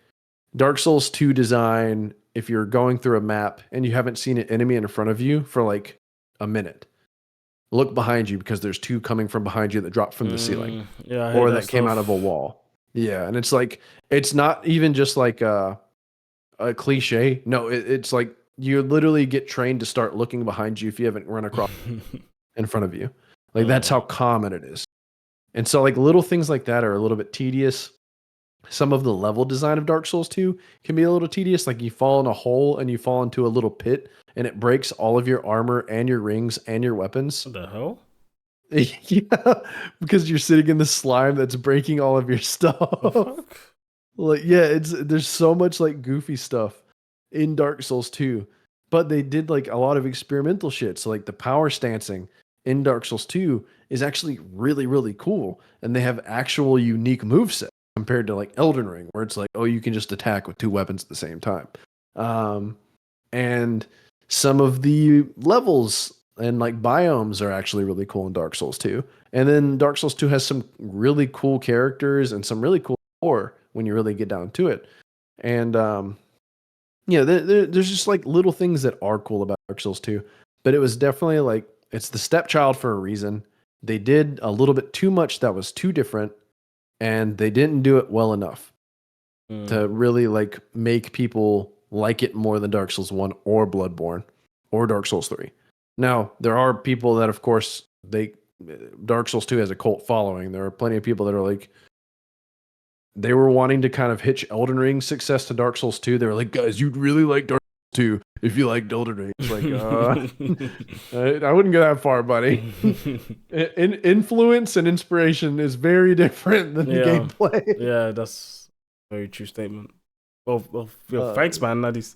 Dark Souls 2 design, if you're going through a map and you haven't seen an enemy in front of you for like a minute, look behind you because there's two coming from behind you that drop from the ceiling Yeah, I hate or that that came out of a stuff. wall. Yeah, and it's like it's not even just like a cliche. No, it's like you literally get trained to start looking behind you if you haven't run across in front of you. Like that's Oh, how common it is. And so like little things like that are a little bit tedious. Some of the level design of Dark Souls 2 can be a little tedious. Like you fall in a hole and you fall into a little pit and it breaks all of your armor and your rings and your weapons. what the hell? Yeah, because you're sitting in the slime that's breaking all of your The stuff. fuck? Like, yeah, there's so much like goofy stuff in Dark Souls 2, but they did like a lot of experimental shit. So like the power stancing in Dark Souls 2 is actually really really cool, and they have actual unique moveset compared to like Elden Ring, where it's like, oh, you can just attack with two weapons at the same time. Um, and some of the levels and like biomes are actually really cool in Dark Souls 2. And then Dark Souls 2 has some really cool characters and some really cool lore when you really get down to it. And there's just like little things that are cool about Dark Souls 2, but it was definitely like it's the stepchild for a reason. They did a little bit too much that was too different, and they didn't do it well enough Mm. to really like make people like it more than Dark Souls 1 or Bloodborne or Dark Souls 3. Now, there are people that of course they Dark Souls 2 has a cult following. There are plenty of people that are like they were wanting to kind of hitch Elden Ring's success to Dark Souls 2. They were like, guys, you'd really like Dark Souls 2 if you liked Elden Ring. It's like, I wouldn't go that far, buddy. Influence and inspiration is very different than Yeah, gameplay. yeah, that's a very true statement. Well, Uh, thanks, man. It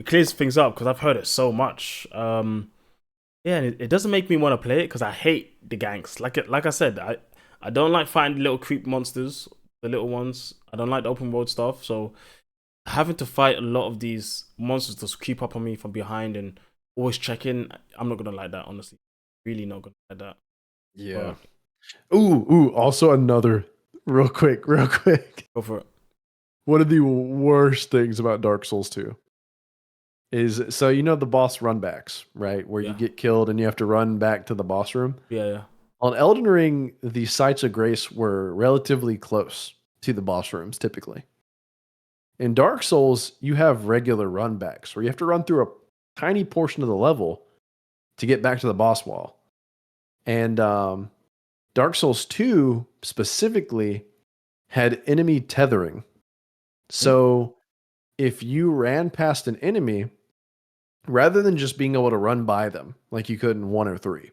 clears things up because I've heard it so much. Yeah, and it doesn't make me want to play it because I hate the ganks. Like I said, I don't like fighting little creep monsters, the little ones. I don't like the open world stuff. So having to fight a lot of these monsters to creep up on me from behind and always check in, I'm not gonna like that. Honestly, really not gonna like that. yeah. But Ooh. Also, another real quick. go for it. One of the worst things about Dark Souls 2 is so you know the boss runbacks, right? Where you Yeah, get killed and you have to run back to the boss room. yeah. On Elden Ring, the sites of grace were relatively close to the boss rooms typically. In Dark Souls, you have regular runbacks where you have to run through a tiny portion of the level to get back to the boss wall. And Dark Souls 2 specifically had enemy tethering. Hmm? So if you ran past an enemy, rather than just being able to run by them like you could in 1 or 3,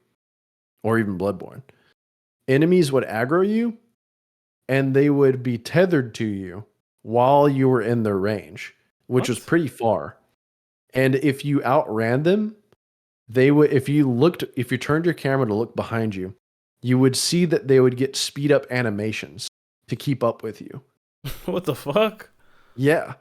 or even Bloodborne, enemies would aggro you and they would be tethered to you while you were in their range, which was What? pretty far. And if you outran them, they would if you turned your camera to look behind you, you would see that they would get speed up animations to keep up with you. What the fuck? Yeah.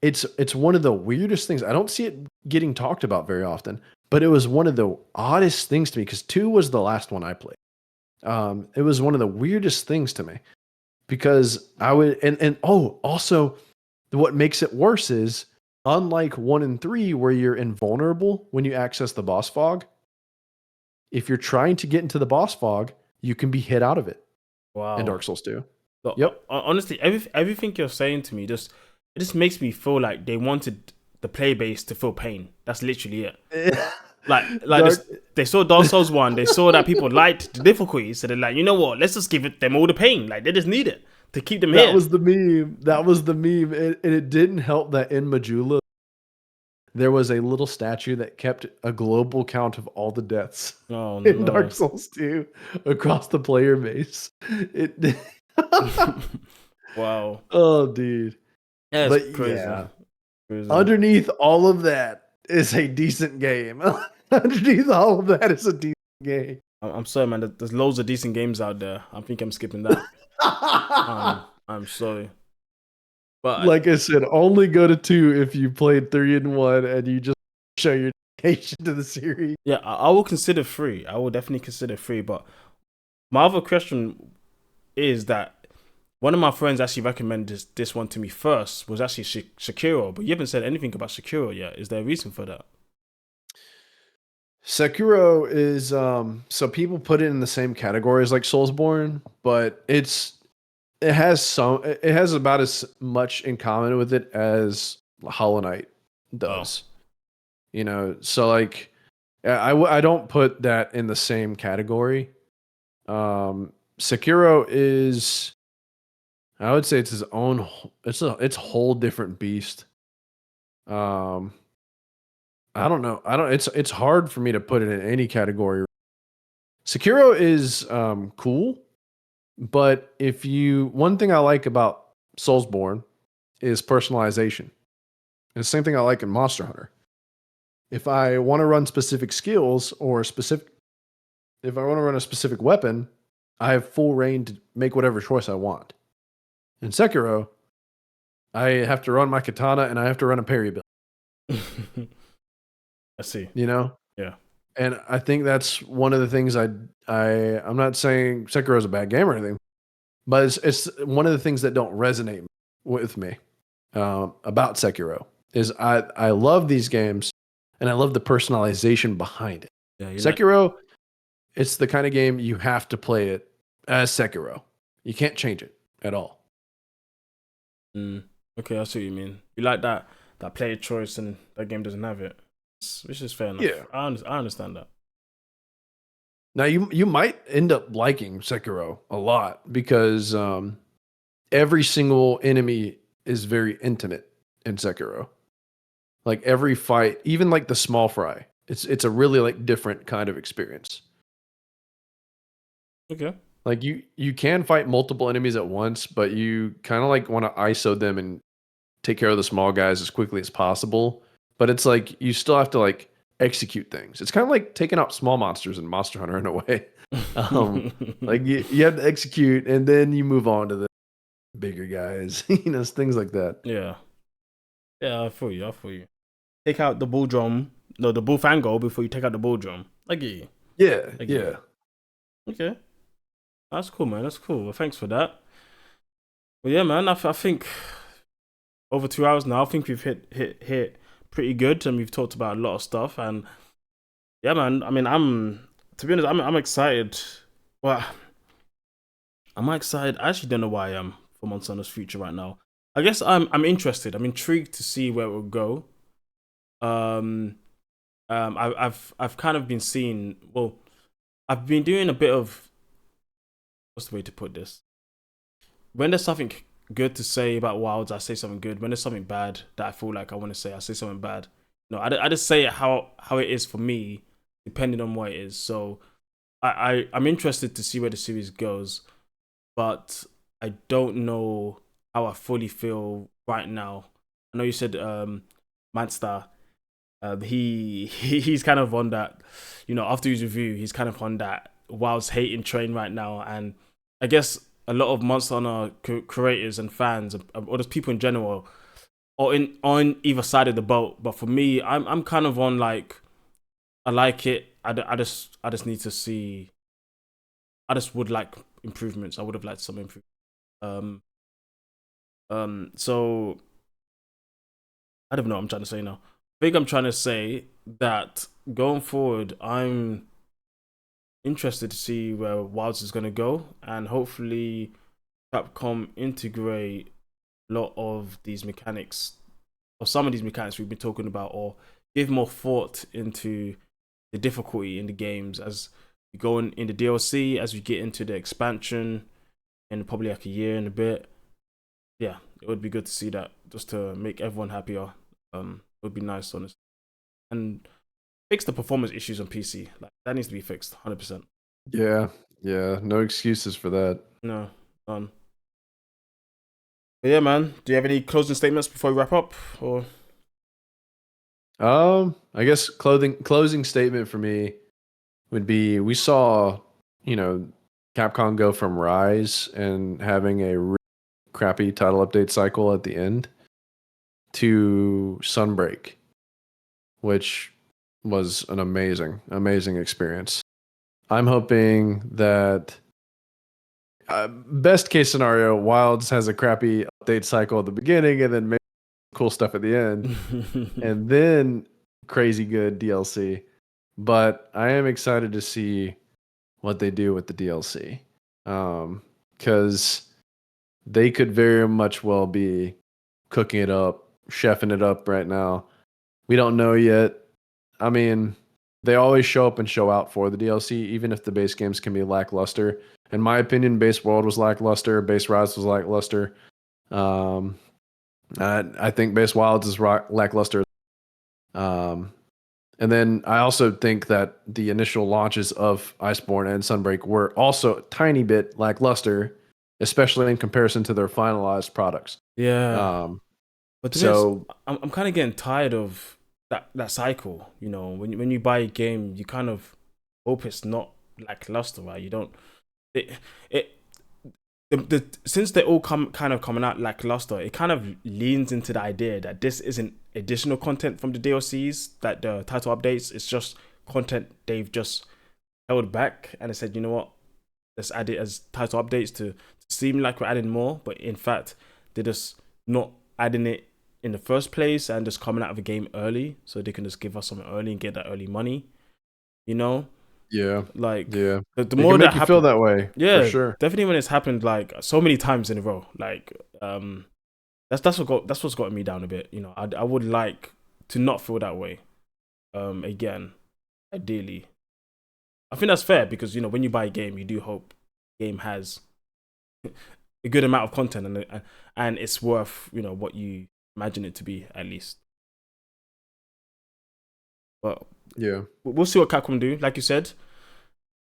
It's one of the weirdest things. I don't see it getting talked about very often, but it was one of the oddest things to me because 2 was the last one I played. It was one of the weirdest things to me because I would and oh, also what makes it worse is unlike 1 and 3 where you're invulnerable when you access the boss fog, if you're trying to get into the boss fog, you can be hit out of it in Wow. Dark Souls 2. Look, Yep. honestly, everything you're saying to me just makes me feel like they wanted the play base to feel pain. That's literally it. Like this, Dark they saw Dark Souls 1, they saw that people liked the difficulty, so they're like, you know what, let's just give them all the pain. Like they just need it to keep them That here. was the meme. That was the meme. And it didn't help that in Majula, there was a little statue that kept a global count of all the deaths Oh in Dark no. Souls 2 across the player base. It Wow. Oh, dude. Yeah, it's But crazy. yeah, Crazy. underneath all of that is a decent game. Underneath all of that is a decent game. I'm sorry, man. There's loads of decent games out there. I think I'm skipping that. I'm sorry, but Like I said, only go to 2 if you played 3 and 1 and you just show your dedication to the series. yeah, I will consider free. I will definitely consider free. But my other question is that one of my friends actually recommended this one to me first was actually Shakiro, but you haven't said anything about Shakiro yet. Is there a reason for that? Sekiro is so people put it in the same category as like Soulsborne, but it has about as much in common with it as Hollow Knight Oh, does. You know, so like I don't put that in the same category. Sekiro is, I would say it's his own, it's a whole different beast. Um I don't know. I don't it's hard for me to put it in any category. Sekiro is cool, but if you one thing I like about Soulsborne is personalization. And the same thing I like in Monster Hunter. If I want to run specific skills or specific if I want to run a specific weapon, I have full reign to make whatever choice I want. In Sekiro, I have to run my katana and I have to run a parry build, I see. you know? Yeah. And I think that's one of the things I'm not saying Sekiro is a bad game or anything, but it's one of the things that don't resonate with me about Sekiro is I love these games and I love the personalization behind it. Yeah, you like. Sekiro, it's the kind of game you have to play it as Sekiro. You can't change it at all. Mm, okay, I see what you mean. You like that player choice, and that game doesn't have it, which is fair Yeah. enough. I understand that. Now you might end up liking Sekiro a lot because every single enemy is very intimate in Sekiro. Like every fight, even like the small fry, it's a really like different kind of experience. Okay. Like you can fight multiple enemies at once, but you kind of like want to ISO them and take care of the small guys as quickly as possible. But it's like you still have to like execute things. It's kind of like taking out small monsters in Monster Hunter in a way. Um, like you have to execute and then you move on to the bigger guys, things like that. Yeah. Yeah, I feel you. I feel you. Take out the bull drum, no, the bull fango before you take out the bull drum. I get you. Yeah, I get you. yeah. Okay, that's cool, man. That's cool. Well, thanks for that. Well, yeah, man. I think over 2 hours now. I think we've hit pretty good, and we've talked about a lot of stuff. And yeah, man. I mean, I'm to be honest, I'm excited. Well, am I excited? I actually don't know why I am for Monster Hunter's future right now. I guess I'm interested. I'm intrigued to see where it will go. Um, I've kind of been seeing. Well, I've been doing a bit of, what's the way to put this? When there's something good to say about Wilds, I say something good. When there's something bad that I feel like I want to say, I say something bad. No, I just say it how it is for me, depending on what it is. So I'm interested to see where the series goes, but I don't know how I fully feel right now. I know you said Manstar. He's kind of on that, after his review, he's kind of on that Wild's hating train right now, and I guess a lot of Monster Hunter creators and fans, or just people in general, are on either side of the boat. But for me, I'm kind of on like, I like it. I just need to see I just would like improvements. I would have liked some improvements. So I don't know what I'm trying to say now. I think I'm trying to say that going forward, I'm interested to see where Wilds is going to go, and hopefully Capcom integrate a lot of these mechanics, or some of these mechanics we've been talking about, or give more thought into the difficulty in the games as we go in the DLC, as we get into the expansion in probably like a year and a bit. Yeah, it would be good to see that, just to make everyone happier. It would be nice, honestly, and fix the performance issues on PC. Like that needs to be fixed, 100%. Yeah, yeah, no excuses for that. No, none. But yeah, man. Do you have any closing statements before we wrap up? Or I guess closing statement for me would be we saw, you know, Capcom go from Rise and having a really crappy title update cycle at the end to Sunbreak, which was an amazing experience. I'm hoping that best case scenario, Wilds has a crappy update cycle at the beginning and then maybe cool stuff at the end, and then crazy good DLC. But I am excited to see what they do with the DLC, because they could very much well be cooking it up, chefing it up right now. We don't know yet. I mean, they always show up and show out for the DLC, even if the base games can be lackluster. In my opinion, Base World was lackluster, Base Rise was lackluster. Um, I think Base Wilds is lackluster. Um, and then I also think that the initial launches of Iceborne and Sunbreak were also a tiny bit lackluster, especially in comparison to their finalized products. yeah, Um, but to be honest, so I'm kind of getting tired of that cycle. You know, when you buy a game, you kind of hope it's not lackluster, right? You don't it it since they all kind of coming out lackluster, it kind of leans into the idea that this isn't additional content from the DLCs, that the title updates. It's just content they've just held back, and they said, you know what, let's add it as title updates to seem like we're adding more, but in fact they're just not adding it in the first place and just coming out of a game early so they can just give us something early and get that early money. You know, yeah, like yeah, the it more can that make you feel happen, that way for yeah, sure. definitely when it's happened like so many times in a row, like that's what's gotten me down a bit. You know, I would like to not feel that way. Again, ideally, I think that's fair because you know when you buy a game, you do hope the game has a good amount of content and it's worth, you know, what you imagine it to be at least. But Yeah, we'll see what Capcom do. Like you said,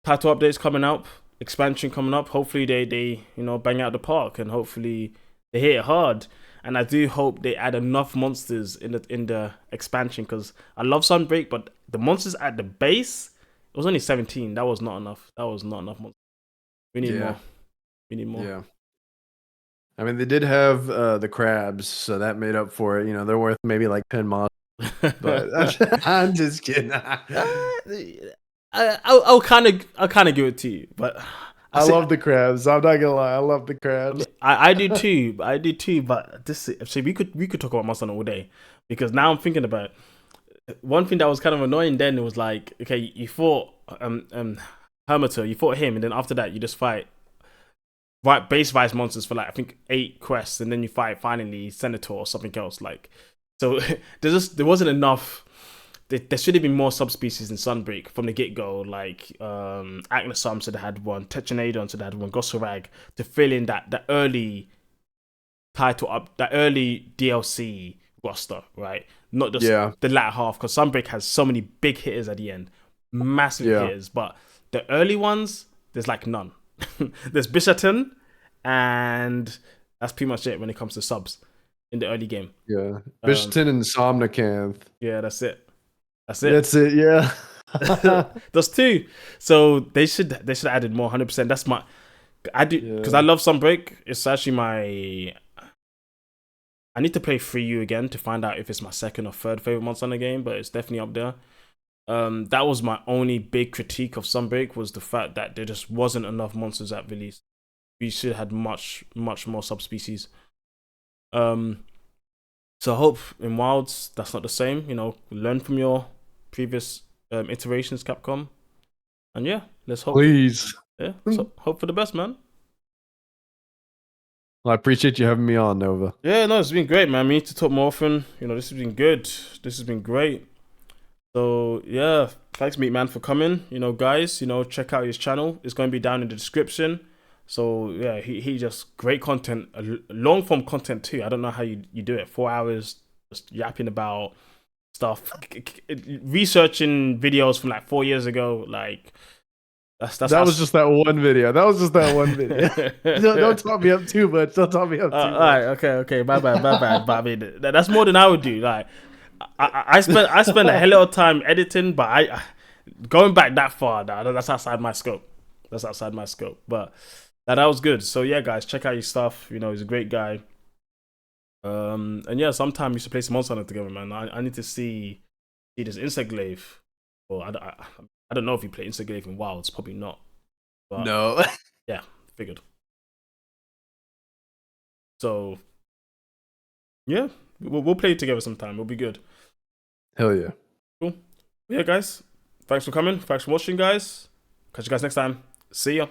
title updates coming up, expansion coming up. Hopefully they you know bang out the park and hopefully they hit it hard. And I do hope they add enough monsters in the expansion because I love Sunbreak, but the monsters at the base, it was only 17. That was not enough. That was not enough monsters. We need yeah, more. We need more. yeah. I mean, they did have the crabs, so that made up for it. You know, they're worth maybe like 10 mods, but I'm just kidding. I'll kind of give it to you, but I love the crabs. I'm not gonna lie, I love the I crabs. mean, I do too. I do too. But this, see, we could talk about Monster Hunter all day because now I'm thinking about it. One thing that was kind of annoying. Then it was like, okay, you fought Hermiter, you fought him, and then after that you just fight base vice monsters for like I think 8 quests, and then you fight finally Senator or something else. Like, so there wasn't enough. There should have been more subspecies in Sunbreak from the get go, like Agnesum should have had one, Tetranadon should have had one, Gossorag to fill in that early title up, that early DLC roster, right? Not just Yeah, the latter half, because Sunbreak has so many big hitters at the end, massive yeah, hitters, but the early ones, there's like none. There's Bishaten, and that's pretty much it when it comes to subs in the early game. yeah. Um, Bishton and Somnicanth. yeah, that's it. That's it. That's it. Yeah. There's two, so they should have added more. 100%. That's my I do because I Yeah. love Sunbreak. It's actually my I need to play Free U again to find out if it's my second or third favorite Monster Hunter game, but it's definitely up there. That was my only big critique of Sunbreak, was the fact that there just wasn't enough monsters at release. We should have had much more subspecies. Um, so I hope in Wilds that's not the same. You know, learn from your previous iterations, Capcom, and yeah, let's hope. Please. Yeah, so hope for the best, man. Well, I appreciate you having me on, Nova. Yeah, no, it's been great, man. We need to talk more often. You know, this has been good. This has been great. So yeah, thanks, Meat Man, for coming. You know, guys, you know, check out his channel. It's going to be down in the description. So yeah, he just great content, long form content too. I don't know how you do it. 4 hours just yapping about stuff, researching videos from like 4 years ago. Like That was just that one video. That was just that one video. Don't talk me up too much. Don't talk me up too much. All right, okay, my bad. But I mean, that's more than I would do. Like, I spend a hell of a time editing, but I going back that far, that's outside my scope. That's outside my scope. But that was good. So yeah, guys, check out his stuff. You know, he's a great guy. And yeah, sometime we should play some Monster Hunter together, man. I need to see this Insect Glaive. Well, I don't know if you play Insect Glaive in Wilds. Probably not. But No. yeah, figured. So yeah, we'll play it together sometime. It'll be good. Hell yeah. Cool. Yeah, guys. Thanks for coming. Thanks for watching, guys. Catch you guys next time. See ya.